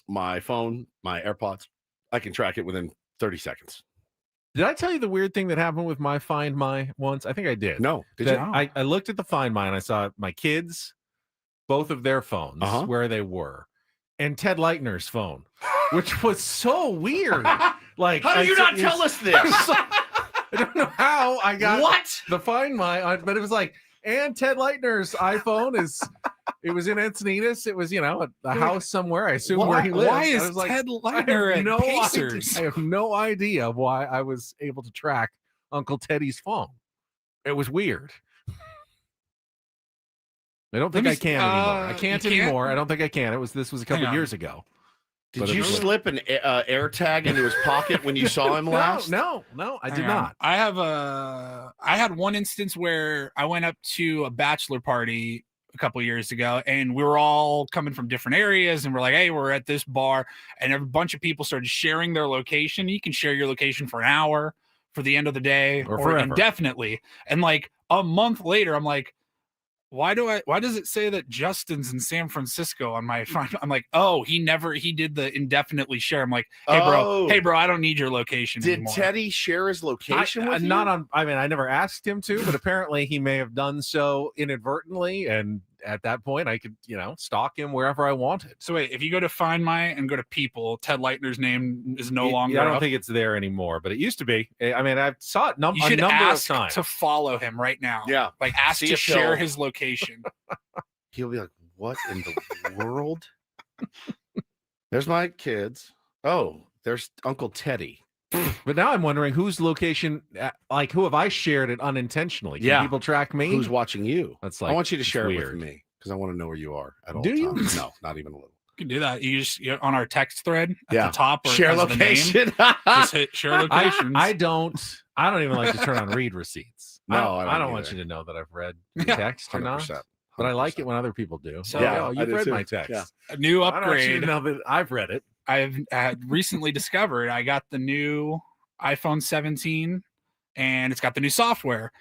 my phone, my AirPods, I can track it within 30 seconds. Did I tell you the weird thing that happened with my Find My once? I think I did. No. Did you? I looked at the Find My and I saw my kids, both of their phones, where they were, and Ted Leitner's phone, which was so weird. Like, how do you not tell us this? I don't know how I got the Find My, but it was like, and Ted Leitner's iPhone it was in Encinitas. It was, a house somewhere. I assume where he lives. Why is Ted Leitner at Pacers? I have no idea why I was able to track Uncle Teddy's phone. It was weird. I don't think I can anymore. I can't anymore. I don't think I can. This was a couple years ago. Did you slip an air tag into his pocket when you saw him last? No, I did not. I had one instance where I went up to a bachelor party a couple years ago, and we were all coming from different areas, and we're like, hey, we're at this bar, and a bunch of people started sharing their location. You can share your location for an hour, for the end of the day, or forever. Indefinitely. And like a month later, I'm like, why does it say that Justin's in San Francisco on my phone? I'm like, oh, he did the indefinitely share. I'm like, hey bro, I don't need your location Did anymore. Teddy share his location with you? Not on. I mean, I never asked him to, but apparently he may have done so inadvertently. And at that point, I could, stalk him wherever I wanted. So wait, if you go to Find My and go to People, Ted Leitner's name is no longer. I don't up. think it's there anymore, but it used to be. I mean, I saw it a number of ask times. to follow him right now. Yeah, like ask to share his location. He'll be like, "What in the world?" There's my kids. Oh, there's Uncle Teddy. But now I'm wondering whose location, who have I shared it unintentionally? Can people track me? Who's watching you? That's I want you to share weird. it with me because I want to know where you are at all Do you? times. No, not even a little. You can do that. You just on our text thread at the top or share as location. The name, just hit share locations. I don't even like to turn on read receipts. No, I don't want you to know that I've read the text or not. 100%. But I like it when other people do. So, you've read my text. Yeah. A new upgrade. I don't want you to know that I've read it. I've recently discovered I got the new iPhone 17 and it's got the new software.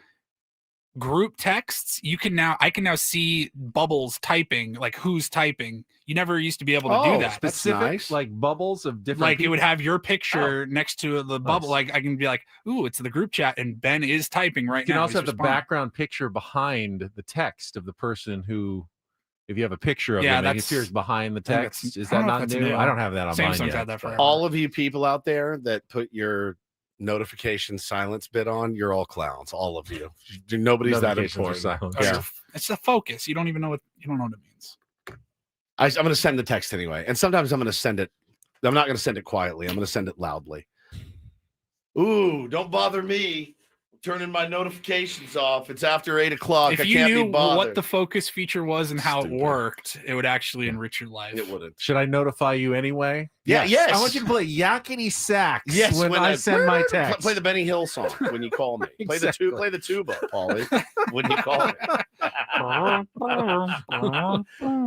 Group texts, I can now see bubbles typing, like who's typing. You never used to be able to do that. Specific, nice. like bubbles of different Like people. it would have your picture next to the bubble. Nice. Like I can be like, ooh, it's the group chat and Ben is typing right now. You can also have He's the responding. background picture behind the text of the person who, if you have a picture of them, it appears behind the text. Is that not new? I don't have that on mine Samsung's yet. had that forever. All of you people out there that put your notification silence bit on, you're all clowns. All of you. Nobody's that Notifications are important. silent. Yeah. It's the focus. You don't know what it means. I'm going to send the text anyway. And sometimes I'm going to send it. I'm not going to send it quietly. I'm going to send it loudly. Ooh, don't bother me. I'm turning my notifications off. It's after 8 o'clock. If I you can't knew be bothered. what the focus feature was and how Stupid. it worked, it would actually enrich your life. It wouldn't. Should I notify you anyway? Yeah, yes. I want you to play Yakety Sax Yes, when I send my text. Play the Benny Hill song when you call me. Exactly. Play the tuba, Paulie, when you call me.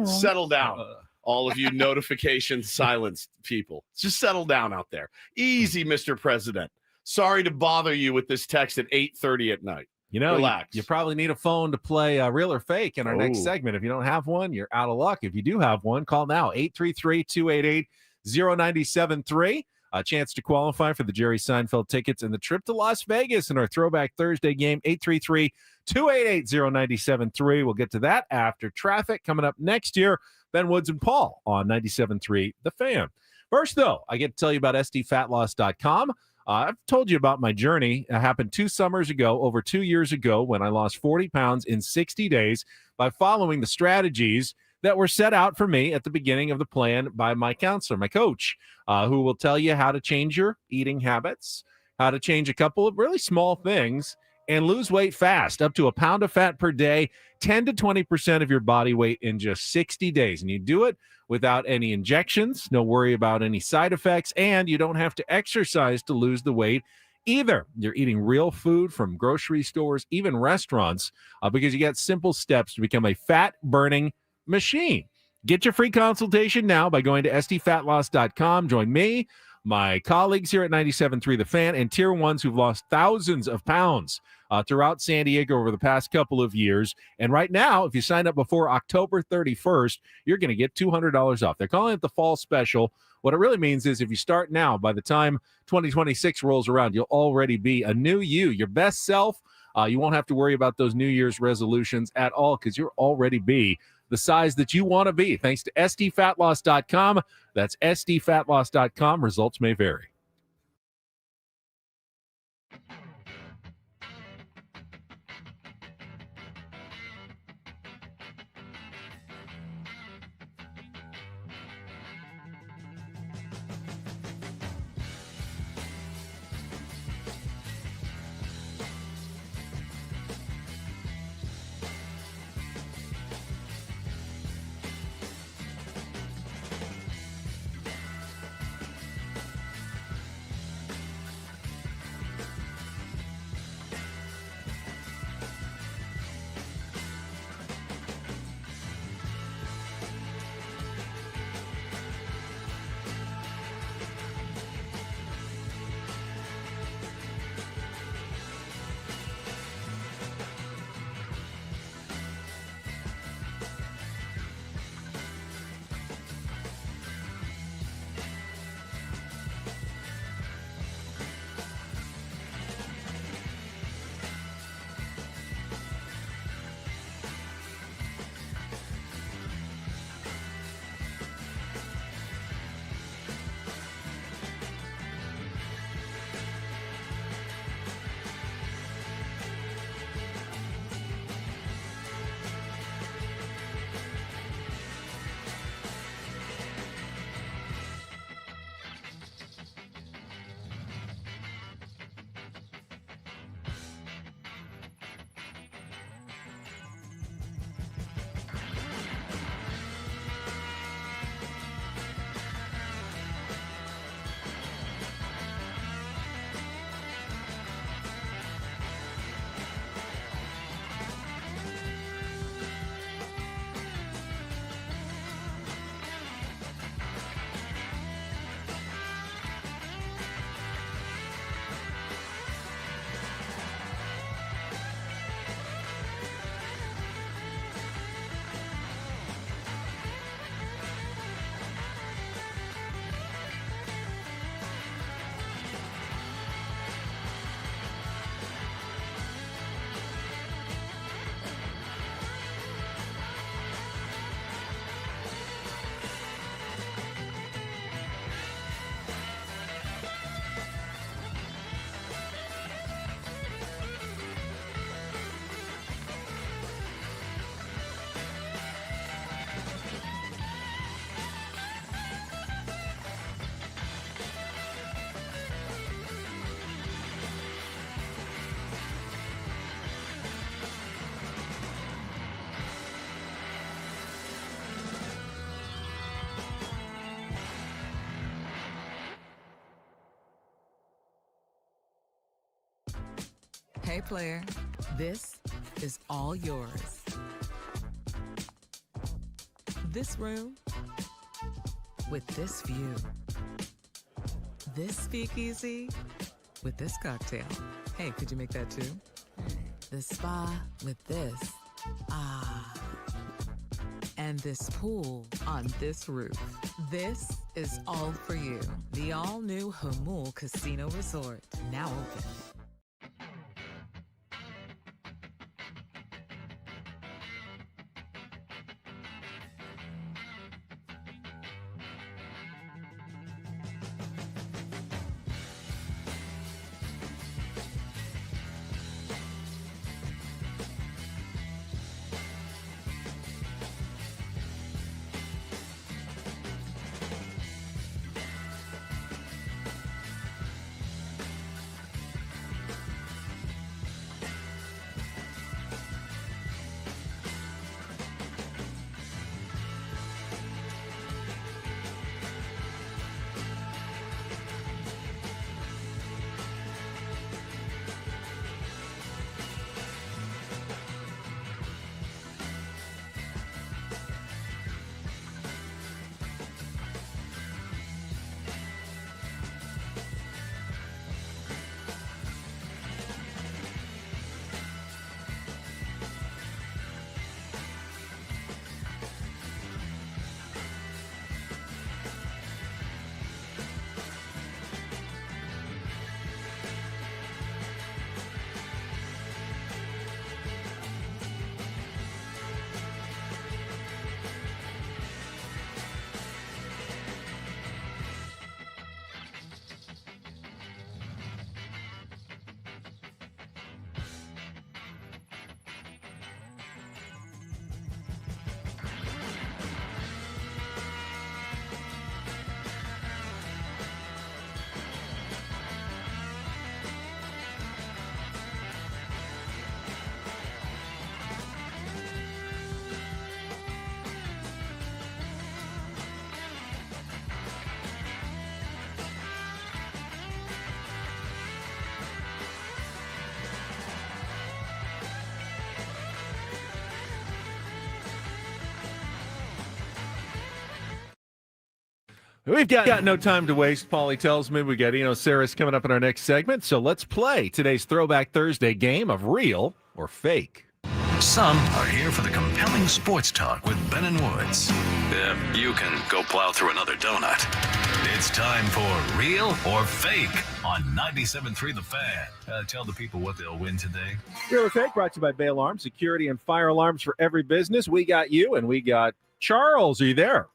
Settle down, all of you notification silence people. Just settle down out there. Easy, Mr. President. Sorry to bother you with this text at 8:30 at night. Relax. You probably need a phone to play Real or Fake in our next segment. If you don't have one, you're out of luck. If you do have one, call now, 833-288-0973. A chance to qualify for the Jerry Seinfeld tickets and the trip to Las Vegas in our Throwback Thursday game, 833-288-0973. We'll get to that after traffic coming up next year. Ben Woods and Paul on 97.3 The Fan. First, though, I get to tell you about SDFatLoss.com. I've told you about my journey. It happened 2 summers ago, over 2 years ago, when I lost 40 pounds in 60 days by following the strategies that were set out for me at the beginning of the plan by my counselor, my coach, who will tell you how to change your eating habits, how to change a couple of really small things, and lose weight fast, up to a pound of fat per day, 10 to 20% of your body weight in just 60 days. And you do it without any injections, no worry about any side effects, and you don't have to exercise to lose the weight either. You're eating real food from grocery stores, even restaurants, because you got simple steps to become a fat-burning machine. Get your free consultation now by going to SDFatLoss.com. Join me, my colleagues here at 97.3 The Fan, and Tier 1s who've lost thousands of pounds throughout San Diego over the past couple of years. And right now, if you sign up before October 31st, you're going to get $200 off. They're calling it the fall special. What it really means is if you start now, by the time 2026 rolls around, you'll already be a new you, your best self. You won't have to worry about those New Year's resolutions at all because you'll already be the size that you want to be. Thanks to SDFatLoss.com. That's SDFatLoss.com. Results may vary. Hey, player, this is all yours. This room with this view. This speakeasy with this cocktail. Hey, could you make that too? The spa with this. Ah. And this pool on this roof. This is all for you. The all-new Humul Casino Resort, now open. We've got no time to waste, Paulie tells me. We got Eno Sarris coming up in our next segment. So let's play today's Throwback Thursday game of Real or Fake. Some are here for the compelling sports talk with Ben and Woods. You can go plow through another donut. It's time for Real or Fake on 97.3 The Fan. Tell the people what they'll win today. Real or Fake brought to you by Bay Alarm, security and fire alarms for every business. We got you, and we got Charles. Are you there?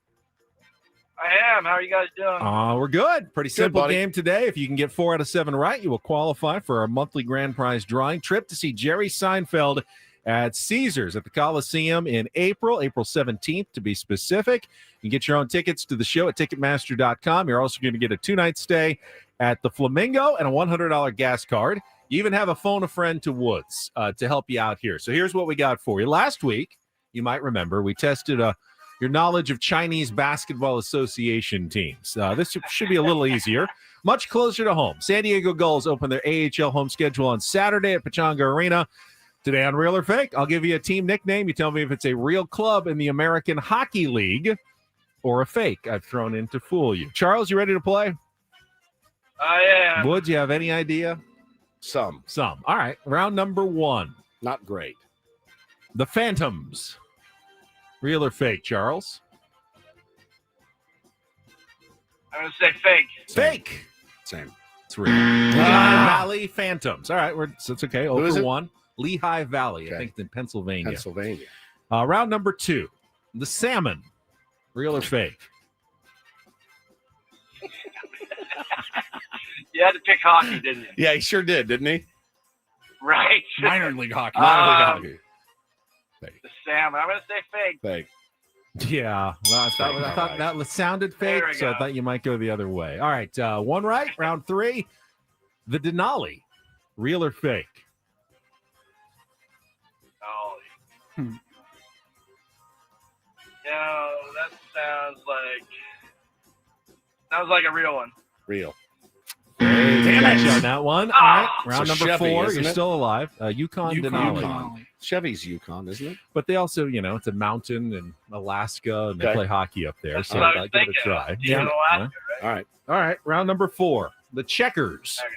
I am. How are you guys doing? We're good. Pretty simple buddy. game today. If you can get 4 out of 7 right, you will qualify for our monthly grand prize drawing trip to see Jerry Seinfeld at Caesars at the Coliseum in April 17th to be specific. You can get your own tickets to the show at Ticketmaster.com. You're also going to get a 2-night stay at the Flamingo and a $100 gas card. You even have a phone a friend to Woods to help you out here. So here's what we got for you. Last week, you might remember, we tested your knowledge of Chinese Basketball Association teams. This should be a little easier. Much closer to home. San Diego Gulls open their AHL home schedule on Saturday at Pechanga Arena. Today on Real or Fake, I'll give you a team nickname. You tell me if it's a real club in the American Hockey League or a fake I've thrown in to fool you. Charles, you ready to play? I am. Would you have any idea? Some. All right. Round number 1. Not great. The Phantoms. Real or fake, Charles? I'm going to say fake. Fake. Same. It's real. Lehigh Valley Phantoms. All right. It's okay. Who is it? 0-1. Lehigh Valley. Okay. I think it's in Pennsylvania. Pennsylvania. Round number 2. The Salmon. Real or fake? You had to pick hockey, didn't you? Yeah, he sure did, didn't he? Right. Minor league hockey. Hockey. The Sam. I'm going to say fake. Fake. Yeah. Well, I thought that sounded fake, There we so I go. thought you might go the other way. All right. 1 right. Round 3. The Denali. Real or fake? Oh. Hmm. No, that sounds like a real one. Real. Damn Got it. you on that one. All right, round So number Chevy, 4. isn't You're it? still alive. Yukon Denali. Denali. Chevy's Yukon, isn't it? But they also, it's a mountain in Alaska, and they Okay. play hockey up there. That's So what I I was give it a thinking. try. Yeah. All right. All right, round number 4. The Checkers. Okay.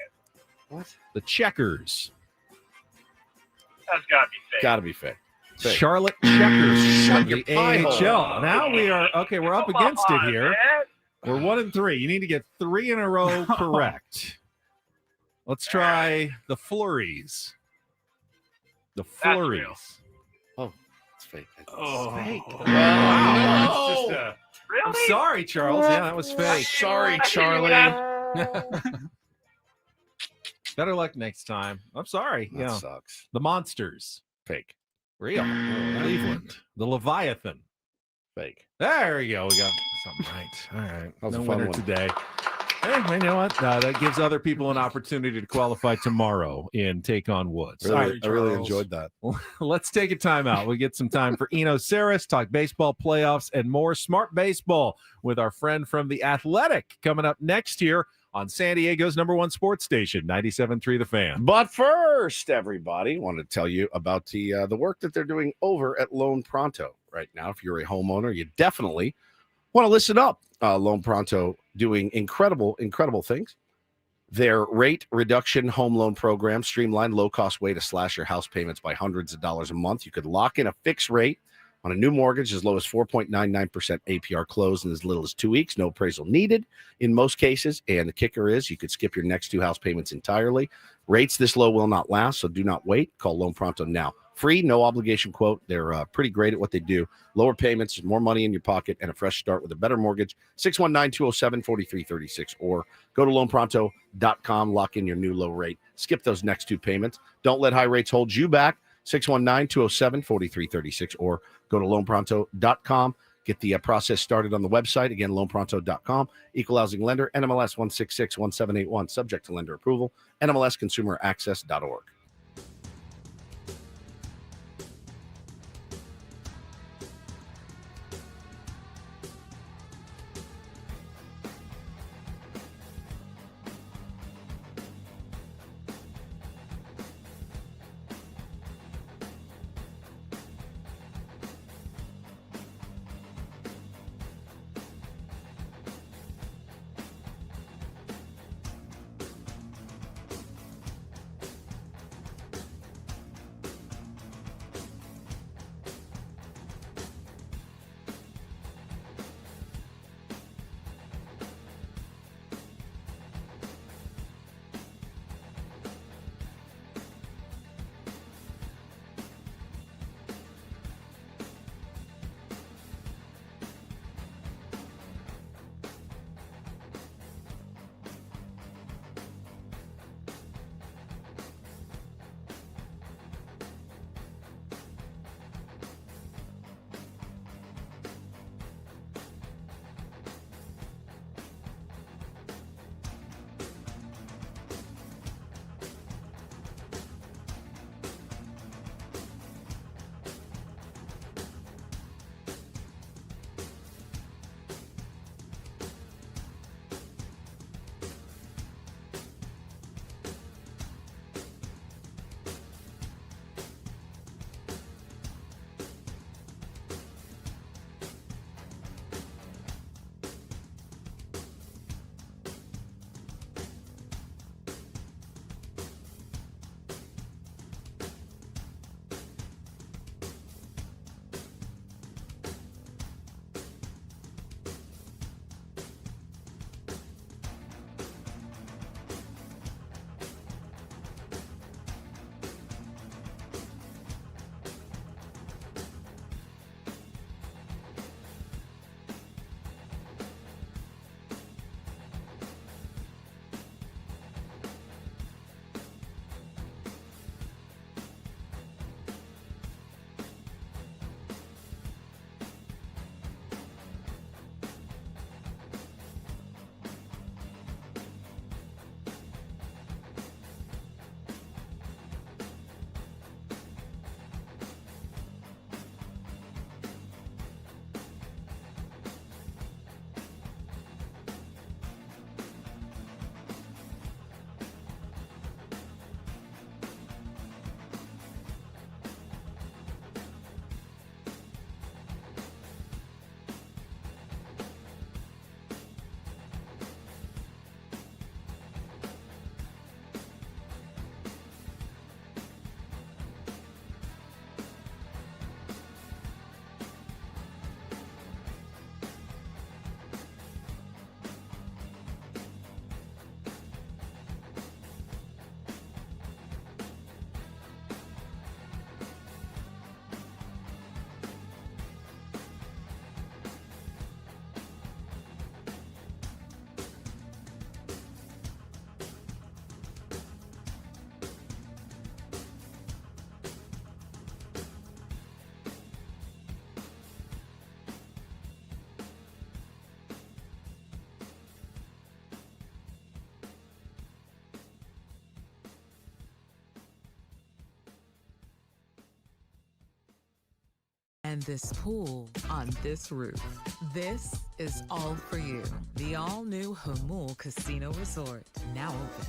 What? The Checkers. That's got to be fake. Gotta be fake. Fake. Charlotte Checkers Shut from your the pie hole. AHL. Now we're up Come against on, it here. man. We're 1-3. You need to get 3 in a row correct. Let's try the Flurries. The That's Flurries. real. It's fake. Oh. Fake. Wow. No. I'm Really? sorry, Charles. Yeah, that was fake. Sorry, Charlie. Better luck next time. I'm sorry. That Yeah. sucks. The Monsters. Fake. Real. Cleveland. The Leviathan. Fake. There you go. We got something right. All right. That was No a fun winner one. today. Hey, you know what? That gives other people an opportunity to qualify tomorrow in Take on Woods. Really, Sorry, I really Charles. enjoyed that. Let's take a time out. We get some time for Eno Sarris, talk baseball playoffs and more smart baseball with our friend from The Athletic coming up next here on San Diego's #1 sports station, 97.3 The Fan. But first, everybody, want to tell you about the work that they're doing over at Loan Pronto right now. If you're a homeowner, you definitely want to listen up. Loan Pronto doing incredible things. Their rate reduction home loan program, streamlined, low-cost way to slash your house payments by hundreds of dollars a month. You could lock in a fixed rate on a new mortgage as low as 4.99% APR close in as little as 2 weeks. No appraisal needed in most cases. And the kicker is you could skip your next 2 house payments entirely. Rates this low will not last, so do not wait. Call Loan Pronto now. Free, no obligation quote. They're pretty great at what they do. Lower payments, more money in your pocket, and a fresh start with a better mortgage. 619-207-4336 or go to loanpronto.com. Lock in your new low rate. Skip those next 2 payments. Don't let high rates hold you back. 619-207-4336 or go to loanpronto.com. Get the process started on the website. Again, loanpronto.com. Equal housing lender, NMLS 1661781. Subject to lender approval. NMLSconsumeraccess.org. And this pool on this roof. This is all for you. The all-new Hamul Casino Resort, now open.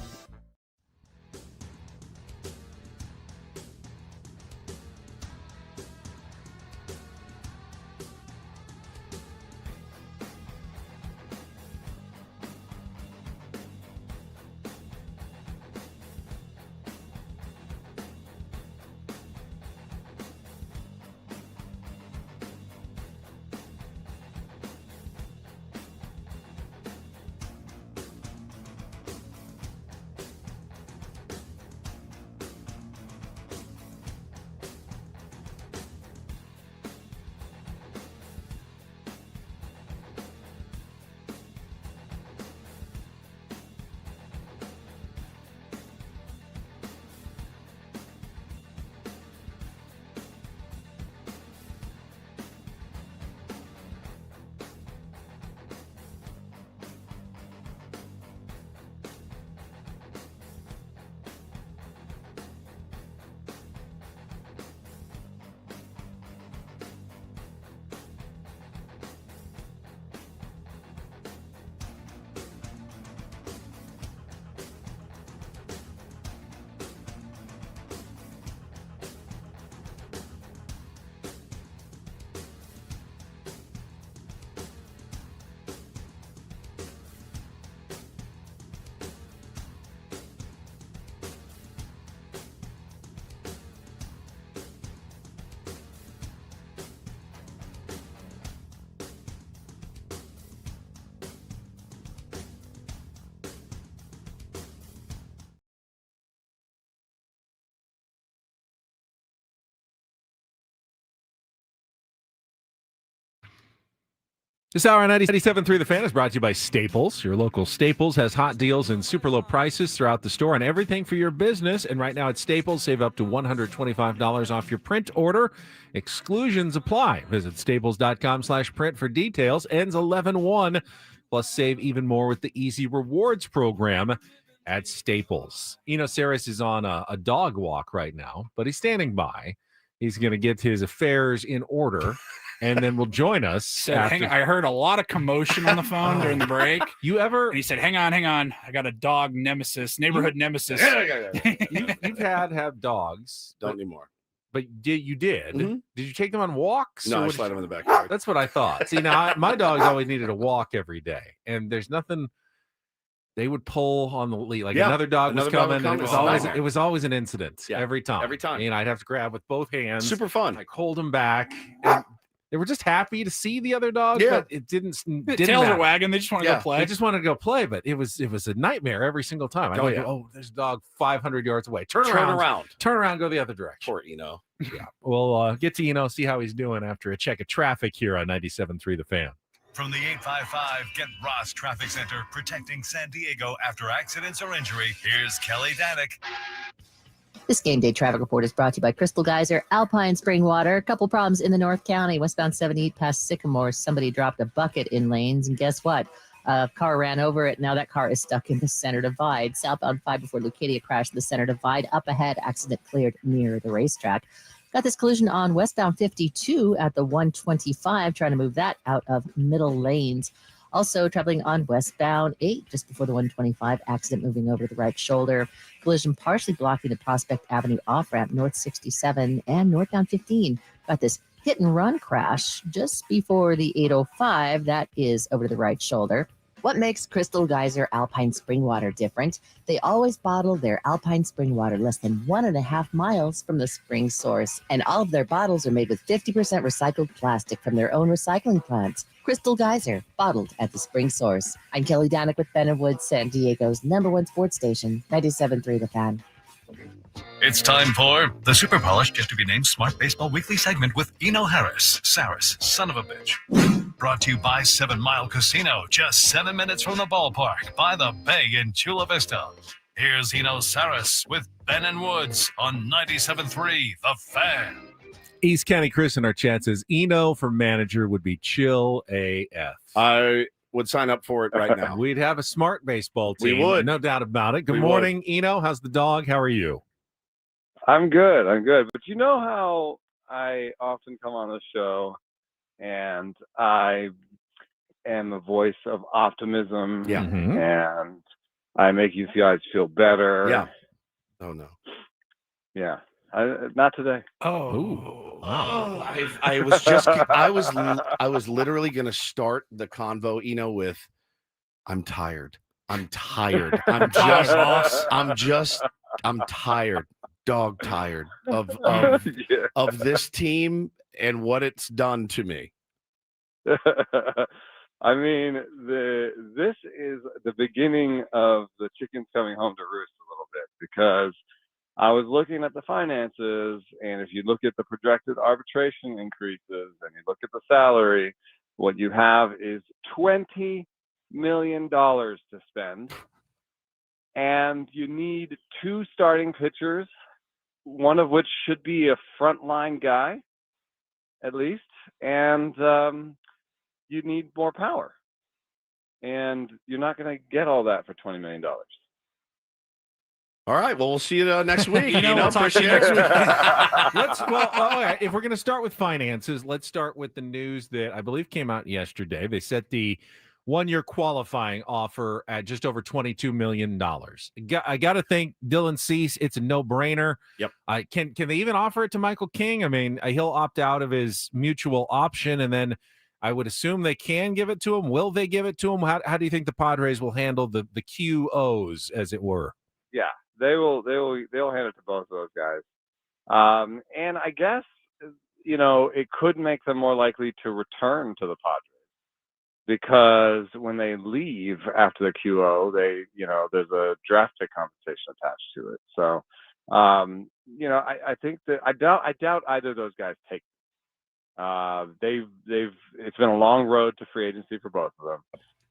This hour on 97.3 The Fan is brought to you by Staples. Your local Staples has hot deals and super low prices throughout the store on everything for your business. And right now at Staples, save up to $125 off your print order. Exclusions apply. Visit staples.com/print for details. Ends 11/1. Plus, save even more with the Easy Rewards program at Staples. Eno Sarris is on a dog walk right now, but he's standing by. He's going to get his affairs in order. And then will join us. I heard a lot of commotion on the phone during the break. And he said, hang on. I got a dog nemesis, neighborhood nemesis. You've have dogs. Don't anymore. But you did. Mm-hmm. Did you take them on walks? No, I slide them in the backyard. That's what I thought. See, now my dogs always needed a walk every day. And there's nothing. They would pull on the lead. Like another dog was coming. And it was always an incident every time. Every time. And I'd have to grab with both hands. Super fun. Like hold them back. And they were just happy to see the other dog, but it didn't tails matter. are wagging. They just want to go play. They just wanted to go play, but it was a nightmare every single time. I go, there's a dog 500 yards away. Turn around, go the other direction. Poor Eno. Yeah. We'll get to Eno, see how he's doing after a check of traffic here on 97.3 The Fan. From the 855 Get Ross Traffic Center, protecting San Diego after accidents or injury, here's Kelly Danick. This game day traffic report is brought to you by Crystal Geyser, Alpine Spring Water. A couple problems in the North County. Westbound 78 past Sycamore. Somebody dropped a bucket in lanes, and guess what? A car ran over it. Now that car is stuck in the center divide. Southbound 5 before Leucadia crashed in the center divide. Up ahead, accident cleared near the racetrack. Got this collision on westbound 52 at the 125, trying to move that out of middle lanes. Also traveling on westbound 8 just before the 125, accident moving over to the right shoulder. Collision partially blocking the Prospect Avenue off-ramp, north 67 and northbound 15. Got this hit and run crash just before the 805. That is over to the right shoulder. What makes Crystal Geyser Alpine Spring Water different? They always bottle their Alpine Spring Water less than 1.5 miles from the spring source. And all of their bottles are made with 50% recycled plastic from their own recycling plants. Crystal Geyser, bottled at the spring source. I'm Kelly Danick with Ben & Woods, San Diego's #1 sports station, 97.3 The Fan. It's time for the super polished, yet to be named Smart Baseball Weekly segment with Eno Sarris, son of a bitch. Brought to you by 7 Mile Casino, just 7 minutes from the ballpark, by the bay in Chula Vista. Here's Eno Sarris with Ben & Woods on 97.3 The Fan. East County Chris in our chat says Eno for manager would be chill AF. I would sign up for it right now. We'd have a smart baseball team. We would. No doubt about it. Good morning, Eno. How's the dog? How are you? I'm good. But you know how I often come on the show, and I am a voice of optimism. Yeah. And I make you guys feel better. Yeah. Oh no. Yeah. Not today. Oh, wow. I was just I was literally going to start the convo, with I'm tired. I'm tired. I'm tired. Dog tired of this team and what it's done to me. I mean, this is the beginning of the chickens coming home to roost a little bit, because I was looking at the finances, and if you look at the projected arbitration increases and you look at the salary, what you have is $20 million to spend, and you need 2 starting pitchers, one of which should be a frontline guy, at least, and you need more power. And you're not going to get all that for $20 million. All right. Well, we'll see you next week. We'll talk to you next week. If we're going to start with finances, let's start with the news that I believe came out yesterday. They set the 1-year qualifying offer at just over $22 million. I got to think Dylan Cease, it's a no-brainer. Yep. Can they even offer it to Michael King? I mean, he'll opt out of his mutual option, and then I would assume they can give it to him. Will they give it to him? How do you think the Padres will handle the QOs, as it were? Yeah, they'll hand it to both of those guys. And I guess, it could make them more likely to return to the Padres, because when they leave after the QO, there's a draft pick compensation attached to it. So, I think that I doubt either of those guys take it. It's been a long road to free agency for both of them.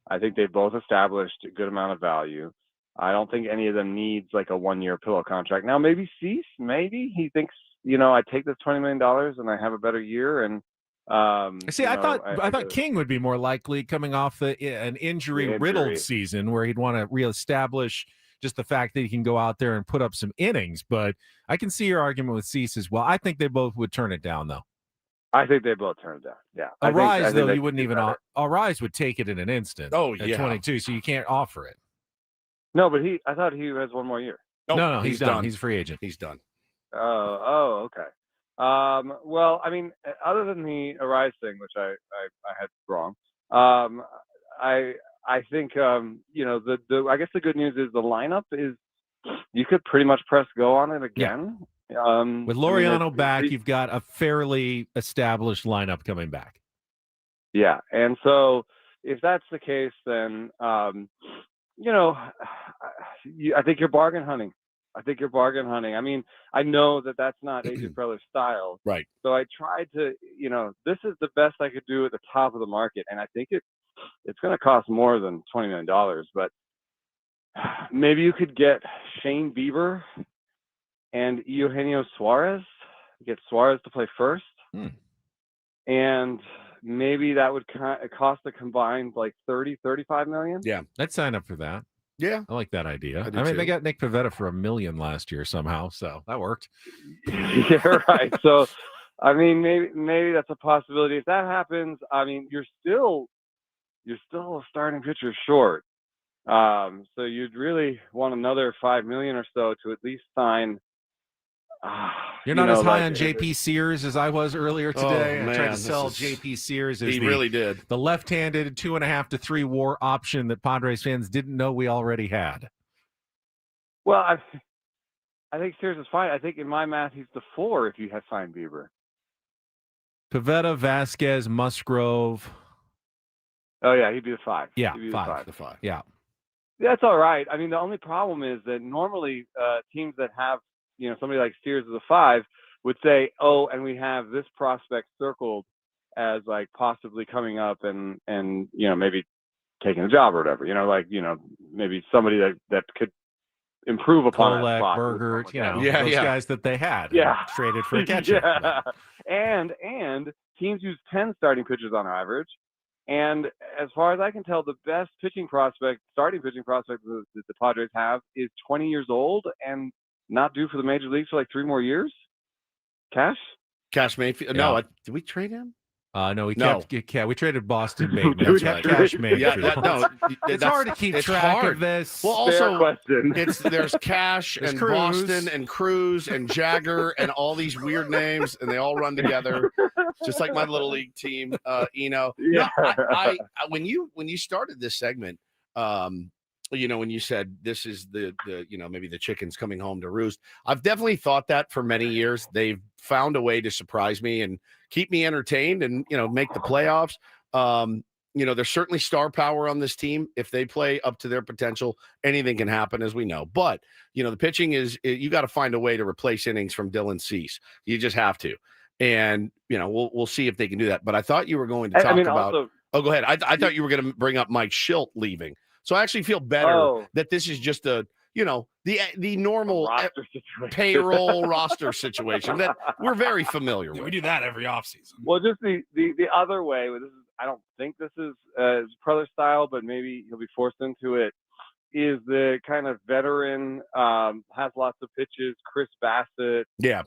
I think they've both established a good amount of value. I don't think any of them needs like a 1-year pillow contract. Now, maybe Cease, he thinks, I take this $20 million and I have a better year. And see, I thought King would be more likely coming off an injury-riddled season where he'd want to reestablish just the fact that he can go out there and put up some innings. But I can see your argument with Cease as well. I think they both would turn it down, though. I think they both turned it down. Yeah. Arise, though, you wouldn't even. Arise would take it in an instant. Oh, at yeah. 22, so you can't offer it. No, but I thought he has 1 more year. No, he's done. He's a free agent. He's done. Oh, okay. Well, I mean, other than the Arise thing, which I had wrong, I think I guess the good news is the lineup is, you could pretty much press go on it again. Yeah. With Laureano back, you've got a fairly established lineup coming back. Yeah, and so if that's the case, then I think you're bargain hunting. I mean, I know that that's not AJ Preller's style. Right. So I tried to, this is the best I could do at the top of the market. And I think it's going to cost more than $20 million, but maybe you could get Shane Bieber and Eugenio Suarez, get Suarez to play first. And maybe that would cost a combined like 35 million. Yeah. I'd sign up for that. Yeah, I like that idea. I mean, they got Nick Pivetta for $1 million last year somehow, so that worked. Yeah, right. So, I mean, maybe that's a possibility. If that happens, I mean, you're still a starting pitcher short. So you'd really want another $5 million or so to at least sign. You're not as high on JP Sears as I was earlier today. Oh, I tried to sell JP Sears as really did. The left-handed 2.5 to 3 WAR option that Padres fans didn't know we already had. Well, I think Sears is fine. I think in my math he's the 4 if you have signed Bieber. Pivetta, Vasquez, Musgrove. Oh yeah, he'd be the 5. Yeah, he'd be the 5. Yeah, that's all right. I mean, the only problem is that normally teams that have somebody like Sears as a 5 would say, oh, and we have this prospect circled as like possibly coming up and maybe taking a job or whatever, maybe somebody that could improve upon that spot. Bergert, those guys that they had traded for a catcher. And teams use 10 starting pitchers on average. And as far as I can tell, the best starting pitching prospect that the Padres have is 20 years old and not due for the major leagues for like 3 more years. Cash? Cash Mayfield. Yeah. No, did we trade him? No, we No. kept. We traded Boston Bateman. That's We right. kept Cash Mayfield. Yeah, no, it's hard to keep track of this. Well, Fair also, question. there's Cash There's and Cruz. Boston and Cruz and Jagger and all these weird names, and they all run together, just like my little league team. Eno. Yeah. No, I when you started this segment, when you said this is the maybe the chickens coming home to roost, I've definitely thought that for many years. They've found a way to surprise me and keep me entertained and make the playoffs. There's certainly star power on this team. If they play up to their potential, anything can happen, as we know. But the pitching you got to find a way to replace innings from Dylan Cease. You just have to, and we'll see if they can do that. But I thought you were going to talk about. Also, go ahead. I thought you were going to bring up Mike Schilt leaving. So I actually feel better that this is just the normal payroll roster situation that we're very familiar with. We do that every offseason. Well, just the other way. This is, I don't think this is Preller style, but maybe he'll be forced into it. Is the kind of veteran, has lots of pitches. Chris Bassett. Yeah.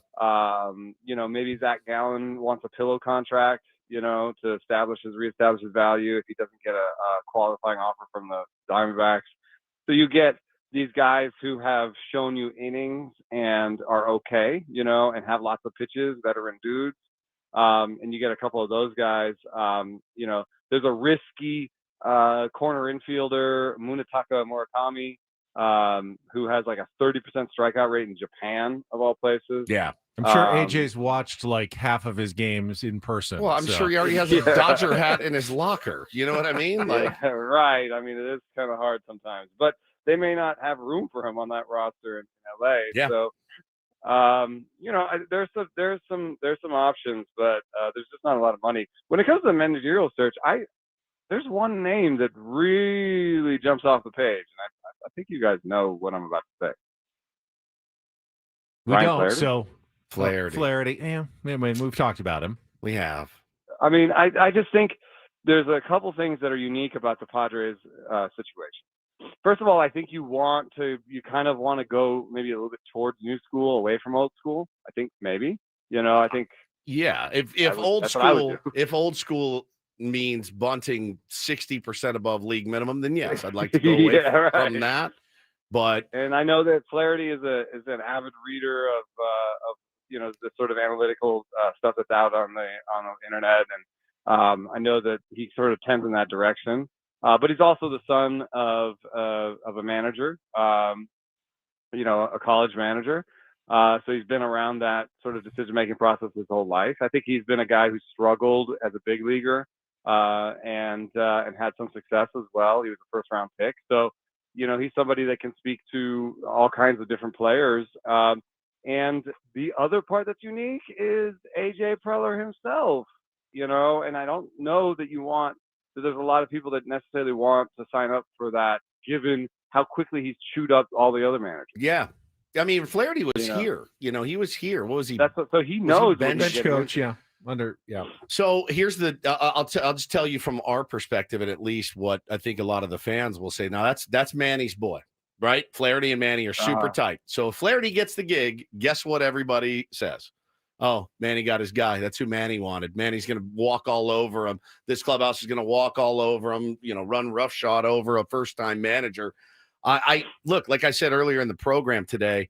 Maybe Zach Gallen wants a pillow contract. To reestablish his value if he doesn't get a qualifying offer from the Diamondbacks. So you get these guys who have shown you innings and are okay, and have lots of pitches, veteran dudes. And you get a couple of those guys. There's a risky corner infielder, Munetaka Murakami, who has like a 30% strikeout rate in Japan, of all places. Yeah. I'm sure AJ's watched like half of his games in person. Well, I'm sure he already has a Dodger hat in his locker. You know what I mean? Like, yeah, right. I mean, it is kind of hard sometimes, but they may not have room for him on that roster in LA. Yeah. So, there's some options, but there's just not a lot of money. When it comes to the managerial search, there's one name that really jumps off the page, and I think you guys know what I'm about to say. We Ryan don't. Flaherty? So Flaherty. Yeah, we've talked about him. We have. I mean, I just think there's a couple things that are unique about the Padres situation. First of all, I think you kind of want to go maybe a little bit towards new school, away from old school. I think maybe, I think. Yeah. If old school means bunting 60% above league minimum, then yes, I'd like to go away from that. And I know that Flaherty is an avid reader of the sort of analytical stuff that's out on the internet, and I know that he sort of tends in that direction. But he's also the son of a manager, a college manager. So he's been around that sort of decision-making process his whole life. I think he's been a guy who struggled as a big leaguer and had some success as well. He was a first-round pick, so he's somebody that can speak to all kinds of different players. And the other part that's unique is AJ Preller himself. And I don't know that there's a lot of people that necessarily want to sign up for that, given how quickly he's chewed up all the other managers. Yeah. I mean, Flaherty was here. He was here. What was he? So he knows bench coach. Yeah. So here's I'll just tell you from our perspective, and at least what I think a lot of the fans will say. Now that's Manny's boy, right? Flaherty and Manny are super tight. So if Flaherty gets the gig, guess what everybody says? Oh, Manny got his guy. That's who Manny wanted. Manny's going to walk all over him. This clubhouse is going to walk all over him, run roughshod over a first-time manager. I look, like I said earlier in the program today,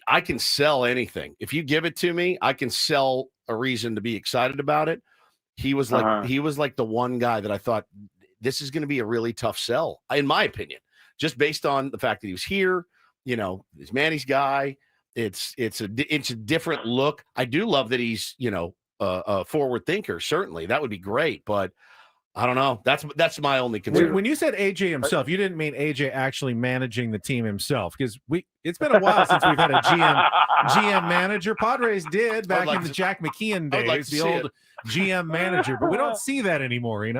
I can sell anything. If you give it to me, I can sell a reason to be excited about it. He was like the one guy that I thought this is going to be a really tough sell, in my opinion, just based on the fact that he was here, he's Manny's guy. It's a different look. I do love that he's, a forward thinker. Certainly that would be great, but I don't know. That's my only concern. When you said AJ himself, you didn't mean AJ actually managing the team himself, because it's been a while since we've had a GM manager. Padres did back in the Jack McKeon days, the old GM manager, but we don't see that anymore. I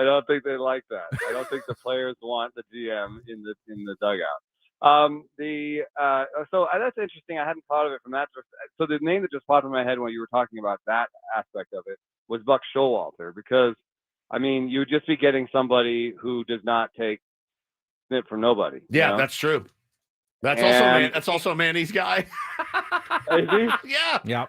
don't think they like that. I don't think the players want the GM in the dugout. So that's interesting. I hadn't thought of it from that. So the name that just popped in my head when you were talking about that aspect of it was Buck Showalter, because I mean, you would just be getting somebody who does not take snip from nobody. Yeah, that's true. That's also Manny's guy. Is he? Yeah.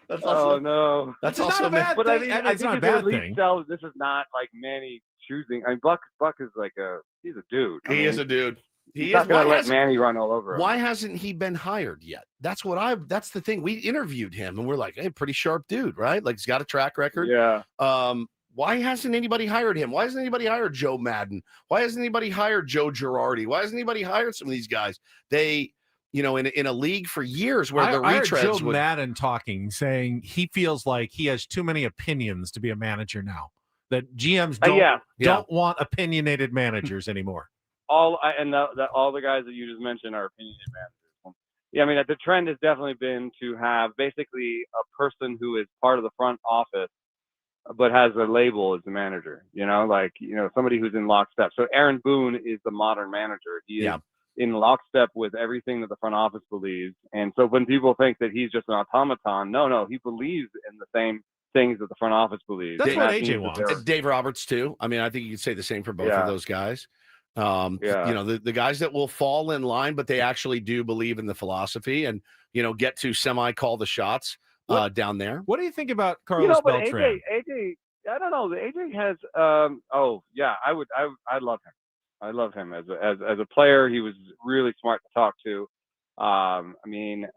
That's Oh no, That's It's also not a bad But I thing. mean, I It's think not a it bad at least thing. tells this is not like Manny choosing. I mean, Buck is like he's a dude. He is a dude. He's not going to let Manny run all over him. Why hasn't he been hired yet? That's the thing. We interviewed him and we're like, hey, pretty sharp dude, right? Like he's got a track record. Yeah. Why hasn't anybody hired him? Why hasn't anybody hired Joe Madden? Why hasn't anybody hired Joe Girardi? Why hasn't anybody hired some of these guys? They, in a league for years where the I heard retreads Joe Madden talking, saying he feels like he has too many opinions to be a manager now. That GMs don't want opinionated managers anymore. All the guys that you just mentioned are opinionated managers. Yeah, I mean, the trend has definitely been to have basically a person who is part of the front office, but has a label as the manager. Somebody who's in lockstep. So Aaron Boone is the modern manager. He is in lockstep with everything that the front office believes. And so when people think that he's just an automaton, no, he believes in the same things that the front office believes. That's what AJ wants. Dave Roberts too. I mean, I think you could say the same for both of those guys. The guys that will fall in line, but they actually do believe in the philosophy and, get to call the shots down there. What do you think about Carlos Beltran? AJ, I don't know. AJ has, I love him. I love him as a player. He was really smart to talk to. I mean,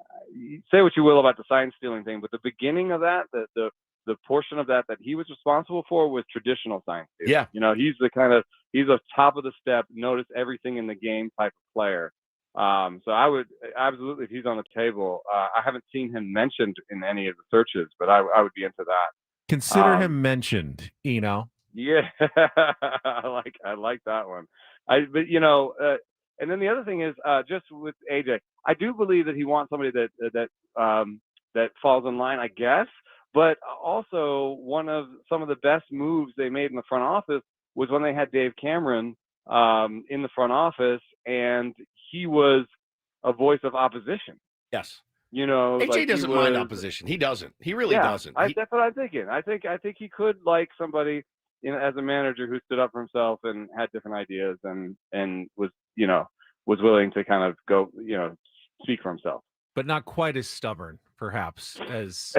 say what you will about the sign stealing thing, but the beginning of that, the portion of that he was responsible for was traditional sign stealing. Yeah. He's a top of the step, notice everything in the game type of player. So I would absolutely, if he's on the table, I haven't seen him mentioned in any of the searches, but I would be into that. Consider him mentioned, Eno. Yeah, I like that one. And then the other thing is just with AJ, I do believe that he wants somebody that falls in line, I guess. But also some of the best moves they made in the front office was when they had Dave Cameron in the front office, and he was a voice of opposition. Yes. AJ doesn't mind opposition. He doesn't. He really doesn't. That's what I'm thinking. I think he could like somebody, as a manager who stood up for himself and had different ideas and was willing to kind of go, speak for himself. But not quite as stubborn, perhaps, as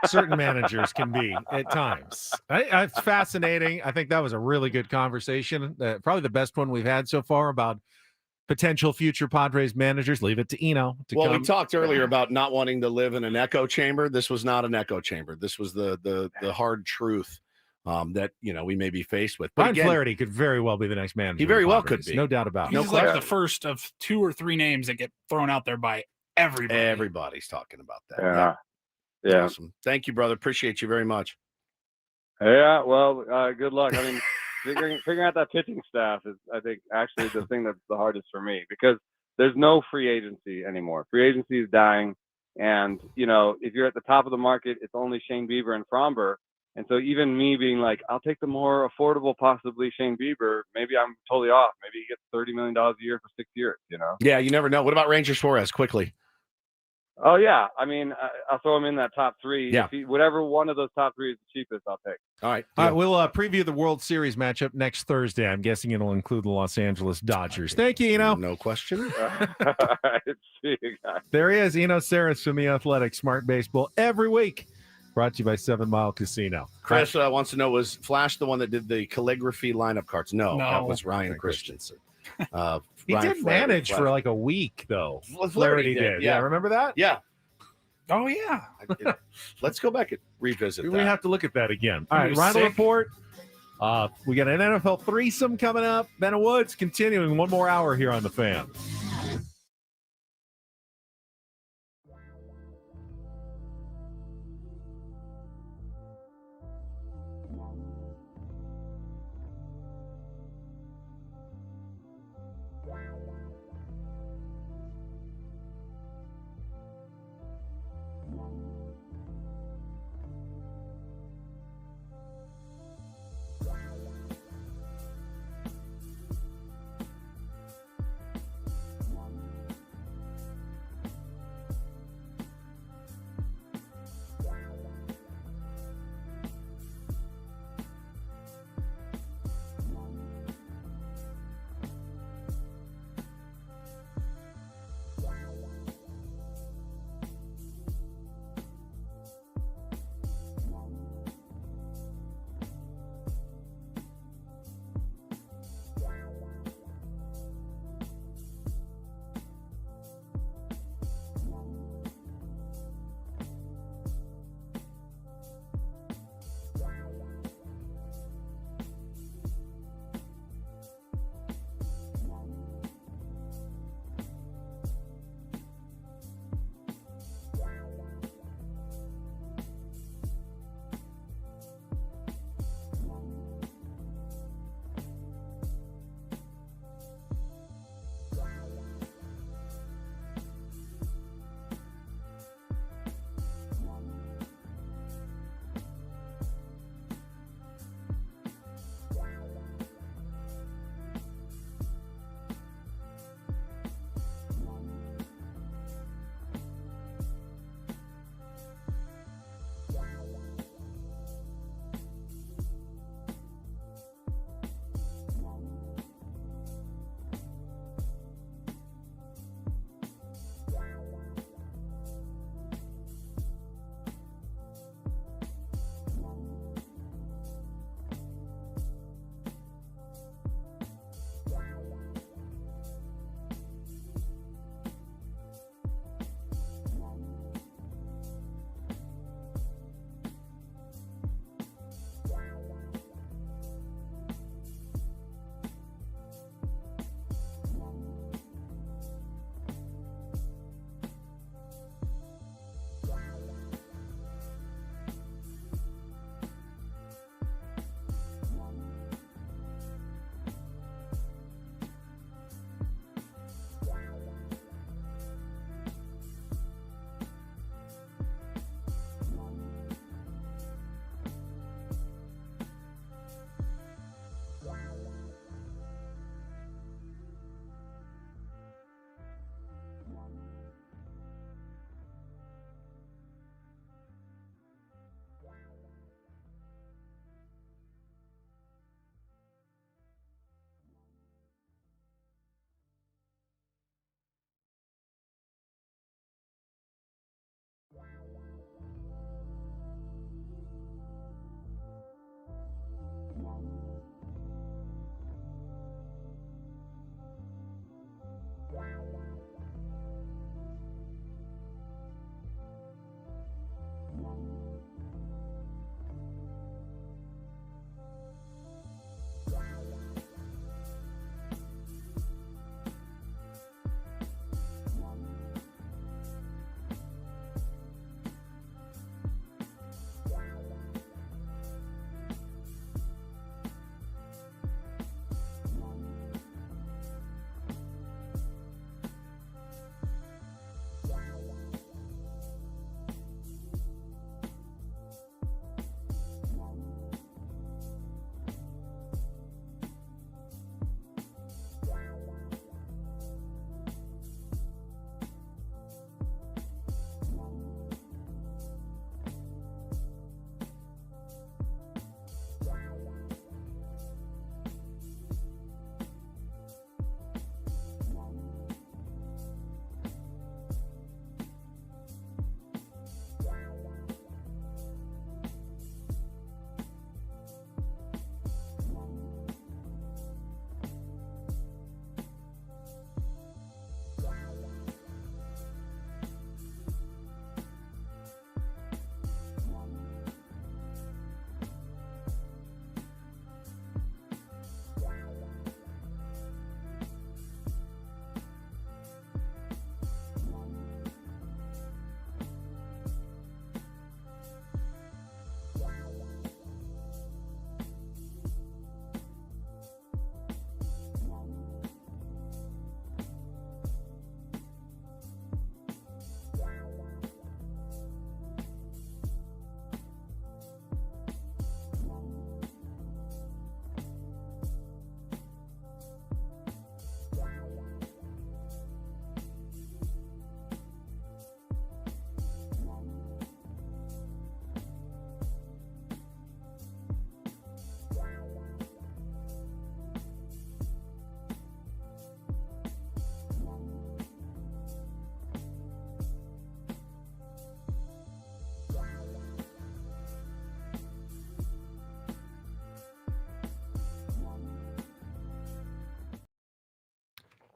certain managers can be at times. It's fascinating. I think that was a really good conversation. Probably the best one we've had so far about potential future Padres managers. Leave it to Eno. We talked earlier about not wanting to live in an echo chamber. This was not an echo chamber. This was the hard truth that we may be faced with. But Brian Flaherty could very well be the next manager. He very well could be. No doubt about it. He's like the first of 2 or 3 names that get thrown out there by everybody. Everybody's talking about that. Yeah. Awesome. Thank you, brother. Appreciate you very much. Yeah. Well, good luck. I mean, figuring out that pitching staff is, I think, actually the thing that's the hardest for me, because there's no free agency anymore. Free agency is dying. And, if you're at the top of the market, it's only Shane Bieber and Fromber. And so even me being like, I'll take the more affordable, possibly Shane Bieber, maybe I'm totally off. Maybe he gets $30 million a year for 6 years, Yeah, you never know. What about Ranger Suarez, quickly? Oh, yeah. I mean, I'll throw him in that top 3. Yeah. Whatever one of those top 3 is the cheapest, I'll take. All right. We'll preview the World Series matchup next Thursday. I'm guessing it'll include the Los Angeles Dodgers. Thank you, Eno. No question. All right. See you guys. There he is, Eno Sarris from The Athletic. Smart Baseball every week. Brought to you by 7 Mile Casino. Chris wants to know, was Flash the one that did the calligraphy lineup cards? No. That was Ryan Christensen. He did manage for like a week, though. Flaherty did. Yeah, remember that? Yeah. Oh, yeah. Let's go back and revisit that. We have to look at that again. All right, Reindl Report. We got an NFL threesome coming up. Ben Woods continuing 1 more hour here on The Fan.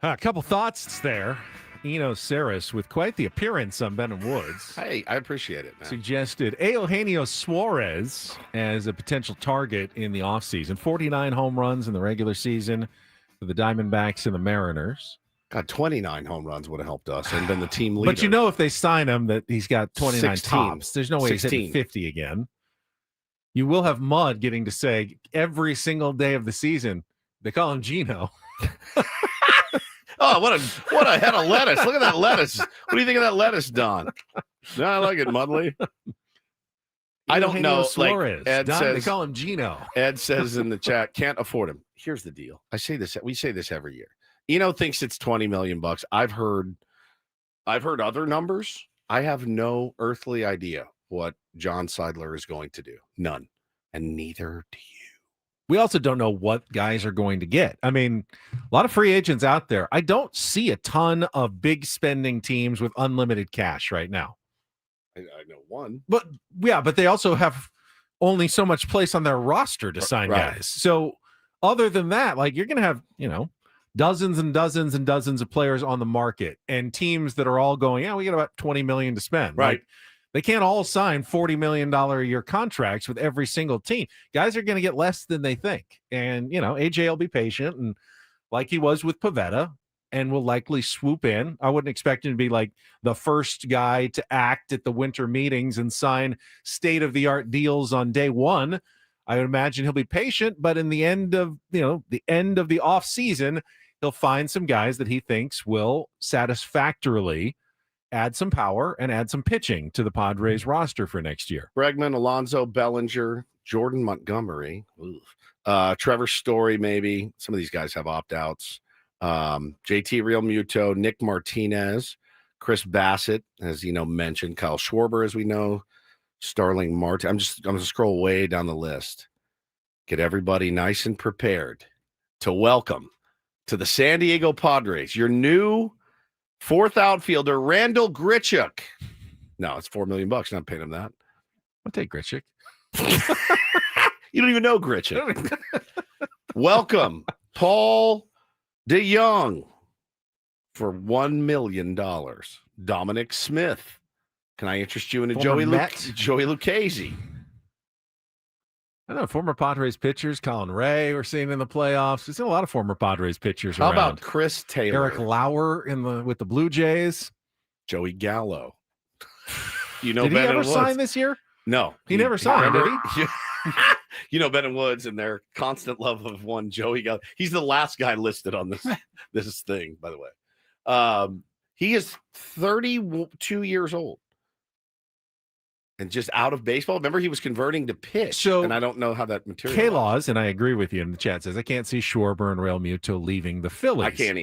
A couple thoughts there. Eno Sarris with quite the appearance on Ben and Woods. Hey, I appreciate it, man. Suggested Eugenio Suarez as a potential target in the offseason. 49 home runs in the regular season for the Diamondbacks and the Mariners. God, 29 home runs would have helped us and been the team leader. But you know if they sign him that he's got 29 16. tops. There's no way 16. he's hitting 50 again. You will have Mud getting to say every single day of the season, they call him Gino. Oh, what a head of lettuce. Look at that lettuce. What do you think of that lettuce, Don? No, I like it, Mudley. I don't know. Suarez. Like Ed Don, says, they call him Gino. Ed says in the chat, can't afford him. Here's the deal. We say this every year. Eno thinks it's $20 million. I've heard other numbers. I have no earthly idea what John Seidler is going to do. None. And neither do you. We also don't know what guys are going to get. I mean, a lot of free agents out there. I don't see a ton of big spending teams with unlimited cash right now. I know one. But they also have only so much place on their roster to sign guys. So other than that, like you're going to have, dozens and dozens and dozens of players on the market and teams that are all going, we got about 20 million to spend. Right. Like, they can't all sign $40 million a year contracts with every single team. Guys are going to get less than they think. And, AJ will be patient and like he was with Pivetta and will likely swoop in. I wouldn't expect him to be like the first guy to act at the winter meetings and sign state-of-the-art deals on day one. I would imagine he'll be patient, but in the end of, the end of the off season, he'll find some guys that he thinks will satisfactorily add some power and add some pitching to the Padres roster for next year. Bregman, Alonso, Bellinger, Jordan Montgomery, Trevor Story, maybe. Some of these guys have opt-outs. JT Real Muto, Nick Martinez, Chris Bassett, as mentioned, Kyle Schwarber, as we know, Starling Marte. I'm going to scroll way down the list. Get everybody nice and prepared to welcome to the San Diego Padres your new fourth outfielder, Reindl Report. No, it's $4 million. Not paying him that. I'll take Report. You don't even know Report. Welcome, Paul DeYoung for $1 million. Dominic Smith. Can I interest you in a Joey Lucchese? I know former Padres pitchers, Colin Ray, we're seeing in the playoffs. We've seen a lot of former Padres pitchers. How around. about Chris Taylor, Eric Lauer with the Blue Jays, Joey Gallo? Did he ever sign this year? No, he never signed. Did he? Ben and Woods and their constant love of one Joey Gallo. He's the last guy listed on this thing, by the way. He is 32 years old. And just out of baseball. Remember, he was converting to pitch. And I don't know how that materialized. K-Laws, and I agree with you in the chat, says, I can't see Schwarber and Real Muto leaving the Phillies. I can't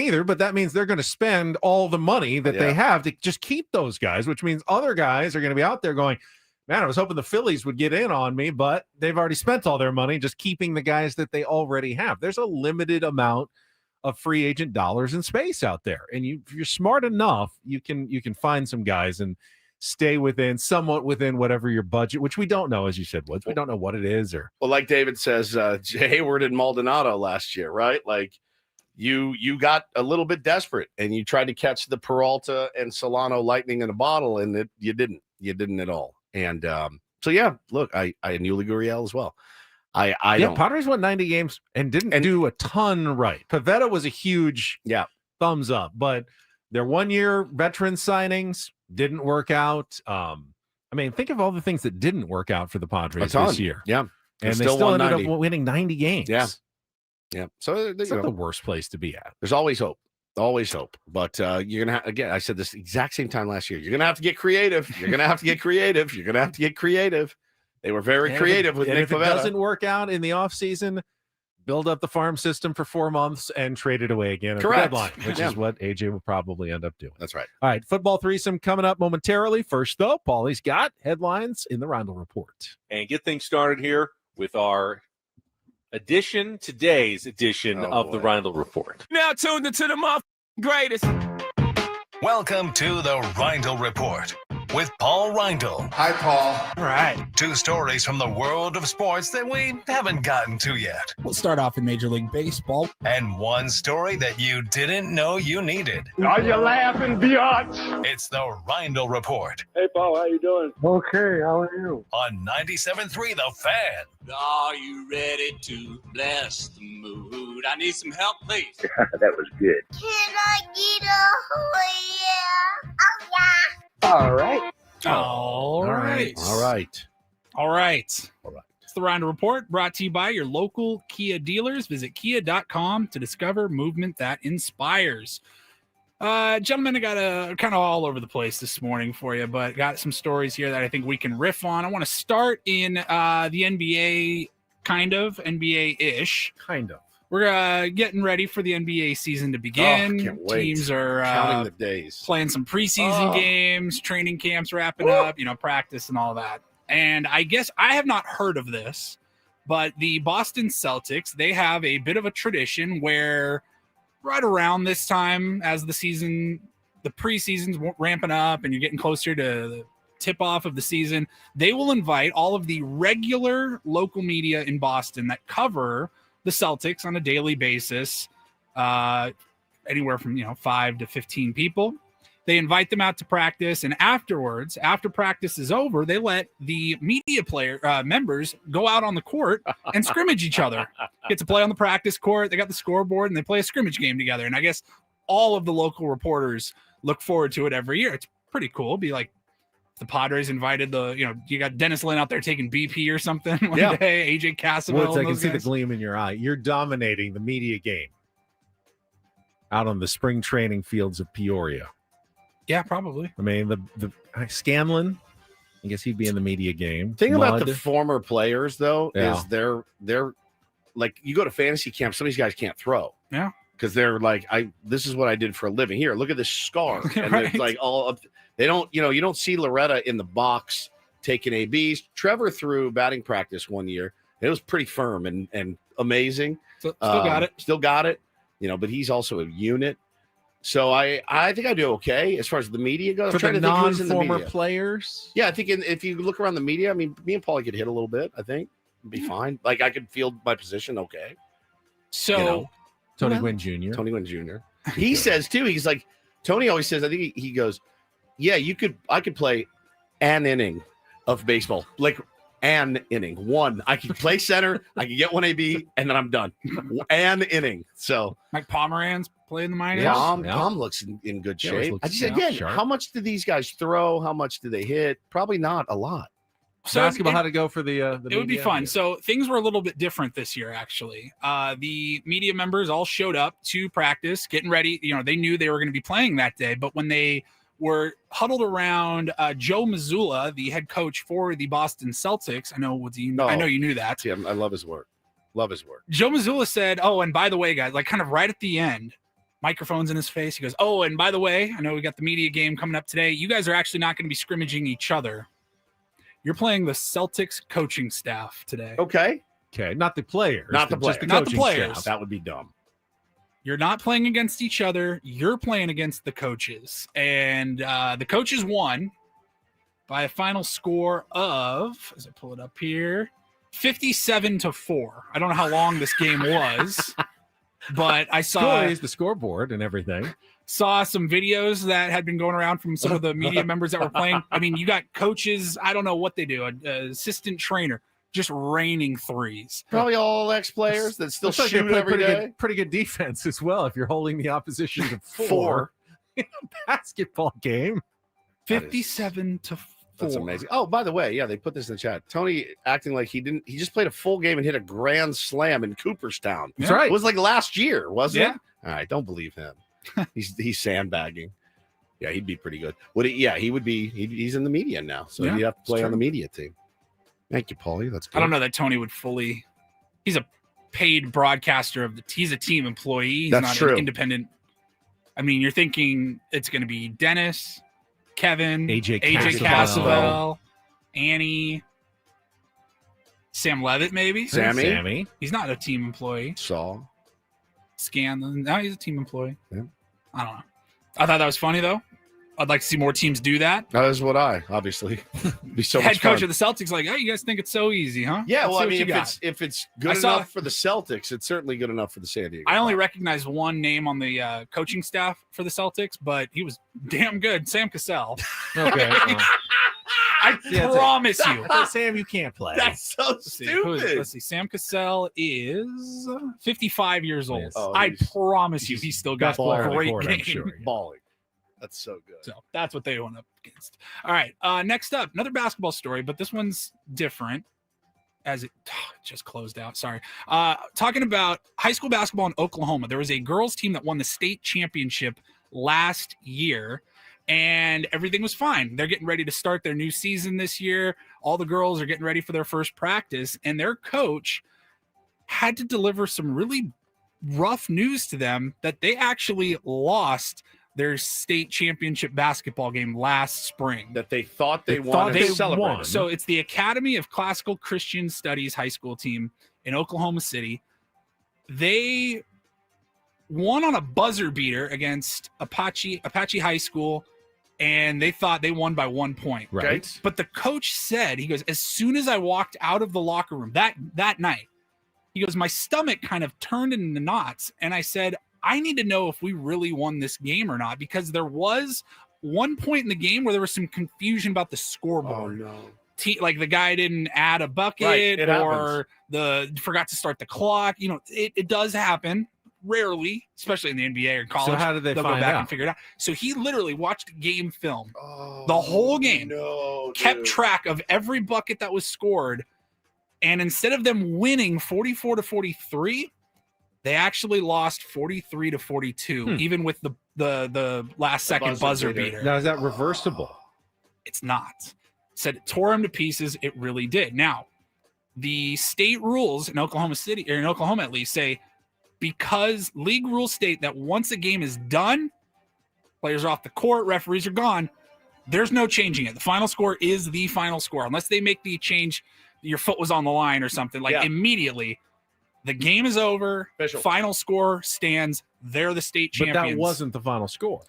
either. But that means they're going to spend all the money that they have to just keep those guys, which means other guys are going to be out there going, man, I was hoping the Phillies would get in on me, but they've already spent all their money just keeping the guys that they already have. There's a limited amount of free agent dollars in space out there. And if you're smart enough, you can find some guys and stay somewhat within whatever your budget, which we don't know, as you said, Woods. We don't know what it is. Well, like David says, Hayward and Maldonado last year, right? Like you got a little bit desperate and you tried to catch the Peralta and Solano lightning in a bottle, and you didn't at all. And look, I knew Gurriel as well. Padres won 90 games and didn't do a ton right. Pivetta was a huge thumbs up, but their 1-year veteran signings didn't work out. Think of all the things that didn't work out for the Padres this year. Yeah. And they still ended up winning 90 games. Yeah. Yeah. So it's not the worst place to be at. There's always hope. Always hope. But you're going to again, I said this exact same time last year. You're going to have to get creative. You're going to have to get creative. You're going to have to get creative. They were very creative with Nick Pivetta. If it doesn't work out in the offseason, build up the farm system for 4 months and trade it away again at the deadline, which is what AJ will probably end up doing. That's right. All right, football threesome coming up momentarily. First, though, Paulie's got headlines in the Reindl Report. And get things started here with our today's edition of the Reindl Report. Now tuned into the greatest. Welcome to the Reindl Report with Paul Reindl. Hi, Paul. All right. 2 stories from the world of sports that we haven't gotten to yet. We'll start off in Major League Baseball. And 1 story that you didn't know you needed. Are you laughing, biatch? It's the Reindl Report Hey, Paul, how you doing? Okay, how are you? on 97.3 The Fan. Are you ready to bless the mood? I need some help, please. That was good. Can I get a yeah? Oh, yeah. All right. All right. It's the Reindl Report, brought to you by your local Kia dealers. Visit kia.com to discover movement that inspires. Gentlemen, I got kind of all over the place this morning for you, but got some stories here that I think we can riff on. I want to start in the NBA, NBA-ish. Kind of. We're getting ready for the NBA season to begin. Can't wait. Teams are Counting the days. playing some preseason games, training camps wrapping up, practice and all that. And I guess I have not heard of this, but the Boston Celtics, they have a bit of a tradition where right around this time, as the preseason's ramping up and you're getting closer to the tip off of the season, they will invite all of the regular local media in Boston that cover the Celtics on a daily basis, anywhere from 5 to 15 people. They invite them out to practice, and afterwards, after practice is over, they let the media members go out on the court and scrimmage each other. Get to play on the practice court. They got the scoreboard, and they play a scrimmage game together. And I guess all of the local reporters look forward to it every year. It's pretty cool. It'd be like the Padres invited you got Dennis Lynn out there taking BP or something one day, AJ Cassavell. Woods, I can see the gleam in your eye. You're dominating the media game out on the spring training fields of Peoria. Yeah, probably. I mean, the Scanlon, I guess he'd be in the media game. Thing about the former players, though, is they're like, you go to fantasy camp, some of these guys can't throw. Yeah. Because they're like, this is what I did for a living. Here, look at this scar. And Right. it's like they don't, you don't see Loretta in the box taking ABs. Trevor threw batting practice one year. It was pretty firm and amazing. Still got it. Still got it. But he's also a unit. So I think I do okay as far as the media goes. For I'm trying the to think who's in the non-former media. players? Yeah, I think if you look around the media, I mean, me and Paulie could hit a little bit. I think it'd be fine. Like I could field my position okay. So Tony Gwynn Jr. Tony Gwynn Jr. He says too. He's like Tony always says. I think he goes, yeah, I could play an inning of baseball, like an inning. One, I could play center. I could get one AB, and then I'm done. An inning. So Mike Pomeranz playing the minors. Tom looks in good He always shape. looks I just again, sharp. how much do these guys throw? How much do they hit? Probably not a lot. So ask about how to go for the it would be media. fun. So things were a little bit different this year, actually. The media members all showed up to practice, getting ready. They knew they were going to be playing that day, but when they were huddled around Joe Mazzulla, the head coach for the Boston Celtics, I know you knew that. See, I love his work. Love his work. Joe Mazzulla said, "Oh, and by the way, guys, like kind of right at the end, microphones in his face. He goes, oh, and by the way, I know we got the media game coming up today. You guys are actually not going to be scrimmaging each other. You're playing the Celtics coaching staff today. Okay. Not the players. Not the players. Just Not the coaching players. staff. That would be dumb. You're not playing against each other. You're playing against the coaches. And the coaches won by a final score of, as I pull it up here, 57-4. I don't know how long this game was, but I saw the scoreboard and everything. Saw some videos that had been going around from some of the media members that were playing. I mean, you got coaches, I don't know what they do, an assistant trainer, just raining threes. Probably all ex-players that still Looks like they shoot play every day. pretty good defense as well if you're holding the opposition to four in a basketball game. 57-4. That's amazing. Oh, by the way, yeah, they put this in the chat. Tony acting like he just played a full game and hit a grand slam in Cooperstown. That's right. It was like last year, wasn't Yeah. it? All right, don't believe him. He's sandbagging. Yeah, he'd be pretty good. He would be. He's in the media now, so Yeah, he'd have to play it's on true. the media team. Thank you, Paulie. That's good. I don't know that Tony would fully. He's a paid broadcaster of the. He's a team employee. He's That's not true. an independent. I mean, you're thinking it's going to be Dennis, Kevin, AJ Cassavell, Annie, Sam Levitt, maybe. Sammy. He's not a team employee. Saul. Scanlon. No, he's a team employee. Yeah. I don't know. I thought that was funny though. I'd like to see more teams do that. As would I, obviously. Be so Head much coach fun. of the Celtics, like, hey, you guys think it's so easy, huh? Yeah, Let's well, see I what mean, you got. if it's good enough for the Celtics, it's certainly good enough for the San Diego. I only recognize one name on the coaching staff for the Celtics, but he was damn good. Sam Cassell. Okay. I promise you. Sam, you can't play. That's so stupid. Let's see. Sam Cassell is 55 years old. Oh, I promise you, he's still got a great game. Sure. Balling. That's so good. So that's what they went up against. All right. Next up, another basketball story, but this one's different as it just closed out. Sorry. Talking about high school basketball in Oklahoma. There was a girls team that won the state championship last year, and everything was fine. They're getting ready to start their new season this year. All the girls are getting ready for their first practice, and their coach had to deliver some really rough news to them that they actually lost their state championship basketball game last spring. That they thought they won. They celebrated. won. So it's the Academy of Classical Christian Studies high school team in Oklahoma City. They won on a buzzer beater against Apache High School, and they thought they won by 1 point. Right. But the coach said, he goes, as soon as I walked out of the locker room that night, he goes, my stomach kind of turned into knots, and I said, I need to know if we really won this game or not, because there was 1 point in the game where there was some confusion about the scoreboard. Oh, no. Like the guy didn't add a bucket, Right, or forgot to start the clock. You know, it does happen rarely, especially in the NBA or college. So how did they They'll find go back out? and figure it out. So he literally watched game film the whole game, kept track of every bucket that was scored, and instead of them winning 44-43, they actually lost 43-42, even with the last second buzzer beater. Now, is that reversible? It's not. Said it tore him to pieces. It really did. Now, the state rules in Oklahoma City, or in Oklahoma at least, say because league rules state that once a game is done, players are off the court, referees are gone, there's no changing it. The final score is the final score. Unless they make the change, your foot was on the line or something, immediately, the game is over. Official. Final score stands. They're the state champions. But that wasn't the final score.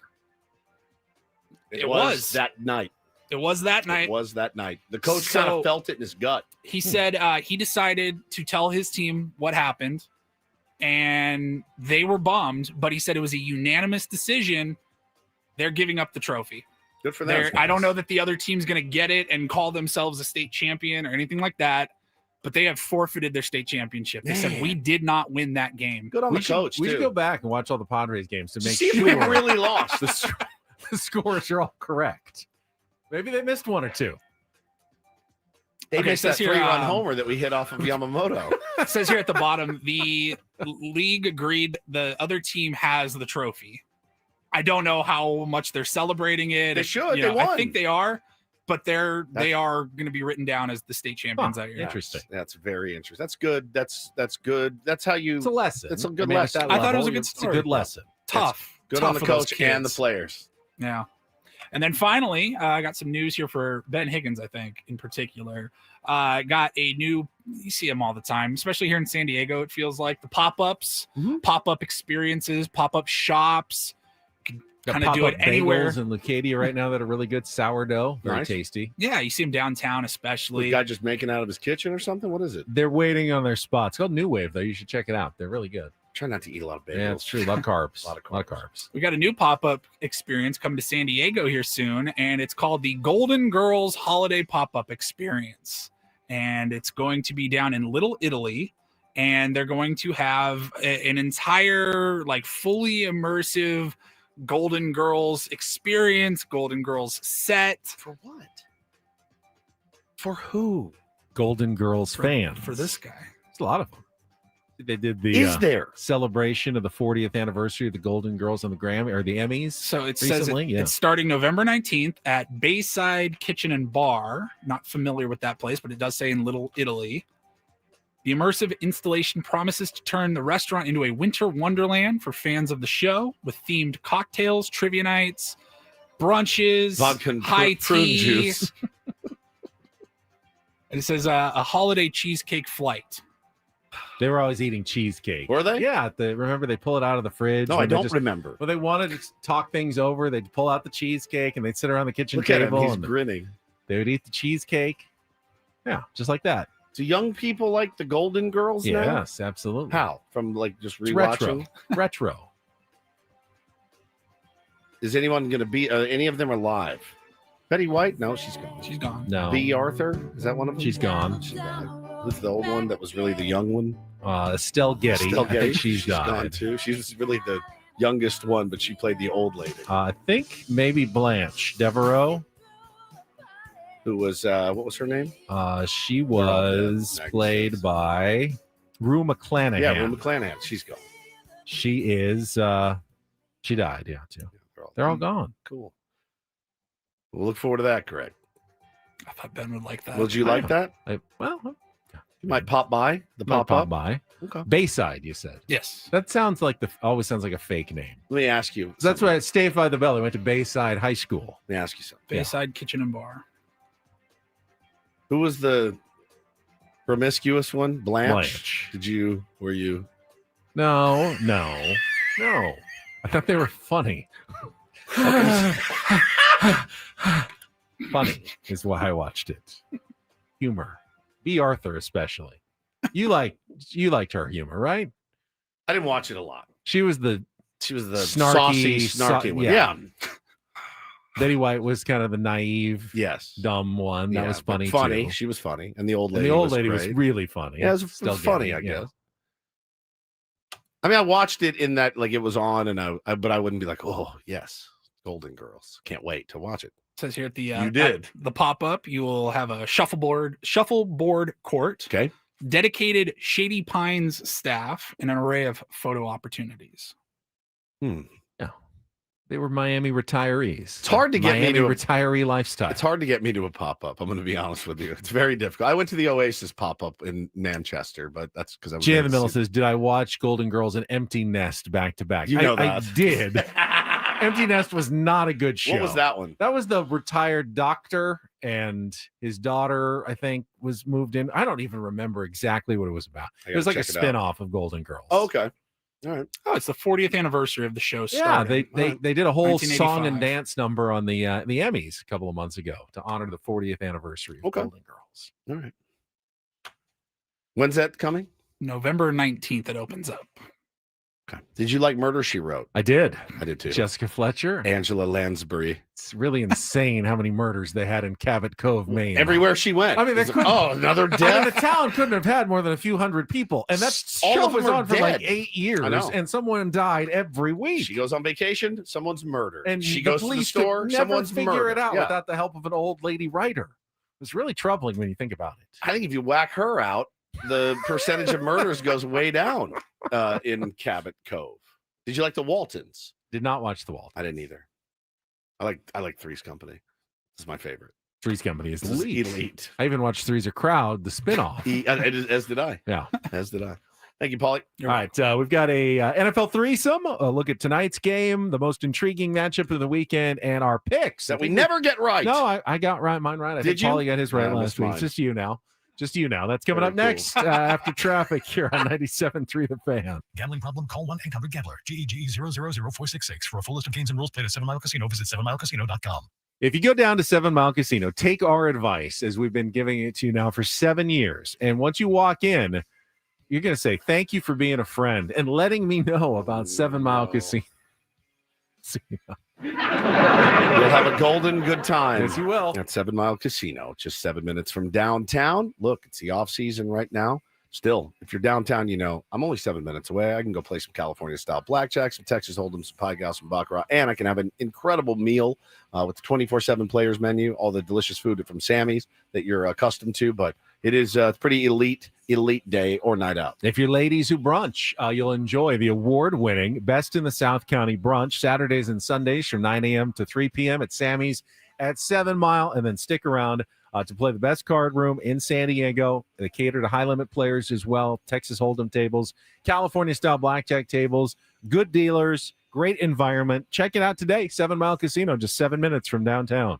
It was that night. It was that night. It was that night. The coach kind of felt it in his gut. He said he decided to tell his team what happened, and they were bummed, but he said it was a unanimous decision. They're giving up the trophy. Good for them. I don't know that the other team's going to get it and call themselves a state champion or anything like that, but they have forfeited their state championship. They said, we did not win that game. Good on the coach, We too. should go back and watch all the Padres games to make See if sure we really lost. the scores are all correct. Maybe they missed one or two. They missed that says here, three-run homer that we hit off of Yamamoto. It says here at the bottom, the league agreed the other team has the trophy. I don't know how much they're celebrating it. They should. You They know, won. I think they are, but they are going to be written down as the state champions that year. Interesting. That's very interesting. That's good. That's good. That's how you. It's a lesson. It's a good I mean, at lesson. that I thought it was a level, good It's a story. good lesson. Tough. Good Tough on the for those coach and the kids. players. Yeah. And then finally, I got some news here for Ben Higgins, I think, in particular. Got a new, you see them all the time, especially here in San Diego, it feels like. The pop-ups, pop-up experiences, pop-up shops. Kind of do it anywhere. Bagels in Leucadia right now that are really good. Sourdough. Very Nice. tasty. Yeah, you see them downtown The especially. guy just making out of his kitchen or something? What is it? They're waiting on their spot. It's called New Wave, though. You should check it out. They're really good. Try not to eat a lot of bagels. Yeah, it's true. A lot of carbs. A lot of carbs. We got a new pop-up experience coming to San Diego here soon, and it's called the Golden Girls Holiday Pop-Up Experience. And it's going to be down in Little Italy, and they're going to have an entire, like, fully immersive Golden Girls experience, Golden Girls set. For what? For who? Golden Girls fans. For this guy. It's a lot of them. They did the celebration of the 40th anniversary of the Golden Girls on the Grammy or the Emmys. So it recently. says it's starting November 19th at Bayside Kitchen and Bar. Not familiar with that place, but it does say in Little Italy. The immersive installation promises to turn the restaurant into a winter wonderland for fans of the show, with themed cocktails, trivia nights, brunches, Vodka and high prune tea. juice. And it says a holiday cheesecake flight. They were always eating cheesecake. Were they? Yeah. Remember they pull it out of the fridge? No, when I they don't remember. Well, they wanted to talk things over. They'd pull out the cheesecake and they'd sit around the kitchen Look at him. table. He's and grinning. They would eat the cheesecake. Yeah, just like that. Do young people like the Golden Girls now? Yes, absolutely. How? From like just It's rewatching? retro. Is anyone going to be, any of them alive? Betty White? No, she's gone. She's gone. No. B. Arthur? Is that one of them? She's gone. She died. Who's the old one that was really the young one? Estelle Getty. Estelle I think Getty. she's gone died. too. She was really the youngest one, but she played the old lady. I think maybe Blanche Devereaux. Who was, what was her name? She was played by Rue McClanahan. Yeah, Rue McClanahan. She's gone. She is, she died, yeah, too. They're all gone. Cool. We'll look forward to that, Greg. I thought Ben would like that. Would you like that? Well, you might pop by the pop up. By. Okay. Bayside, you said. Yes. That sounds like always sounds like a fake name. Let me ask you. That's why Stayed by the Bell. I went to Bayside High School. Let me ask you something. Bayside Kitchen and Bar. Who was the promiscuous one? Blanche. Were you? No. I thought they were funny. Funny is why I watched it. Humor. B. Arthur especially. You liked her humor, right? I didn't watch it a lot. She was the snarky one. Yeah. Betty White was kind of the naive, dumb one. That Yeah, was but funny. Funny. Too. She was funny, and the old And lady. the old was lady was great. really funny. Yeah, it was Still funny. getting it, I guess. I mean, I watched it in that like it was on, and but I wouldn't be like, oh yes, Golden Girls. Can't wait to watch it. Says here at the You did. at the pop up, you will have a shuffleboard court. Okay. Dedicated Shady Pines staff and an array of photo opportunities. Yeah. They were Miami retirees. It's hard to get Miami me to retiree lifestyle. It's hard to get me to a pop up. I'm going to be honest with you. It's very difficult. I went to the Oasis pop up in Manchester, but that's because I was. Jay in the middle says, "Did I watch Golden Girls and Empty Nest back to back?" You know I that. did. Empty Nest was not a good show. What was that one? That was the retired doctor and his daughter, I think, was moved in. I don't even remember exactly what it was about. It was like a spin-off of Golden Girls. Oh, okay. All right. Oh, it's the 40th anniversary of the show. Yeah, starting. they did a whole song and 1985. dance number on the Emmys a couple of months ago to honor the 40th anniversary of Golden Girls. All right. When's that coming? November 19th. It opens up. Okay. Did you like Murder, She Wrote? I did. I did too. Jessica Fletcher. Angela Lansbury. It's really insane how many murders they had in Cabot Cove, Maine. Everywhere she went. I mean, they It's- couldn't. another I mean, death. the town couldn't have had more than a few hundred people, and that All show of them was are on for like dead. 8 years, I know. and someone died every week. She goes on vacation, someone's murdered. and she the goes to the police could store, never someone's figure murdered. it out Yeah. without the help of an old lady writer. It's really troubling when you think about it. I think if you whack her out, the percentage of murders goes way down in Cabot Cove. Did you like the Waltons? Did not watch The Waltons. I didn't either. I like Three's Company. This is my favorite. Three's Company is This is elite. elite. I even watched Three's a Crowd, the spinoff. As did I. Yeah. As did I. Thank you, Paulie. All right, we've got a NFL threesome. A look at tonight's game, the most intriguing matchup of the weekend, and our picks That we never get right. No, I got mine right. I Did think you? Paulie got his right Yeah, I last missed week. mine. It's just you now. Just you now. That's coming Very up next after traffic here on 97.3 The Fan. Gambling problem? Call 1-800-GAMBLER. GEGE 000-466. For a full list of games and rules, play at 7 Mile Casino. Visit 7milecasino.com. If you go down to 7 Mile Casino, take our advice as we've been giving it to you now for 7 years. And once you walk in, you're going to say, thank you for being a friend and letting me know about 7 Mile Casino. You'll have a golden good time. Yes, you will. At 7 Mile Casino, just 7 minutes from downtown. Look, it's the off season right now. Still, if you're downtown, you know, I'm only 7 minutes away. I can go play some California-style blackjack, some Texas Hold'em, some Pie Gal, some Baccarat, and I can have an incredible meal with the 24/7 players menu, all the delicious food from Sammy's that you're accustomed to. But it is a pretty elite day or night out. If you're ladies who brunch, you'll enjoy the award-winning Best in the South County Brunch, Saturdays and Sundays from 9 a.m. to 3 p.m. at Sammy's at 7 Mile, and then stick around to play the best card room in San Diego. They cater to high-limit players as well, Texas Hold'em tables, California-style blackjack tables, good dealers, great environment. Check it out today, 7 Mile Casino, just 7 minutes from downtown.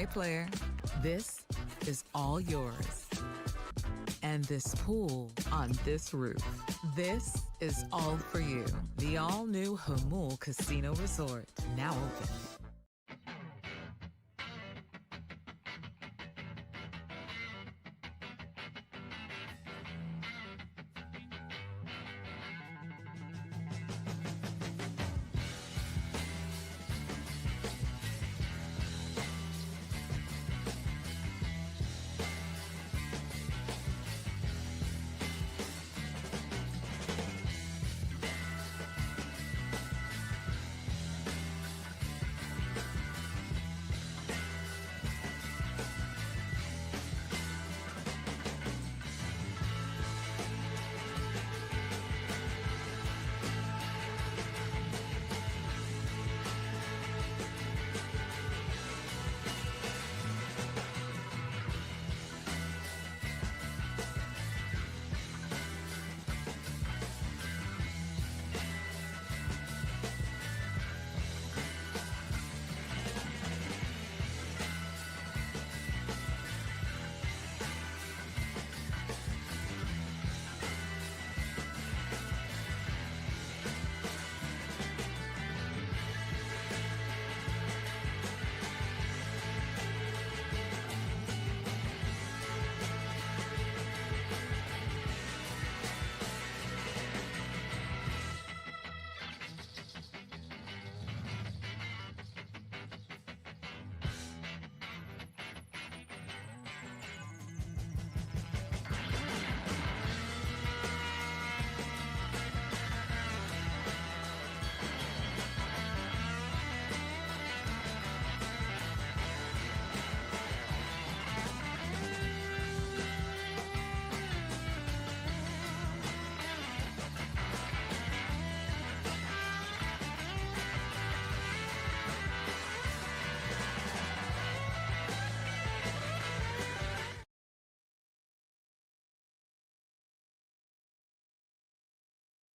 Hey, player, this is all yours. And this pool on this roof, this is all for you. The all-new Hamul Casino Resort, now open.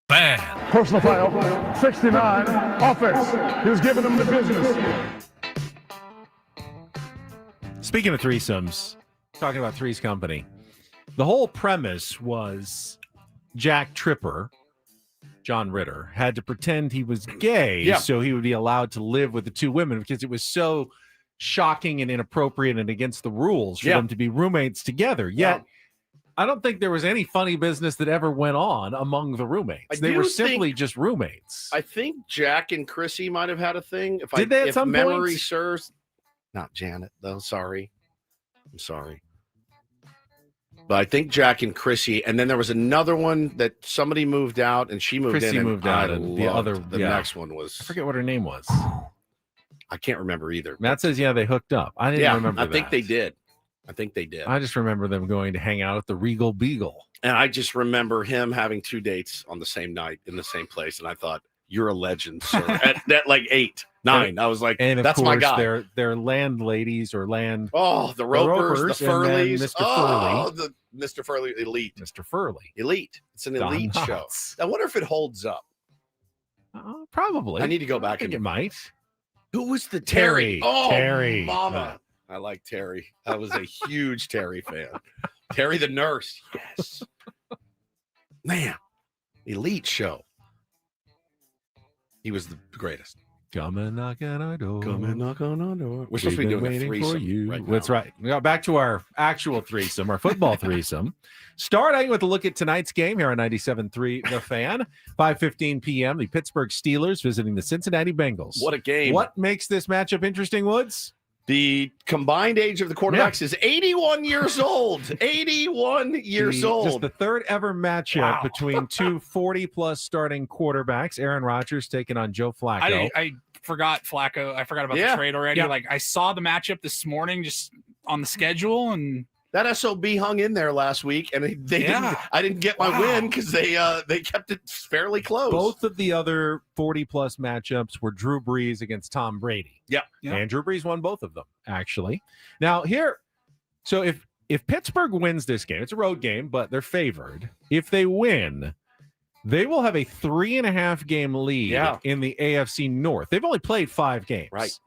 Bad. Personal foul, 69, offense. He was giving them the business. Speaking of threesomes, talking about Three's Company, the whole premise was Jack Tripper, John Ritter, had to pretend he was gay so he would be allowed to live with the two women because it was so shocking and inappropriate and against the rules for them to be roommates together. Yet, I don't think there was any funny business that ever went on among the roommates. They were simply just roommates. I think Jack and Chrissy might have had a thing. Did they at some memory point? serves? Not Janet, though. Sorry. I'm sorry. But I think Jack and Chrissy, and then there was another one that somebody moved out and she moved Chrissy in. moved out, and the other, the next one was. I forget what her name was. I can't remember either. Matt says, they hooked up. I didn't remember I think they did. I just remember them going to hang out at the Regal Beagle. And I just remember him having 2 dates on the same night in the same place. And I thought, you're a legend, sir. at like 8, 9. I was like, and of that's course, my guy. They're landladies or land. Oh, the Ropers, the Furleys. Mr. Furley. The Mr. Furley Elite. Mr. Furley. Elite. It's an elite show. I wonder if it holds up. Probably. I need to go back and it might. Who was the Terry? Oh, Terry. Mama. I like Terry. I was a huge Terry fan. Terry the nurse. Yes. Man. Elite show. He was the greatest. Come and knock on our door. Come and knock on our door. We're supposed to be doing a threesome right now. That's right. We got back to our actual threesome, our football threesome. Starting with a look at tonight's game here on 97.3 The Fan. 5:15 p.m. The Pittsburgh Steelers visiting the Cincinnati Bengals. What a game. What makes this matchup interesting, Woods? The combined age of the quarterbacks is 81 years old. 81 years old. Just the third ever matchup between two 40-plus starting quarterbacks. Aaron Rodgers taking on Joe Flacco. I forgot Flacco. I forgot about the trade already. Like I saw the matchup this morning just on the schedule, and that SOB hung in there last week, and they didn't. I didn't get my win because they kept it fairly close. Both of the other 40-plus matchups were Drew Brees against Tom Brady. Yeah. And Drew Brees won both of them, actually. Now here, so if Pittsburgh wins this game, it's a road game, but they're favored. If they win, they will have a 3.5 game lead in the AFC North. They've only played 5 games. Right.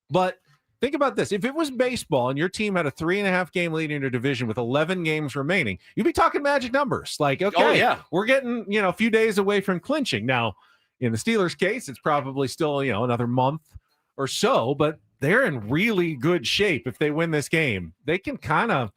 But Think about this. If it was baseball and your team had a 3.5 game lead in your division with 11 games remaining, you'd be talking magic numbers. Like, okay, we're getting, a few days away from clinching. Now, in the Steelers' case, it's probably still, another month or so, but they're in really good shape. If they win this game, they can kind of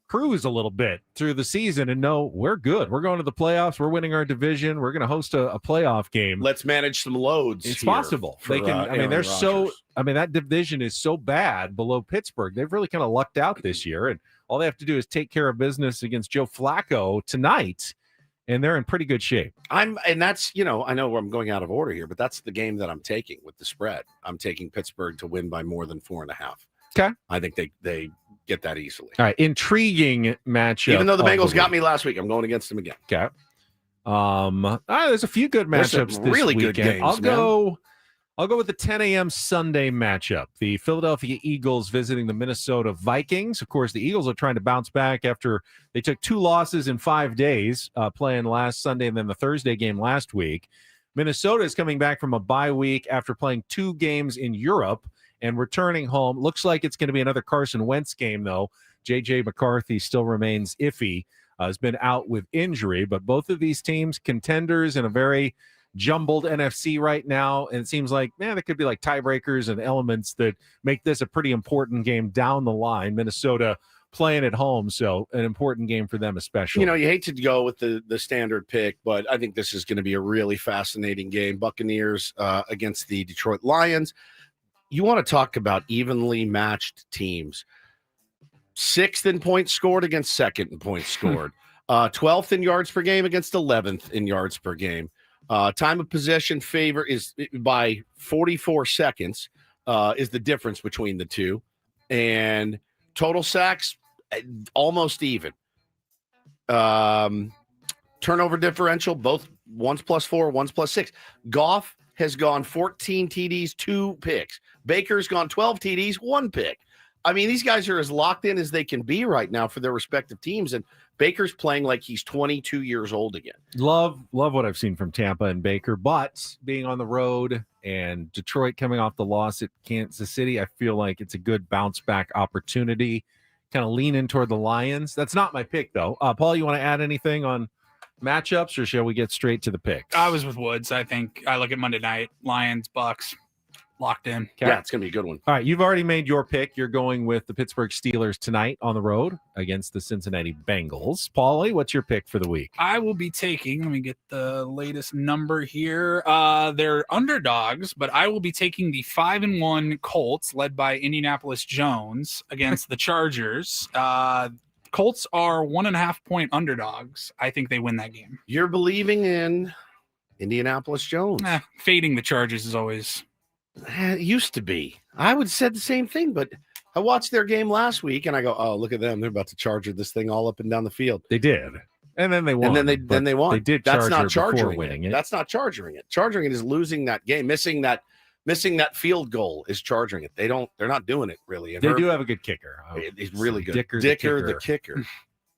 cruise a little bit through the season and know we're good. We're going to the playoffs. We're winning our division. We're going to host a playoff game. Let's manage some loads. It's possible. They can. They're Rodgers. so. That division is so bad below Pittsburgh. They've really kind of lucked out this year, and all they have to do is take care of business against Joe Flacco tonight, and they're in pretty good shape. And that's, I know I'm going out of order here, but that's the game that I'm taking with the spread. I'm taking Pittsburgh to win by more than 4.5. Okay. I think they get that easily. All right. Intriguing matchup. Even though the Bengals got me last week, I'm going against them again. Okay. There's a few good matchups this really weekend. good games, I'll go with the 10 a.m. Sunday matchup. The Philadelphia Eagles visiting the Minnesota Vikings. Of course, the Eagles are trying to bounce back after they took 2 losses in 5 days, playing last Sunday and then the Thursday game last week. Minnesota is coming back from a bye week after playing 2 games in Europe and returning home. Looks like it's going to be another Carson Wentz game, though. J.J. McCarthy still remains iffy. Has been out with injury, but both of these teams contenders in a very jumbled NFC right now, and it seems like, there could be like tiebreakers and elements that make this a pretty important game down the line. Minnesota playing at home, so an important game for them especially. You hate to go with the standard pick, but I think this is going to be a really fascinating game. Buccaneers against the Detroit Lions. You want to talk about evenly matched teams. 6th in points scored against 2nd in points scored. 12th in yards per game against 11th in yards per game. Time of possession favor is by 44 seconds is the difference between the two. And total sacks, almost even. Turnover differential, both one's +4, one's +6. Goff has gone 14 TDs, 2 picks. Baker's gone 12 TDs, 1 pick. I mean, these guys are as locked in as they can be right now for their respective teams, and Baker's playing like he's 22 years old again. Love what I've seen from Tampa and Baker, but being on the road and Detroit coming off the loss at Kansas City, I feel like it's a good bounce back opportunity. Kind of lean in toward the Lions. That's not my pick, though. Paul, you want to add anything on matchups, or shall we get straight to the picks? I was with Woods. I think I look at Monday night, Lions, Bucks, locked in. Okay. Yeah, it's going to be a good one. All right, you've already made your pick. You're going with the Pittsburgh Steelers tonight on the road against the Cincinnati Bengals. Paulie, what's your pick for the week? I will be taking, let me get the latest number here. They're underdogs, but I will be taking the 5-1 Colts led by Indianapolis Jones against the Chargers. Colts are 1.5 point underdogs. I think they win that game. You're believing in Indianapolis Jones. Fading the Chargers is always... It used to be. I would have said the same thing, but I watched their game last week and I go, oh, look at them. They're about to charger this thing all up and down the field. They did. And then they won. And then they won. They did. That's not charging winning it. That's not charging it. Charging it is losing that game. Missing that field goal is charging it. They're not doing it really. And they do have a good kicker. He's really good. Dicker the kicker.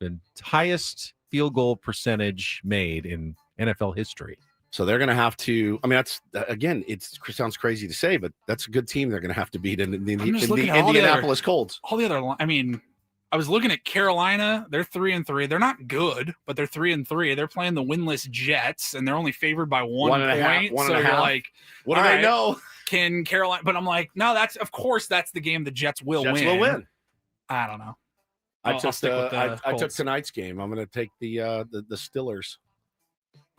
The highest field goal percentage made in NFL history. So they're going to have to. I mean, it sounds crazy to say, but that's a good team. They're going to have to beat in the Indianapolis Colts. All the other, I mean, I was looking at Carolina. They're 3-3. They're not good, but they're 3-3. They're playing the winless Jets, and they're only favored by 1 point. So you're like, what do they know? Can Carolina? But I'm like, no. That's the game the Jets will win. Jets will win. I don't know. I took tonight's game. I'm going to take the Steelers.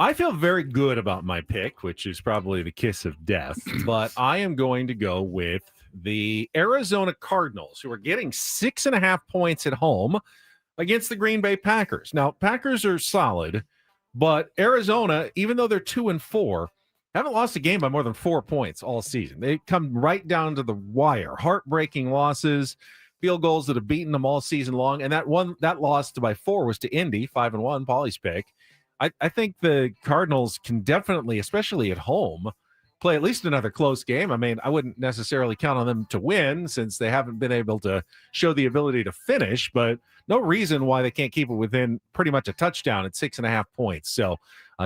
I feel very good about my pick, which is probably the kiss of death, but I am going to go with the Arizona Cardinals, who are getting 6.5 points at home against the Green Bay Packers. Now, Packers are solid, but Arizona, even though they're 2-4, haven't lost a game by more than 4 points all season. They come right down to the wire. Heartbreaking losses, field goals that have beaten them all season long, and that loss by 4 was to Indy, 5-1, Paulie's pick. I think the Cardinals can definitely, especially at home, play at least another close game. I mean, I wouldn't necessarily count on them to win since they haven't been able to show the ability to finish, but no reason why they can't keep it within pretty much a touchdown at 6.5 points. So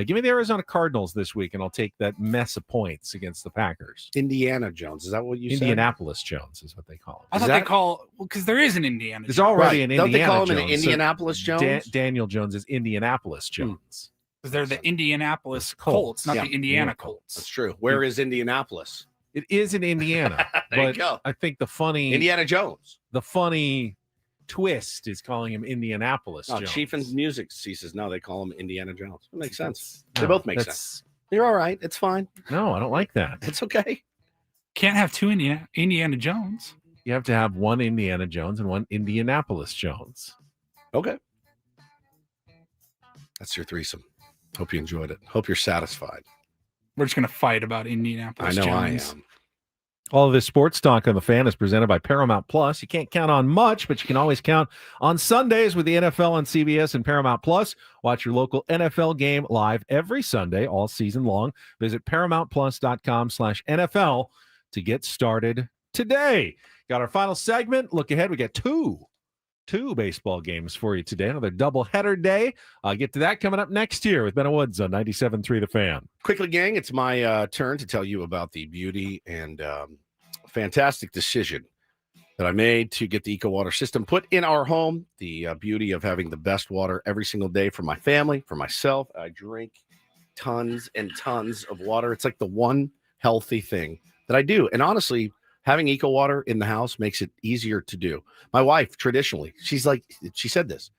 Give me the Arizona Cardinals this week, and I'll take that mess of points against the Packers. Indiana Jones. Is that what you said? Indianapolis Jones is what they call him. I thought they call because there is an Indiana. There's already an Don't Indiana they call him Jones. an Indianapolis Jones? Daniel Jones is Indianapolis Jones. Because they're the Indianapolis Colts, not the Indiana Colts. That's true. Where is Indianapolis? It is in Indiana. There you but go. I think the funny Indiana Jones. The funny twist is calling him Indianapolis Oh, Jones. Chief and Music ceases. No, they call him Indiana Jones. It makes sense. They No, both make that's- sense. You're all right. It's fine. No, I don't like that. It's okay. Can't have two Indiana Jones. You have to have one Indiana Jones and one Indianapolis Jones. Okay. That's your threesome. Hope you enjoyed it. Hope you're satisfied. We're just gonna fight about Indianapolis I know Jones. I am. All of this sports talk on the Fan is presented by Paramount Plus. You can't count on much, but you can always count on Sundays with the NFL on CBS and Paramount Plus. Watch your local NFL game live every Sunday all season long. Visit ParamountPlus.com/NFL to get started today. Got our final segment. Look ahead. We got two baseball games for you today. Another doubleheader day. I'll get to that coming up next year with Ben Woods on 97.3 The Fan. Quickly, gang, it's my turn to tell you about the beauty and fantastic decision that I made to get the Eco Water system put in our home. The beauty of having the best water every single day for my family, for myself. I drink tons and tons of water. It's like the one healthy thing that I do. And honestly, having Eco Water in the house makes it easier to do. My wife, traditionally, she said this,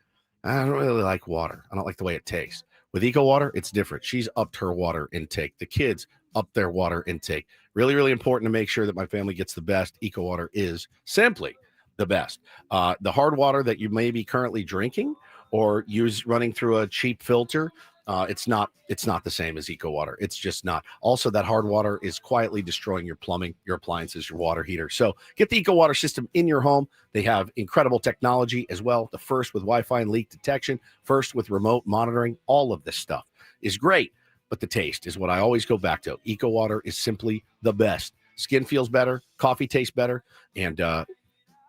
I don't really like water. I don't like the way it tastes. With Eco Water, it's different. She's upped her water intake. The kids up their water intake. Really, really important to make sure that my family gets the best. Eco Water is simply the best. The hard water that you may be currently drinking or use running through a cheap filter, it's not the same as Eco Water. It's just not. Also, that hard water is quietly destroying your plumbing, your appliances, your water heater. So get the Eco Water system in your home. They have incredible technology as well. The first with Wi-Fi and leak detection, first with remote monitoring. All of this stuff is great, but the taste is what I always go back to. Eco Water is simply the best. Skin feels better, coffee tastes better, and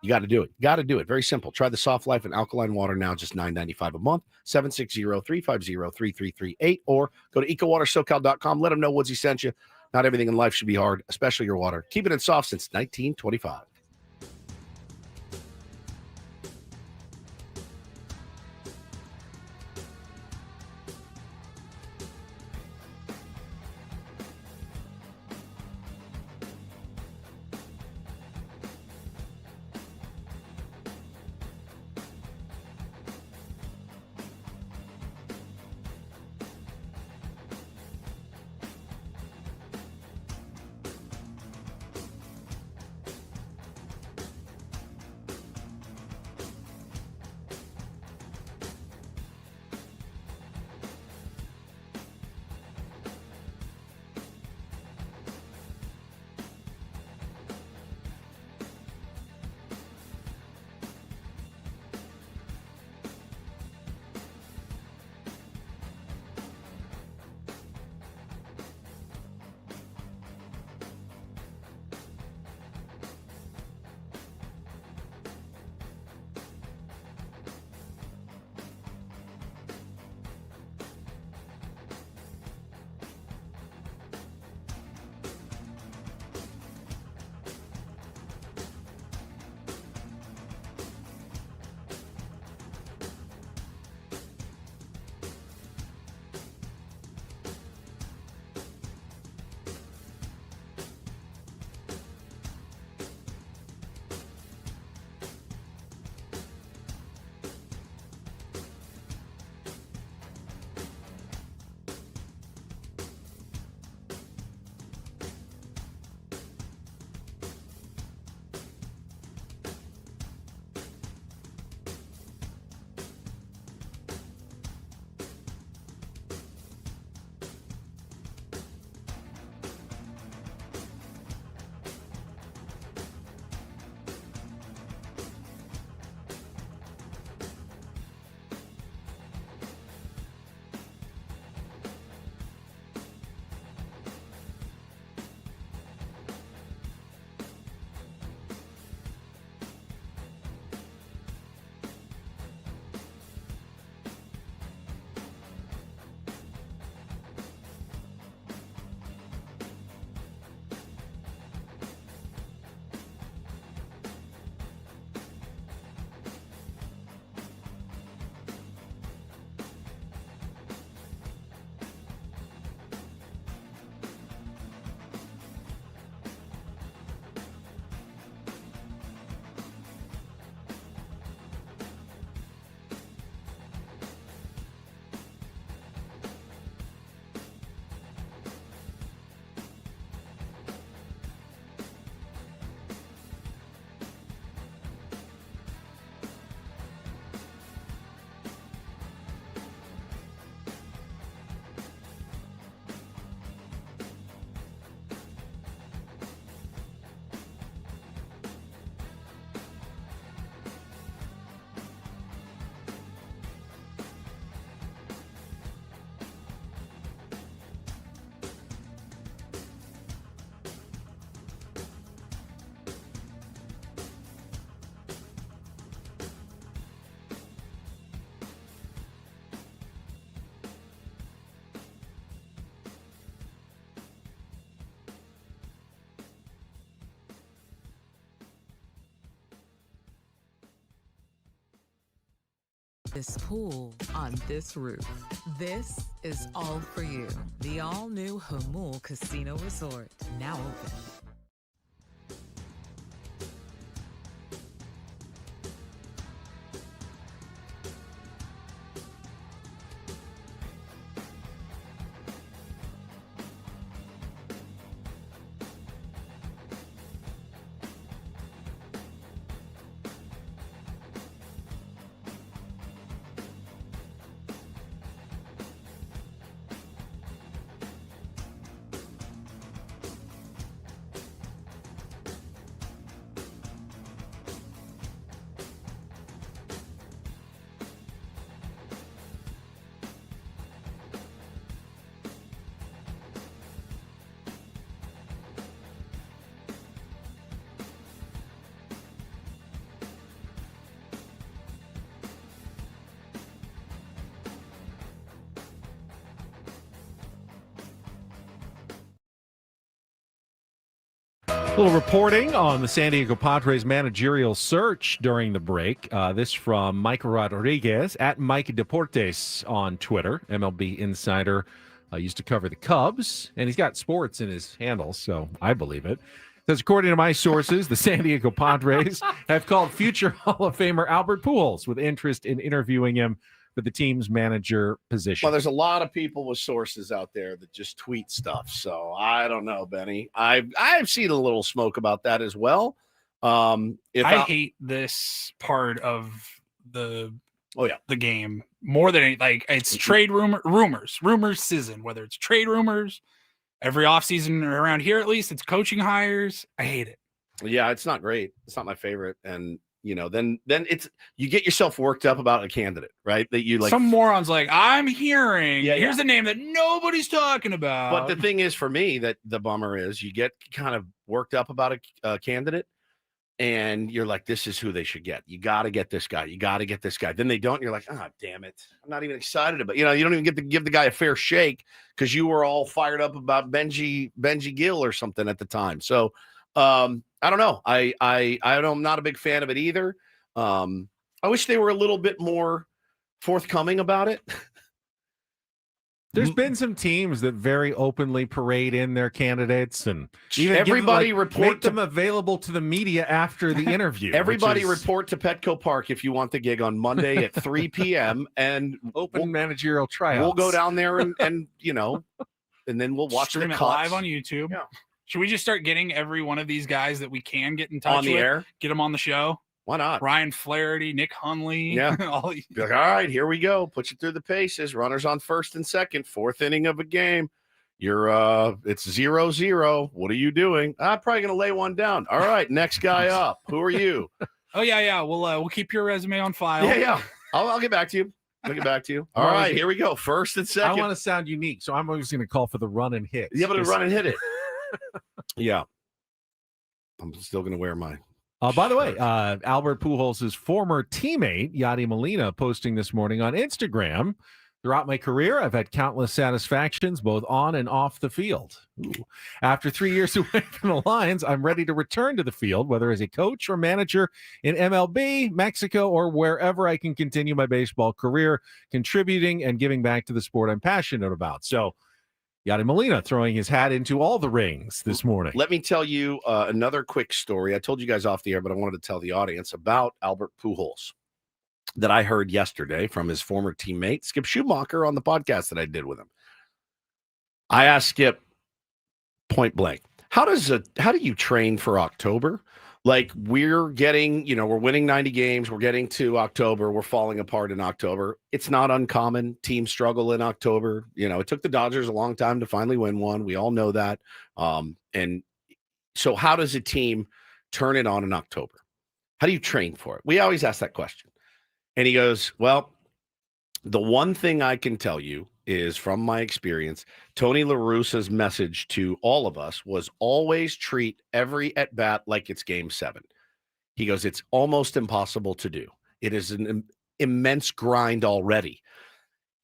you got to do it. Got to do it. Very simple. Try the Soft Life and Alkaline Water now, just $9.95 a month, 760-350-3338, or go to EcoWaterSoCal.com. Let them know Woodsy sent you. Not everything in life should be hard, especially your water. Keeping it soft since 1925. This pool on this roof. This is all for you. The all-new Hamul Casino Resort, now open. A little reporting on the San Diego Padres managerial search during the break. This from Mike Rodriguez at Mike Deportes on Twitter. MLB insider, used to cover the Cubs, and he's got sports in his handle, so I believe it. Says, according to my sources, the San Diego Padres have called future Hall of Famer Albert Pujols with interest in interviewing him for the team's manager position. Well, there's a lot of people with sources out there that just tweet stuff. So I don't know, Benny. I've seen a little smoke about that as well. I hate this part of the game more than any, like it's trade rumors season, whether it's trade rumors every offseason around here, at least it's coaching hires. I hate it. Yeah, it's not great. It's not my favorite. And then it's you get yourself worked up about a candidate, right? That you like some morons like I'm hearing. Here's a name that nobody's talking about. But the thing is, for me, that the bummer is you get kind of worked up about a candidate, and you're like, this is who they should get. You got to get this guy. You got to get this guy. Then they don't. And you're like, oh, damn it. I'm not even excited about. You don't even get to give the guy a fair shake because you were all fired up about Benji Gill or something at the time. So. I don't know. I'm not a big fan of it either. I wish they were a little bit more forthcoming about it. There's been some teams that very openly parade in their candidates and even everybody make them available to the media after the interview. Everybody report to Petco Park if you want the gig on Monday at 3 p.m. and open managerial tryouts. We'll go down there and and then we'll watch stream the it cuts. live on YouTube. Yeah. Should we just start getting every one of these guys that we can get in touch on the with, air? Get them on the show. Why not? Ryan Flaherty, Nick Hundley. Yeah. Be like, all right, here we go. Put you through the paces. Runners on first and second, fourth inning of a game. You're it's 0-0. What are you doing? I'm probably gonna lay one down. All right, next guy up. Who are you? Oh yeah. We'll keep your resume on file. Yeah. I'll get back to you. All right, here we go. First and second. I want to sound unique, so I'm always going to call for the run and hit. Yeah, but run and hit it. Yeah. I'm still going to wear mine. By the way, Albert Pujols' former teammate, Yadi Molina, posting this morning on Instagram. Throughout my career, I've had countless satisfactions, both on and off the field. Ooh. After 3 years away from the Lions, I'm ready to return to the field, whether as a coach or manager in MLB, Mexico, or wherever I can continue my baseball career, contributing and giving back to the sport I'm passionate about. So, Yadi Molina throwing his hat into all the rings this morning. Let me tell you another quick story. I told you guys off the air, but I wanted to tell the audience about Albert Pujols that I heard yesterday from his former teammate, Skip Schumacher, on the podcast that I did with him. I asked Skip point blank, how do you train for October? Like we're winning 90 games. We're getting to October. We're falling apart in October. It's not uncommon. Teams struggle in October. It took the Dodgers a long time to finally win one. We all know that. And so how does a team turn it on in October? How do you train for it? We always ask that question. And he goes, well, the one thing I can tell you is from my experience, Tony La Russa's message to all of us was always treat every at-bat like it's game 7. He goes, it's almost impossible to do. It is an immense grind already.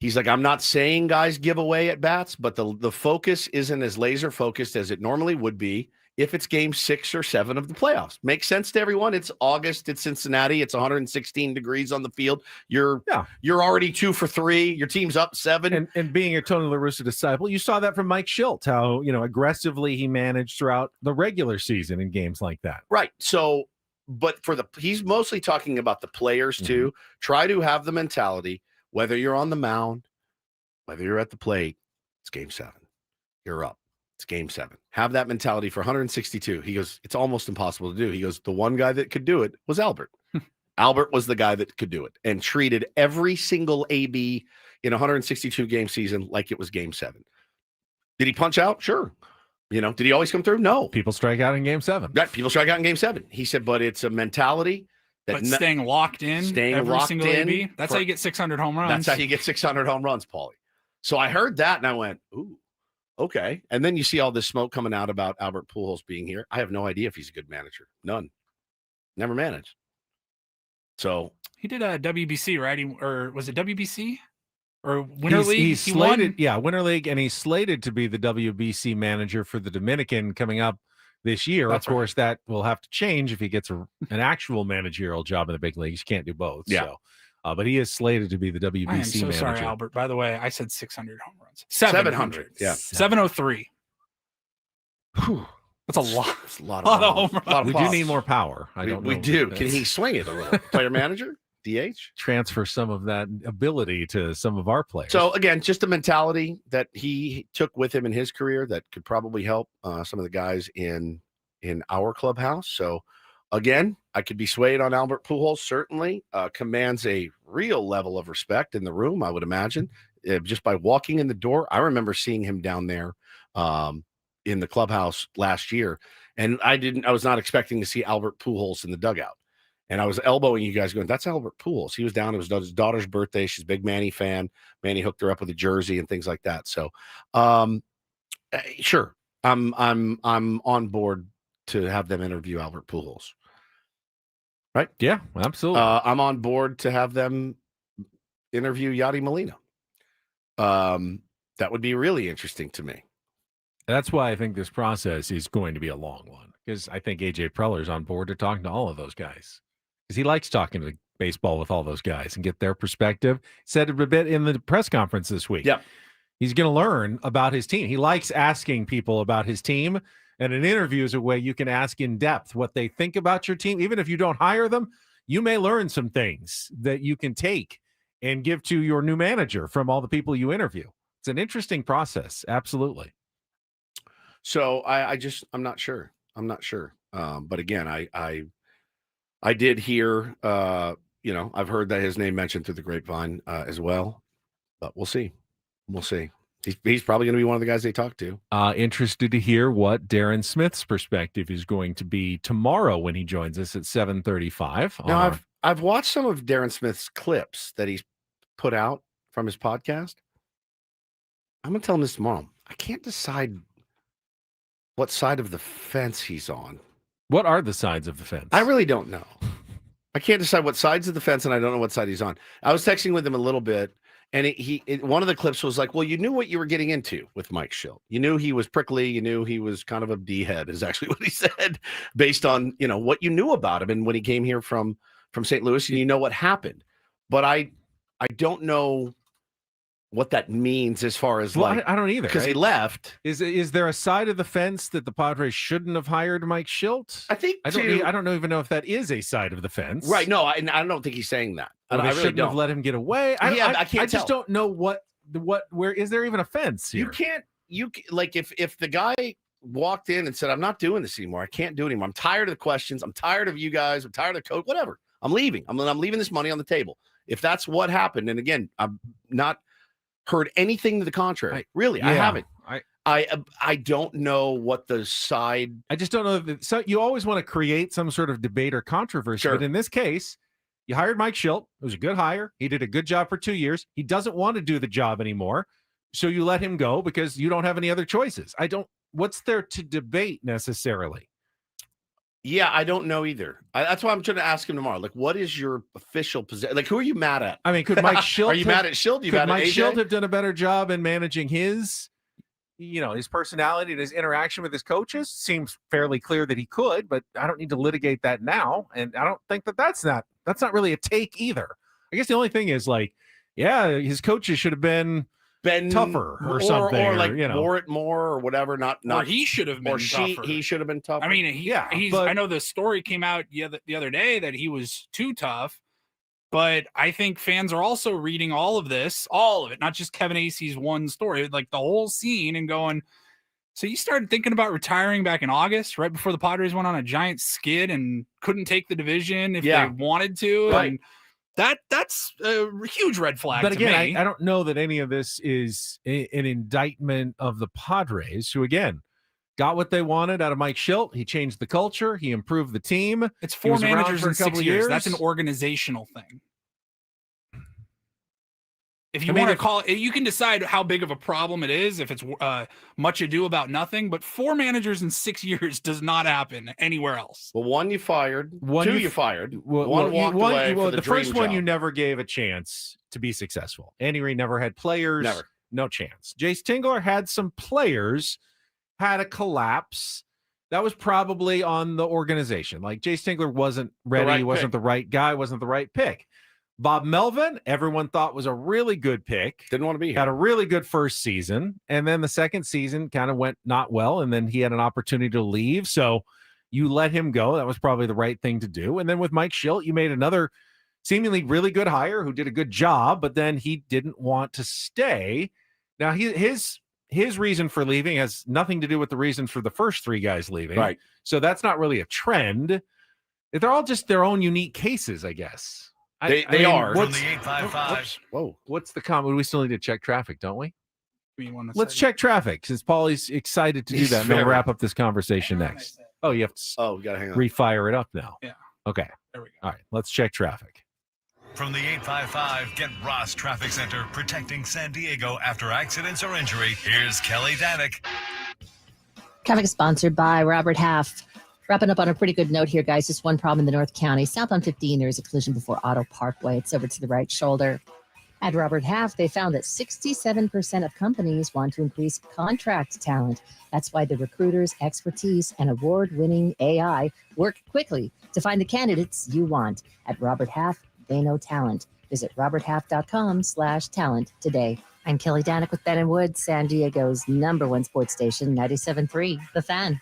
He's like, I'm not saying guys give away at-bats, but the focus isn't as laser-focused as it normally would be if it's game 6 or 7 of the playoffs. Makes sense to everyone. It's August. It's Cincinnati. It's 116 degrees on the field. You're already 2 for 3. Your team's up 7. And being a Tony La Russa disciple, you saw that from Mike Schilt, how, aggressively he managed throughout the regular season in games like that. Right. So, but he's mostly talking about the players too. Try to have the mentality, whether you're on the mound, whether you're at the plate, it's game 7. You're up. It's game 7. Have that mentality for 162. He goes, it's almost impossible to do. He goes, the one guy that could do it was Albert. Albert was the guy that could do it and treated every single AB in a 162 game season like it was game 7. Did he punch out? Sure. Did he always come through? No. People strike out in game 7. Right. People strike out in game 7. He said, but it's a mentality. But staying locked in every single AB, that's how you get 600 home runs. That's how you get 600 home runs, Paulie. So I heard that and I went, ooh. Okay. And then you see all this smoke coming out about Albert Pujols being here. I have no idea if he's a good manager. None. Never managed. So he did a WBC, right? Or was it WBC or Winter League? He's slated, Winter League, and he's slated to be the WBC manager for the Dominican coming up this year. Of course, that will have to change if he gets an actual managerial job in the big leagues. You can't do both. Yeah. So. But he is slated to be the WBC I am so manager. sorry, Albert. By the way, I said 600 home runs. 700. Yeah. 703. Whew. That's a lot. That's a lot of home runs. We do need more power. We do. Can he swing it a little? Player manager? DH? Transfer some of that ability to some of our players. So, again, just a mentality that he took with him in his career that could probably help some of the guys in our clubhouse. So, again, I could be swayed on Albert Pujols, certainly. Commands a real level of respect in the room, I would imagine. Just by walking in the door. I remember seeing him down there in the clubhouse last year. And I was not expecting to see Albert Pujols in the dugout. And I was elbowing you guys going, that's Albert Pujols. He was down. It was his daughter's birthday. She's a big Manny fan. Manny hooked her up with a jersey and things like that. So, sure. I'm on board to have them interview Albert Pujols. Right? Yeah, absolutely. I'm on board to have them interview Yadi Molina. That would be really interesting to me. That's why I think this process is going to be a long one, because I think AJ Preller's on board to talking to all of those guys, because he likes talking to baseball with all those guys and get their perspective. Said it a bit in the press conference this week. Yeah, he's going to learn about his team. He likes asking people about his team. And an interview is a way you can ask in depth what they think about your team. Even if you don't hire them, you may learn some things that you can take and give to your new manager from all the people you interview. It's an interesting process. Absolutely. So I'm not sure. But again, I did hear, I've heard that his name mentioned through the grapevine as well, but we'll see. He's probably going to be one of the guys they talk to. Interested to hear what Darren Smith's perspective is going to be tomorrow when he joins us at 7:35. Now, I've watched some of Darren Smith's clips that he's put out from his podcast. I'm going to tell him this tomorrow. I can't decide what side of the fence he's on. What are the sides of the fence? I really don't know. I can't decide what sides of the fence, and I don't know what side he's on. I was texting with him a little bit. And one of the clips was like, well, you knew what you were getting into with Mike Schilt. You knew he was prickly. You knew he was kind of a D-head is actually what he said based on, what you knew about him. And when he came here from St. Louis, and you know what happened. But I don't know what that means as far as I don't either. Because he left. Is there a side of the fence that the Padres shouldn't have hired Mike Schilt? I think I don't even know if that is a side of the fence. Right. No, I don't think he's saying that. I really shouldn't have let him get away. I can't. I just tell. don't know where is there even a fence here? You can't like if the guy walked in and said, I'm not doing this anymore. I can't do it anymore. I'm tired of the questions. I'm tired of you guys. I'm tired of the code, whatever. I'm leaving. I'm leaving this money on the table. If that's what happened. And again, I'm not heard anything to the contrary. I haven't. I don't know what the side. I just don't know. So you always want to create some sort of debate or controversy. Sure. But in this case, you hired Mike Schilt. It was a good hire. He did a good job for 2 years. He doesn't want to do the job anymore. So you let him go because you don't have any other choices. What's there to debate necessarily? Yeah, I don't know either. That's why I'm trying to ask him tomorrow. Like, what is your official position? Like, who are you mad at? I mean, could Mike Schilt? Are you mad at Schilt? Could Mike Schilt have done a better job in managing his, his personality and his interaction with his coaches seems fairly clear that he could, but I don't need to litigate that now. And I don't think that's not really a take either. I guess the only thing is his coaches should have been tougher or something, or wore it more or whatever. Not or he should have been tougher. He should have been tougher. I mean, I know the story came out the other day that he was too tough, but I think fans are also reading all of it, not just Kevin Acey's one story, like the whole scene, and going, so you started thinking about retiring back in August, right before the Padres went on a giant skid and couldn't take the division if they wanted to. Right. And that's a huge red flag. But again, to me. I don't know that any of this is an indictment of the Padres, who again got what they wanted out of Mike Schilt. He changed the culture. He improved the team. It's 4 managers in 6 years. That's an organizational thing. If you want to call it, you can decide how big of a problem it is, if it's much ado about nothing, but 4 managers in 6 years does not happen anywhere else. Well, one you fired, two you fired, one walked away for the first one you never gave a chance to be successful. Andy Reid never had players. Never. No chance. Jace Tingler had some players, had a collapse. That was probably on the organization. Like Jace Tingler wasn't ready, wasn't the right guy, wasn't the right pick. Bob Melvin, everyone thought was a really good pick. Didn't want to be here. Had a really good first season. And then the second season kind of went not well. And then he had an opportunity to leave. So you let him go. That was probably the right thing to do. And then with Mike Schilt, you made another seemingly really good hire who did a good job, but then he didn't want to stay. Now, his reason for leaving has nothing to do with the reason for the first 3 guys leaving. Right. So that's not really a trend. They're all just their own unique cases, I guess. They are. From the 855. Whoa. What's the comment? We still need to check traffic, don't we? Let's Say. check traffic since Paulie's excited to do that. And then we'll wrap up this conversation next. Oh, you have to we gotta hang on. refire it up now. Yeah. Okay. There we go. All right. Let's check traffic. From the 855, get Ross Traffic Center, protecting San Diego after accidents or injury. Here's Kelly Danick. Traffic is sponsored by Robert Half. Wrapping up on a pretty good note here, guys. Just one problem in the North County. South on 15, there is a collision before Auto Parkway. It's over to the right shoulder. At Robert Half, they found that 67% of companies want to increase contract talent. That's why the recruiters' expertise and award-winning AI work quickly to find the candidates you want. At Robert Half, they know talent. Visit roberthalf.com/talent today. I'm Kelly Danick with Ben & Woods, San Diego's #1 sports station, 97.3 The Fan.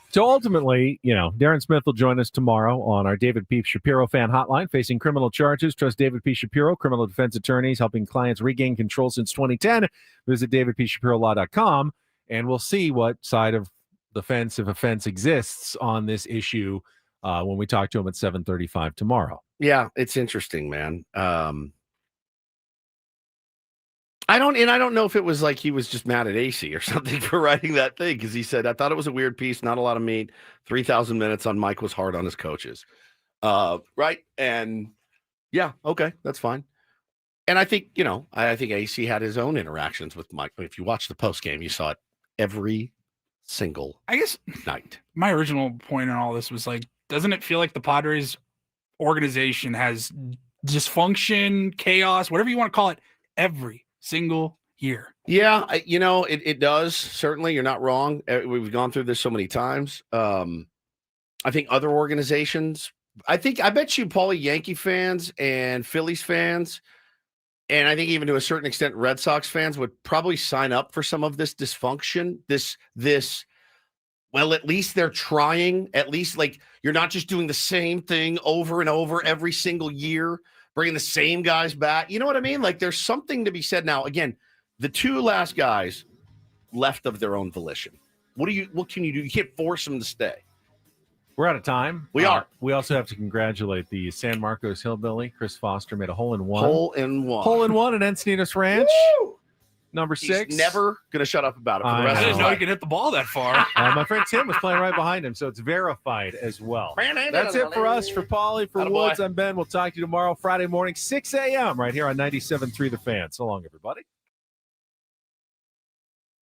So ultimately, Darren Smith will join us tomorrow on our David P. Shapiro fan hotline. Facing criminal charges, trust David P. Shapiro, criminal defense attorneys, helping clients regain control since 2010. Visit davidpshapirolaw.com, and we'll see what side of the fence, if a fence exists, on this issue when we talk to him at 7:35 tomorrow. Yeah, it's interesting, man. I don't know if it was like he was just mad at AC or something for writing that thing, because he said, I thought it was a weird piece, not a lot of meat. 3,000 minutes on Mike was hard on his coaches. Right. And yeah, okay, that's fine. And I think, I think AC had his own interactions with Mike. If you watch the post game, you saw it every single night. My original point on all this was like, doesn't it feel like the Padres organization has dysfunction, chaos, whatever you want to call it, every single year? Yeah, it does. Certainly, you're not wrong. We've gone through this so many times. I think other organizations, I bet you, Paulie, Yankee fans and Phillies fans, and I think even to a certain extent Red Sox fans would probably sign up for some of this dysfunction. Well, at least they're trying. At least, like, you're not just doing the same thing over and over every single year, bringing the same guys back. You know what I mean? Like, there's something to be said. Now, again, the 2 last guys left of their own volition. What can you do? You can't force them to stay. We're out of time. We are. We also have to congratulate the San Marcos Hillbilly. Chris Foster made a hole-in-one. Hole-in-one at Encinitas Ranch. Woo! Number 6. He's never going to shut up about it for the rest I of his didn't know life. he could hit the ball that far. My friend Tim was playing right behind him, so it's verified as well. That's it for us. For Paulie, for Woods, I'm Ben. We'll talk to you tomorrow, Friday morning, 6 a.m. right here on 97.3 The Fan. So long, everybody.